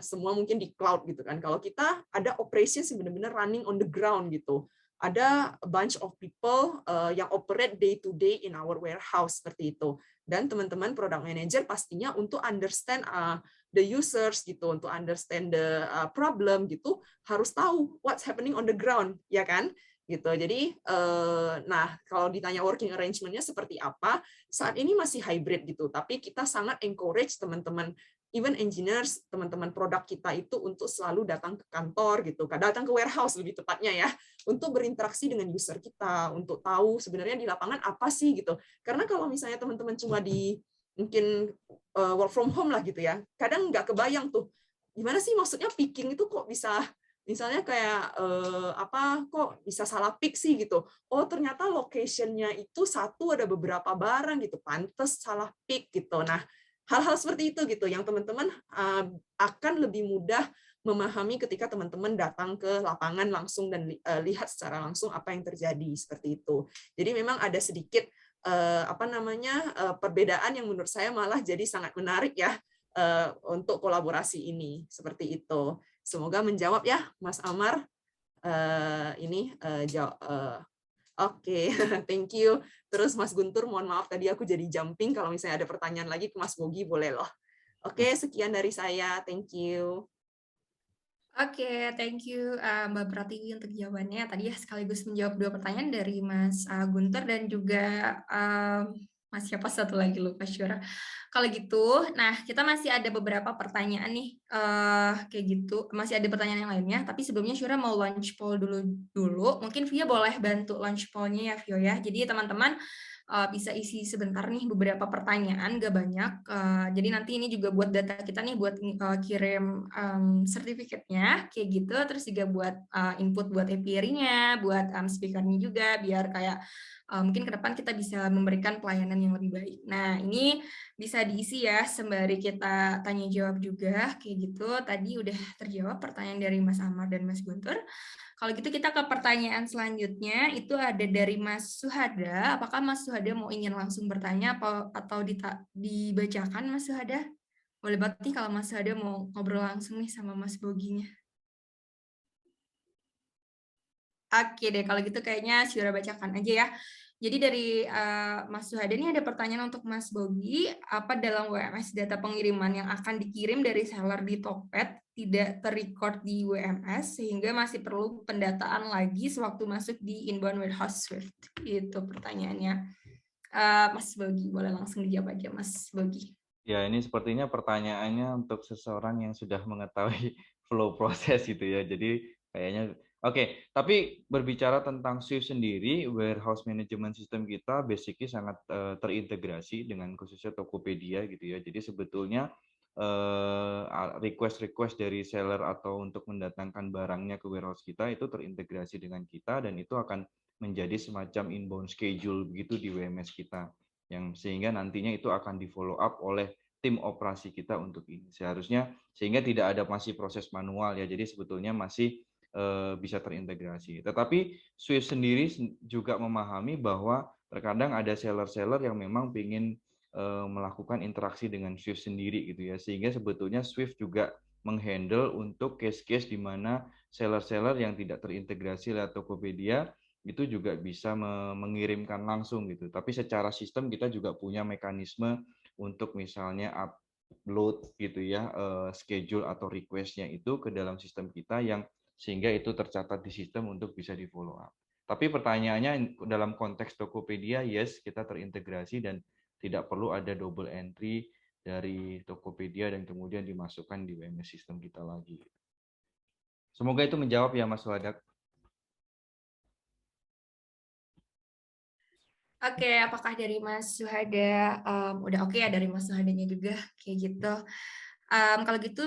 S2: Semua mungkin di cloud gitu kan. Kalau kita ada operations yang benar-benar running on the ground gitu. Ada a bunch of people yang operate day to day in our warehouse seperti itu. Dan teman-teman product manager pastinya untuk understand the users gitu, untuk understand the problem gitu, harus tahu what's happening on the ground, ya kan? Gitu. Jadi, nah kalau ditanya working arrangement-nya seperti apa, saat ini masih hybrid gitu. Tapi kita sangat encourage teman-teman, even engineers, teman-teman produk kita itu untuk selalu datang ke kantor gitu, datang ke warehouse lebih tepatnya ya, untuk berinteraksi dengan user kita, untuk tahu sebenarnya di lapangan apa sih gitu. Karena kalau misalnya teman-teman cuma mungkin work from home lah gitu ya, kadang nggak kebayang tuh gimana sih maksudnya picking itu kok bisa misalnya kayak kok bisa salah pick sih gitu. Oh ternyata location-nya itu satu ada beberapa barang gitu, pantes salah pick gitu. Nah hal-hal seperti itu gitu yang teman-teman akan lebih mudah memahami ketika teman-teman datang ke lapangan langsung dan lihat secara langsung apa yang terjadi seperti itu. Jadi memang ada sedikit perbedaan yang menurut saya malah jadi sangat menarik ya untuk kolaborasi ini seperti itu. Semoga menjawab ya Mas Amar. Oke, thank you. Terus Mas Guntur, mohon maaf tadi aku jadi jumping. Kalau misalnya ada pertanyaan lagi ke Mas Bogi boleh loh. Oke, sekian dari saya. Thank you.
S1: Oke, thank you Mbak Pratiwi untuk jawabannya. Tadi ya sekaligus menjawab dua pertanyaan dari Mas Guntur dan juga Mas siapa satu lagi lupa Syura. Kalau gitu, nah kita masih ada beberapa pertanyaan nih, kayak gitu. Masih ada pertanyaan yang lainnya, tapi sebelumnya Syura mau launch poll dulu. Mungkin Via boleh bantu launch poll-nya ya Vio ya. Jadi teman-teman bisa isi sebentar nih beberapa pertanyaan, gak banyak. Jadi nanti ini juga buat data kita nih buat kirim sertifikatnya kayak gitu, terus juga buat input buat apiary-nya, buat speaker-nya juga biar kayak mungkin ke depan kita bisa memberikan pelayanan yang lebih baik. Nah, ini bisa diisi ya sembari kita tanya jawab juga kayak gitu. Tadi udah terjawab pertanyaan dari Mas Amar dan Mas Guntur. Kalau gitu kita ke pertanyaan selanjutnya, itu ada dari Mas Suhada. Apakah Mas Suhada mau ingin langsung bertanya atau dibacakan Mas Suhada? Boleh banget nih kalau Mas Suhada mau ngobrol langsung nih sama Mas Boginya. Oke deh, kalau gitu kayaknya Syura bacakan aja ya. Jadi dari Mas Suhada ini ada pertanyaan untuk Mas Bogi, apa dalam WMS data pengiriman yang akan dikirim dari seller di Tokped tidak terrecord di WMS sehingga masih perlu pendataan lagi sewaktu masuk di inbound warehouse Swift? Itu pertanyaannya. Mas Bogi, boleh langsung dijawab aja Mas Bogi.
S3: Ya, ini sepertinya pertanyaannya untuk seseorang yang sudah mengetahui flow proses gitu ya. Jadi kayaknya oke, tapi berbicara tentang Swift sendiri, warehouse management system kita basically sangat terintegrasi dengan khususnya Tokopedia gitu ya. Jadi sebetulnya request dari seller atau untuk mendatangkan barangnya ke warehouse kita itu terintegrasi dengan kita dan itu akan menjadi semacam inbound schedule begitu di WMS kita, yang sehingga nantinya itu akan di follow up oleh tim operasi kita untuk ini. Seharusnya sehingga tidak ada masih proses manual ya, jadi sebetulnya masih bisa terintegrasi. Tetapi Swift sendiri juga memahami bahwa terkadang ada seller-seller yang memang ingin melakukan interaksi dengan Swift sendiri gitu ya, sehingga sebetulnya Swift juga menghandle untuk case-case di mana seller-seller yang tidak terintegrasi lewat Tokopedia itu juga bisa mengirimkan langsung gitu. Tapi secara sistem kita juga punya mekanisme untuk misalnya upload gitu ya schedule atau request-nya itu ke dalam sistem kita yang sehingga itu tercatat di sistem untuk bisa di follow up. Tapi pertanyaannya dalam konteks Tokopedia, yes kita terintegrasi dan tidak perlu ada double entry dari Tokopedia dan kemudian dimasukkan di WMS sistem kita lagi. Semoga itu menjawab ya Mas Wadak.
S1: Oke, apakah dari Mas Suhada udah oke ya dari Mas Suhadanya juga kayak gitu. Kalau gitu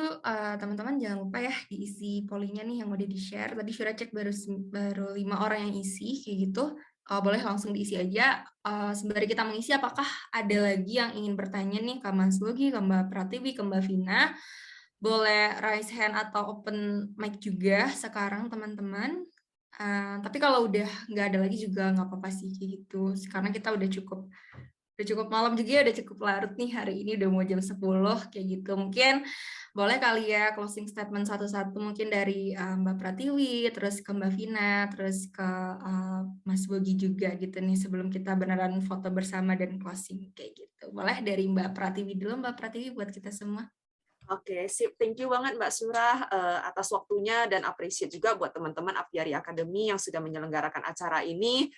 S1: teman-teman jangan lupa ya diisi pollingnya nih yang udah di-share. Tadi Syura cek baru 5 orang yang isi kayak gitu. Boleh langsung diisi aja. Sembari kita mengisi, apakah ada lagi yang ingin bertanya nih ke Mas Logi, ke Mbak Pratiwi, ke Mbak Vina? Boleh raise hand atau open mic juga sekarang teman-teman. Tapi kalau udah nggak ada lagi juga nggak apa-apa sih kayak gitu. Karena kita udah cukup malam juga ya, udah cukup larut nih hari ini, udah mau jam 10 kayak gitu. Mungkin boleh kali ya closing statement satu-satu mungkin dari Mbak Pratiwi, terus ke Mbak Vina, terus ke Mas Bogi juga gitu nih sebelum kita beneran foto bersama dan closing kayak gitu. Boleh dari Mbak Pratiwi dulu, Mbak Pratiwi buat kita semua.
S2: Oke, sip. Thank you banget Mbak Surah atas waktunya dan appreciate juga buat teman-teman Apiari Academy yang sudah menyelenggarakan acara ini.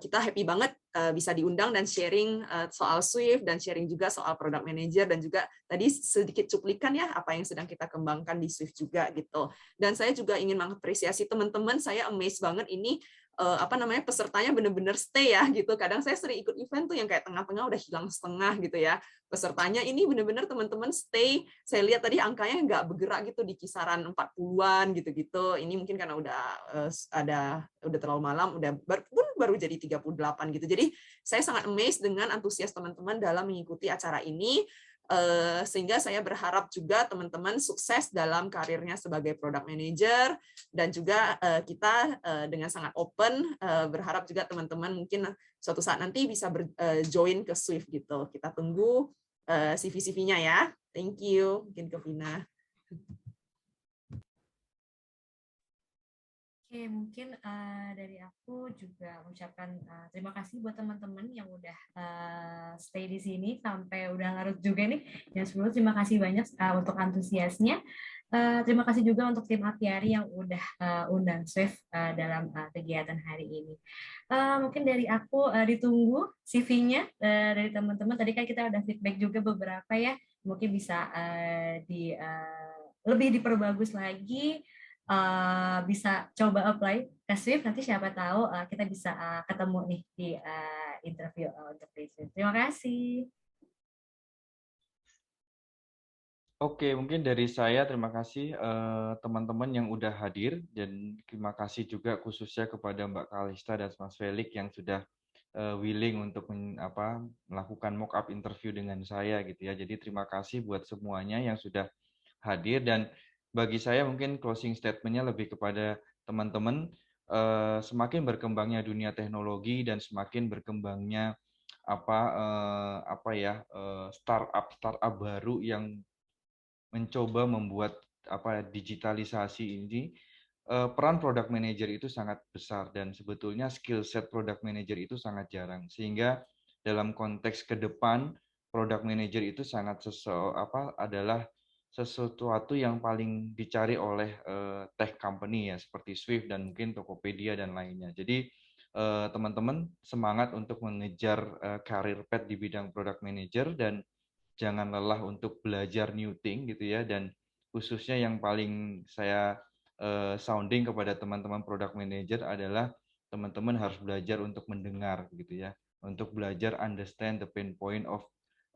S2: Kita happy banget bisa diundang dan sharing soal Swift dan sharing juga soal product manager dan juga tadi sedikit cuplikan ya apa yang sedang kita kembangkan di Swift juga gitu. Dan saya juga ingin mengapresiasi teman-teman, saya amazed banget ini pesertanya benar-benar stay ya gitu. Kadang saya sering ikut event tuh yang kayak tengah-tengah udah hilang setengah gitu ya. Pesertanya ini benar-benar teman-teman stay. Saya lihat tadi angkanya nggak bergerak gitu di kisaran 40-an gitu-gitu. Ini mungkin karena udah terlalu malam, baru jadi 38 gitu. Jadi saya sangat amazed dengan antusias teman-teman dalam mengikuti acara ini. Sehingga saya berharap juga teman-teman sukses dalam karirnya sebagai product manager dan juga kita dengan sangat open berharap juga teman-teman mungkin suatu saat nanti bisa join ke Swift gitu. Kita tunggu CV-CV-nya ya. Thank you. Mungkin ke Vina.
S4: Oke, mungkin dari aku juga mengucapkan terima kasih buat teman-teman yang udah stay di sini sampai udah larut juga nih. Yang sebelumnya terima kasih banyak untuk antusiasnya. Terima kasih juga untuk tim Apiari yang udah undang Swift dalam kegiatan hari ini. Mungkin dari aku ditunggu CV-nya dari teman-teman. Tadi kan kita udah feedback juga beberapa ya. Mungkin bisa lebih diperbagus lagi. Bisa coba apply ke Swift, nanti siapa tahu kita bisa ketemu nih di interview untuk di Swift. Terima kasih.
S3: Oke, mungkin dari saya terima kasih teman-teman yang udah hadir dan terima kasih juga khususnya kepada Mbak Kalista dan Mas Felix yang sudah willing untuk melakukan mock up interview dengan saya gitu ya. Jadi terima kasih buat semuanya yang sudah hadir dan bagi saya mungkin closing statement-nya lebih kepada teman-teman semakin berkembangnya dunia teknologi dan semakin berkembangnya startup baru yang mencoba membuat digitalisasi ini, peran product manager itu sangat besar dan sebetulnya skill set product manager itu sangat jarang, sehingga dalam konteks ke depan product manager itu sangat adalah sesuatu yang paling dicari oleh tech company ya seperti Swift dan mungkin Tokopedia dan lainnya. Jadi teman-teman semangat untuk mengejar career path di bidang product manager dan jangan lelah untuk belajar new thing gitu ya, dan khususnya yang paling saya sounding kepada teman-teman product manager adalah teman-teman harus belajar untuk mendengar gitu ya, untuk belajar understand the pain point of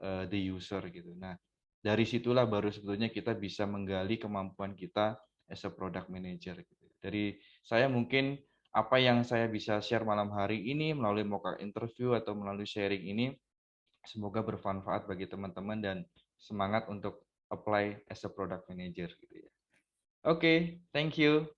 S3: the user gitu. Nah, dari situlah baru sebetulnya kita bisa menggali kemampuan kita as a product manager gitu. Dari saya mungkin apa yang saya bisa share malam hari ini melalui mock interview atau melalui sharing ini semoga bermanfaat bagi teman-teman dan semangat untuk apply as a product manager gitu ya. Oke, thank you.